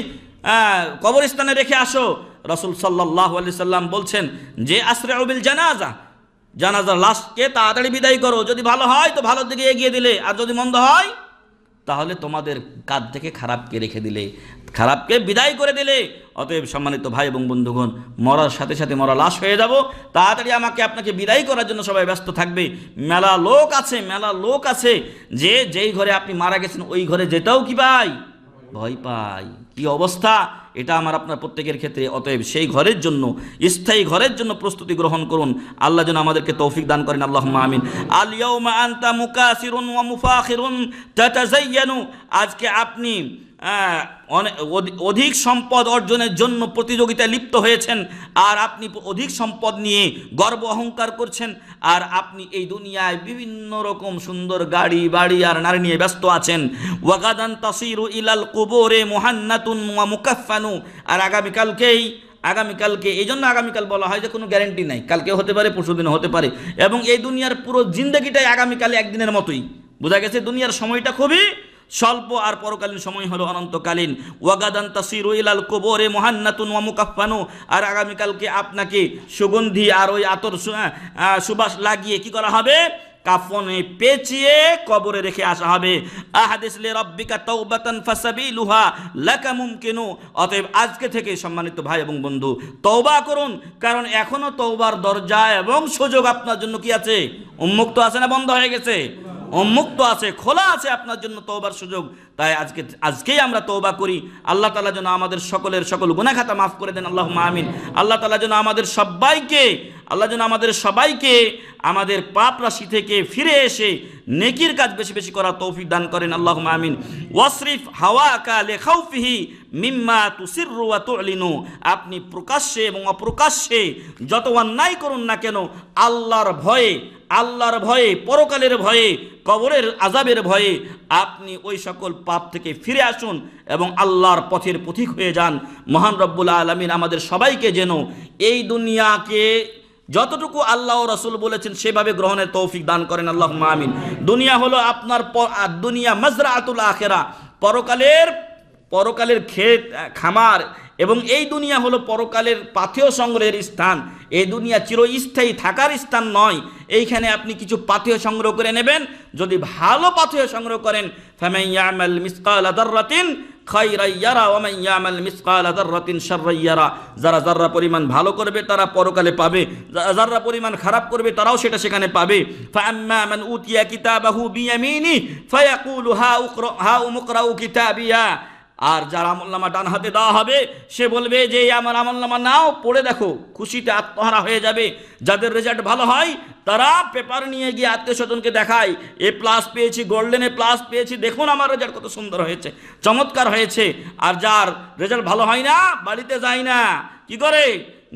কবরস্থানে রেখে আসো। রাসূল সাল্লাল্লাহু আলাইহি সাল্লাম বলছেন যে আসরিউ বিল জানাজা, জানাজার লাশকে তাড়াতাড়ি বিদায় করো। যদি ভালো হয় তো ভালোর দিকে এগিয়ে দিলে, আর যদি মন্দ হয় তাহলে তোমাদের কাঁধ থেকে খারাপকে রেখে দিলে, খারাপকে বিদায় করে দিলে। অতএব সম্মানিত ভাই এবং বন্ধুগণ, মরার সাথে সাথে মরা লাশ হয়ে যাব, তাড়াতাড়ি আমাকে আপনাকে বিদায় করার জন্য সবাই ব্যস্ত থাকবে। মেলা লোক আছে যে যেই ঘরে আপনি মারা গেছেন ওই ঘরে যেতেও কি ভাই ভয় পাই। কি অবস্থা এটা আমার আপনার প্রত্যেকের ক্ষেত্রে। অতএব সেই ঘরের জন্য, স্থায়ী ঘরের জন্য প্রস্তুতি গ্রহণ করুন। আল্লাহ যেন আমাদেরকে তৌফিক দান করেন, আল্লাহুম্মা আমিন। আল ইয়াউমা আনতা মুকাসিরুন ওয়া মুফাখিরুন তাতাযায়্যানু, আজকে আপনি অধিক সম্পদ অর্জনের জন্য প্রতিযোগিতায় লিপ্ত হয়েছেন, আর আপনি অধিক সম্পদ নিয়ে গর্ব অহংকার করছেন, আর আপনি এই দুনিয়ায় বিভিন্ন রকম সুন্দর গাড়ি বাড়ি আর নারী নিয়ে ব্যস্ত আছেন। ওয়াগাদান তাসিরু ইলাল কুবুরে মুহান্নাতুন ওয়া মুকাফফানু, আর আগামীকালকে এই জন্য আগামীকাল বলা হয় যে কোনো গ্যারেন্টি নাই, কালকেও হতে পারে, পরশুদিনও হতে পারে, এবং এই দুনিয়ার পুরো জিন্দেগিটাই আগামীকালে একদিনের মতোই। বোঝা গেছে দুনিয়ার সময়টা খুবই স্বল্প, আর পরকালীন সময় হলো অনন্তকালীন। ওয়াগাদান তাসিরু ইলাল কুবুরে মুহান্নাতুন ওয়া মুকাফফানু, আর আগামীকালকে আপনাকে সুগন্ধি আর ওই আতর সুবাস লাগিয়ে কি করা হবে, কাফনে পেঁচিয়ে কবরে রেখে আসা হবে। আহাদিস লি রাব্বিকা তাওবাতান ফাসাবিলুহা লাকা মুমকিনু, অতএব আজকে থেকে সম্মানিত ভাই এবং বন্ধু তওবা করুন, কারণ এখনো তওবার দরজা এবং সুযোগ আপনার জন্য কি আছে, উন্মুক্ত আছে না বন্ধ হয়ে গেছে? উন্মুক্ত আছে, খোলা আছে আপনার জন্য তওবার সুযোগ। তাই আজকেই আমরা তওবা করি। আল্লাহ তাআলা যেন আমাদের সকল গুনাহ খাতা মাফ করে দেন, আল্লাহুম্মা আমিন। আল্লাহ তাআলা যেন আমাদের সবাইকে আমাদের পাপ রাশি থেকে ফিরে এসে নেকির কাজ বেশি বেশি করার তৌফিক দান করেন, আল্লাহুম্মা আমিন। ওয়াসরিফ হাওয়াকা লিখাউফিহি মিম্মা তুসিররু ওয়া তু'লিনু, আপনি প্রকাশ্যে এবং অপ্রকাশ্যে যত অন্যায় করুন না কেন, আল্লাহর ভয়ে, পরকালের ভয়ে, কবরের আযাবের ভয়ে আপনি ওই সকল পাপ থেকে ফিরে আসুন এবং আল্লাহর পথের পথিক হয়ে যান। মহান রব্বুল আলামিন আমাদের সবাইকে যেন এই দুনিয়াকে যতটুকু আল্লাহ ও রাসূল বলেছেন সেভাবে গ্রহণের তৌফিক দান করেন, আল্লাহুম্মা আমিন। দুনিয়া হলো আপনার দুনিয়া মাজরাতুল আখিরা, পরকালের ক্ষেত খামার, এবং এই দুনিয়া হলো পরকালের পাথেয় সংগ্রহের স্থান। এই দুনিয়া চিরস্থায়ী থাকার স্থান নয়। এইখানে আপনি কিছু পাথেয় সংগ্রহ করে নেবেন, যদি ভালো পাথেয় সংগ্রহ করেন, ফামান ইয়ামাল মিসকালা যাররাতিন খায়রান ইয়ারা ওয়া মান ইয়ামাল মিসকালা যাররাতিন শাররান ইয়ারা, যারা যারা পরিমাণ ভালো করবে তারা পরকালে পাবে, যারা পরিমাণ খারাপ করবে তারাও সেটা সেখানে পাবে। ফাআম্মা মান উতিয়া কিতাবাহু বিয়ামিনি ফায়াকুলু হা উমকরাউ কিতাবিয়া, আর যার আমলনামা ডান হাতে দেওয়া হবে সে বলবে যে আমার আমলনামা নাও, পড়ে দেখো, খুশিতে আত্মহারা হয়ে যাবে। যাদের রেজাল্ট ভালো হয় তারা পেপার নিয়ে গিয়ে আত্মীয় স্বজনকে দেখায়, A+ পেয়েছি, গোল্ডেন A+ পেয়েছি, দেখুন আমার রেজাল্ট কত সুন্দর হয়েছে, চমৎকার হয়েছে। আর যার রেজাল্ট ভালো হয় না, বাড়িতে যায় না, কি করে,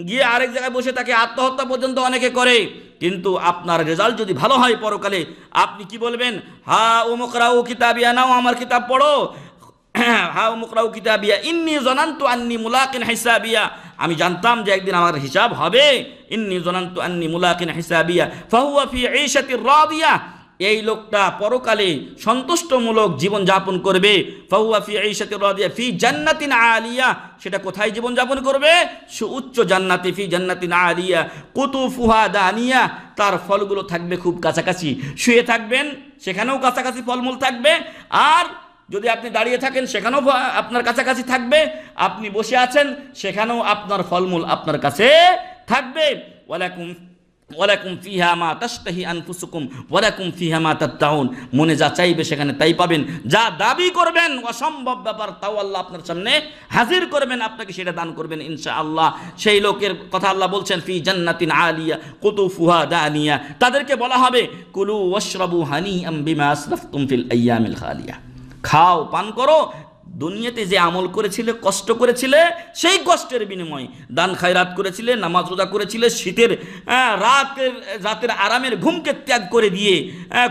গিয়ে আরেক জায়গায় বসে থাকে, আত্মহত্যা পর্যন্ত অনেকে করে। কিন্তু আপনার রেজাল্ট যদি ভালো হয় পরকালে, আপনি কি বলবেন, হা উমকরাউ কিতাবিয়া, নাও আমার কিতাব পড়ো, হা মুকরাউ কিতাবিয়া ইন্নী জানান্তু আন্নী মুলাকিন হিসাবিয়া, আমি জানতাম যে একদিন আমার হিসাব হবে। ইন্নী জানান্তু আন্নী মুলাকিন হিসাবিয়া ফাহুয়া ফি ঈশাতির রাদিয়া, এই লোকটা পরকালে সন্তুষ্টমূলক জীবন যাপন করবে। ফাহুয়া ফি ঈশাতির রাদিয়া ফি জান্নাতিন আলিয়া, সেটা কোথায় জীবন যাপন করবে, সুউচ্চ জান্নাতে, ফি জান্নাতিন আলিয়া কুতুফুহা দানিয়া, তার ফলগুলো থাকবে খুব কাছাকাছি, শুয়ে থাকবেন সেখানেও কাছাকাছি ফলমূল থাকবে, আর যদি আপনি দাঁড়িয়ে থাকেন সেখানেও আপনার কাছাকাছি থাকবে, আপনি বসে আছেন সেখানেও আপনার ফলমূল আপনার কাছে থাকবে। ওয়ালাকুম ওয়ালাকুম ফিহা মা তাশতাহি আনফুসুকুম ওয়ালাকুম ফিহা মা তাদউন, মনে যা চাইবে সেখানে তাই পাবেন, যা দাবি করবেন অসম্ভব ব্যাপার তাও আল্লাহ আপনার সামনে হাজির করবেন, আপনাকে সেটা দান করবেন ইনশাআল্লাহ। সেই লোকের কথা আল্লাহ বলছেন ফি জান্নাতিন আলিয়া কুতুফুহা দানিয়া, তাদেরকে বলা হবে কুলু ওয়াশরাবু হানিআম বিমা আসরাফতুম ফিল আইয়ামিল খালিয়া, খাও পান করো, দুনিয়াতে যে আমল করেছিলে, কষ্ট করেছিলে, সেই কষ্টের বিনিময়ে দান খায়রাত করেছিলে, নামাজ রোজা করেছিলে, শীতের রাতের আরামের ঘুমকে ত্যাগ করে দিয়ে,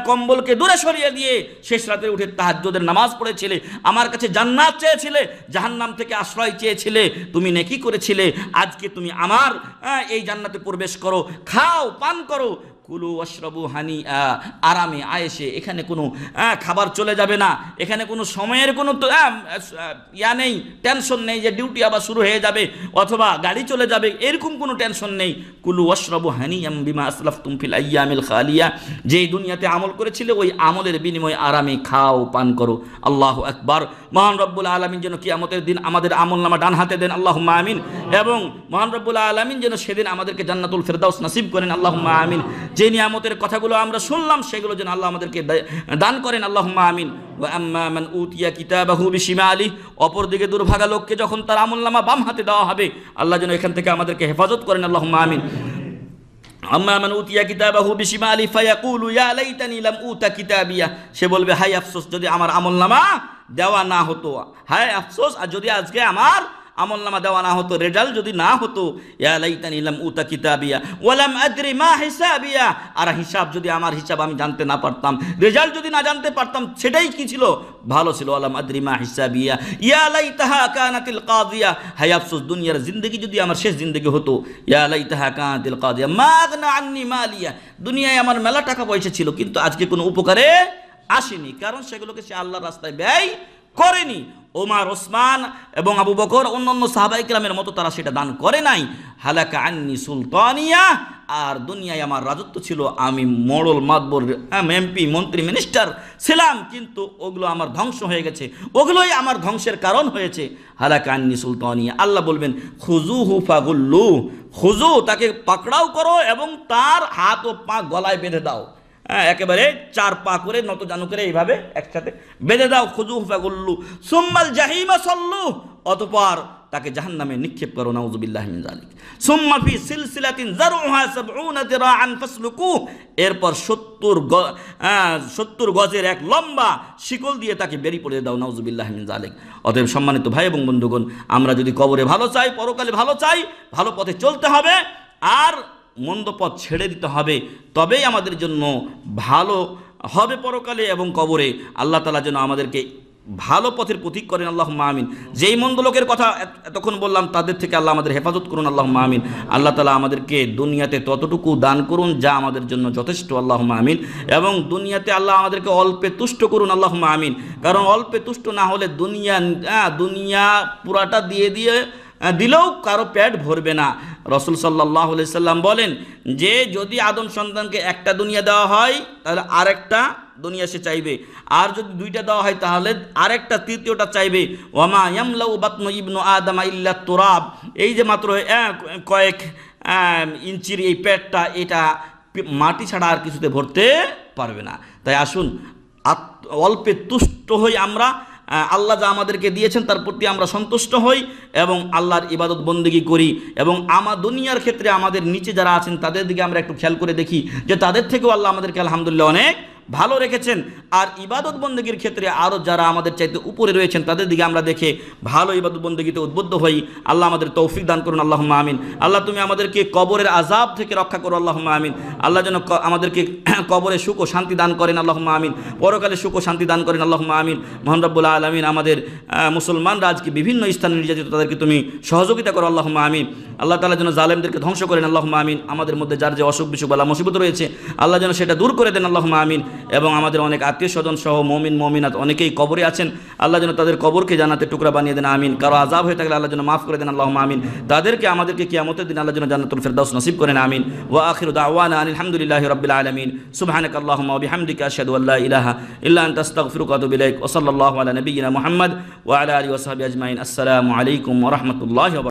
কম্বলকে দূরে সরিয়ে দিয়ে শেষ রাতে উঠে তাহাজ্জুদের নামাজ পড়েছিলে, আমার কাছে জান্নাত চেয়েছিলে, জাহান্নাম থেকে আশ্রয় চেয়েছিলে, তুমি নেকি করেছিলে, আজকে তুমি আমার এই জান্নাতে প্রবেশ করো, খাও পান করো, কুলু ওয়াশরাবু হানিআ, আরামে আয়েশে, এখানে কোনো খাবার চলে যাবে না, এখানে কোনো সময়ের কোনো ইয়া নেই, টেনশন নেই যে ডিউটি আবার শুরু হয়ে যাবে অথবা গাড়ি চলে যাবে, এরকম কোনো টেনশন নেই। কুলু ওয়াশরাবু হানিআম বিমা আসলাফতুম ফিল আইয়ামিল খালিয়া, যেই দুনিয়াতে আমল করেছিলে ওই আমলের বিনিময়ে আরামে খাও পান করো। আল্লাহু আকবার। মহান রব্বুল আলামিন যেন কিয়ামতের দিন আমাদের আমলনামা ডান হাতে দেন, আল্লাহুম্মা আমিন, এবং মহান রব্বুল আলামিন যেন সেদিন আমাদেরকে জান্নাতুল ফেরদাউস নসিব করেন, আল্লাহুম্মা আমিন। যে নিয়ামতের কথাগুলো আমরা শুনলাম সেগুলো যেন আল্লাহ আমাদেরকে দান করেন, আল্লাহুম্মা আমিন। ওয়া আম্মা মান উতিয়া কিতাবাহু বিশিমালি, অপরদিকে দুর্ভাগা লোককে যখন তার আমলনামা বাম হাতে দেওয়া হবে আল্লাহ যেন এখান থেকে আমাদেরকে হেফাজত করেন, আল্লাহুম্মা আমিন। আম্মা মান উতিয়া কিতাবাহু বিশিমালি ফায়াকুলু ইয়া লাইতানি লাম উতা কিতাবিয়া, সে বলবে হায় আফসোস যদি আমার আমলনামা দেওয়া না হতো, হায় আফসোস আর যদি আজকে আমার আমলনামা দেওয়া না হতো, রেজাল্ট যদি না হতো, ইয়া লাইতানি লাম উতা কিতাবিয়া ওয়া লাম আদরি মা হিসাবিয়া, আর হিসাব যদি আমার হিসাব আমি জানতে না পারতাম, রেজাল্ট যদি না জানতে পারতাম, সেটাই কি ছিল, ভালো ছিল। ওয়া লাম আদরি মা হিসাবিয়া ইয়া লাইতাহা কানাতিল কাদিয়া, হায় আফসোস দুনিয়ার জিন্দেগি যদি আমার শেষ জিন্দেগি হতো, ইয়া লাইতাহা কানাতিল কাদিয়া মা আগনা আন্নি মালিয়া, দুনিয়ায় আমার মেলা টাকা পয়সা ছিল কিন্তু আজকে কোনো উপকারে আসেনি, কারণ সেগুলোকে সে আল্লাহর রাস্তায় ব্যয় করেনি। ওমর, ওসমান এবং আবু বকর অন্যান্য সাহাবায়ে কেরামের মতো তারা সেটা দান করে নাই। হালাকা আন্নি সুলতানিয়া, আর দুনিয়ায় আমার রাজত্ব ছিল, আমি মোড়ল মাতবর এমপি মন্ত্রী মিনিস্টার ছিলাম, কিন্তু ওগুলো আমার ধ্বংস হয়ে গেছে, ওগুলোই আমার ধ্বংসের কারণ হয়েছে। হালাকা আন্নি সুলতানিয়া, আল্লাহ বলবেন খুজুহু ফাগুল্লু, খুজু তাকে পাকড়াও করো এবং তার হাত ও পা গলায় বেঁধে দাও, একেবারে 4 পা করে নত জানু করে এইভাবে একসাথে বেঁধে দাও। খুজুহু ফাগুল্লু সুম্মাল জাহিমা সাল্লু, অতঃপর তাকে জাহান্নামে নিক্ষেপ করো, নাউযুবিল্লাহি মিন যালিক। সুম্মা ফি সিলসিলাতিন যারউহা 70 দিরাআন ফাসলুকু, এরপর 70 গজের এক লম্বা শিকল দিয়ে তাকে বেরি পড়ে দাও, নাউযুবিল্লাহি মিন যালিক। অতএব সম্মানিত ভাই এবং বন্ধুগণ, আমরা যদি কবরে ভালো চাই, পরকালে ভালো চাই, ভালো পথে চলতে হবে আর মন্দ পথ ছেড়ে দিতে হবে, তবেই আমাদের জন্য ভালো হবে পরকালে এবং কবরে। আল্লাহ তাআলা যেন আমাদেরকে ভালো পথের প্রতীক করেন, আল্লাহুম্মা আমিন। যেই মন্দ লোকের কথা এতক্ষণ বললাম তাদের থেকে আল্লাহ আমাদের হেফাজত করুন, আল্লাহুম্মা আমিন। আল্লাহ তাআলা আমাদেরকে দুনিয়াতে ততটুকু দান করুন যা আমাদের জন্য যথেষ্ট, আল্লাহুম্মা আমিন, এবং দুনিয়াতে আল্লাহ আমাদেরকে অল্পে তুষ্ট করুন, আল্লাহুম্মা আমিন। কারণ অল্পে তুষ্ট না হলে দুনিয়া পুরাটা দিলেও কারো পেট ভরবে না। রাসূল সাল্লাল্লাহু আলাইহি সাল্লাম বলেন যে যদি আদম সন্তানকে একটা দুনিয়া দেওয়া হয় তাহলে আরেকটা দুনিয়া সে চাইবে, আর যদি 2টা দেওয়া হয় তাহলে আরেকটা তৃতীয়টা চাইবে। ওয়ামা ইয়ামলাউ বাতনু ইবনু আদমা ইল্লা তুরাব, এই যে মাত্র কয়েক ইঞ্চির এই পেটটা, এটা মাটি ছাড়া আর কিছুতে ভরতে পারবে না। তাই আসুন অল্পে তুষ্ট হই আমরা, আল্লাহ যা আমাদেরকে দিয়েছেন তার প্রতি আমরা সন্তুষ্ট হই এবং আল্লাহর ইবাদত বন্দেগী করি, এবং দুনিয়ার ক্ষেত্রে আমাদের নিচে যারা আছেন তাদের দিকে আমরা একটু খেয়াল করে দেখি যে তাদের থেকেও আল্লাহ আমাদেরকে আলহামদুলিল্লাহ অনেক ভালো রেখেছেন, আর ইবাদত বন্দেগীর ক্ষেত্রে আরও যারা আমাদের চাইতে উপরে রয়েছেন তাদের দিকে আমরা দেখে ভালো ইবাদত বন্দেগীতে উদ্বুদ্ধ হই। আল্লাহ আমাদের তৌফিক দান করুন, আল্লাহুম্মা আমিন। আল্লাহ তুমি আমাদেরকে কবরের আযাব থেকে রক্ষা করো, আল্লাহুম্মা আমিন। আল্লাহ যেন আমাদেরকে কবরে সুখ ও শান্তি দান করেন, আল্লাহুম্মা আমিন। পরকালে সুখ ও শান্তি দান করেন, আল্লাহুম্মা আমিন। মহান রব্বুল আলামিন আমাদের মুসলমানরা আজকে বিভিন্ন স্থানে নির্যাতিত, তাদেরকে তুমি সহযোগিতা করো, আল্লাহুম্মা আমিন। আল্লাহ তাআলা যেন জালেমদেরকে ধ্বংস করেন, আল্লাহুম্মা আমিন। আমাদের মধ্যে যার যে অসুখ বিসুখ বালা মুসিবত রয়েছে আল্লাহ যেন সেটা দূর করে দেন, আল্লাহুম্মা আমিন। এবং আমাদের অনেক আত্মীয় স্বজন সহ মুমিন মুমিনাত অনেকেই কবরে আছেন, আল্লাহ যেন তাদের কবরকে জান্নাতের টুকরা বানিয়ে দেন, আমিন। কারো আযাব হয়ে থাকলে আল্লাহ যেন মাফ করে দেন, আল্লাহুম্মা আমিন। তাদেরকে আমাদেরকে কিয়ামতের দিন আল্লাহ যেন জান্নাতুল ফেরদাউস নসিব করেন, আমিন। ওয়া আখিরু দাওয়ানা আলহামদুলিল্লাহি রাব্বিল আলামিন। সুবহানাকা আল্লাহুম্মা ওয়া বিহামদিকা আশহাদু আল্লা ইলাহা ইল্লা আনতা আস্তাগফিরুকা ওয়া আতুবু ইলাইক। ওয়া সাল্লাল্লাহু আলা নাবিয়্যিনা মুহাম্মদ ওয়া আলা আলিহি ওয়া সাহবিহি আজমাইন। আসসালামু আলাইকুম ওয়া রাহমাতুল্লাহি ওয়া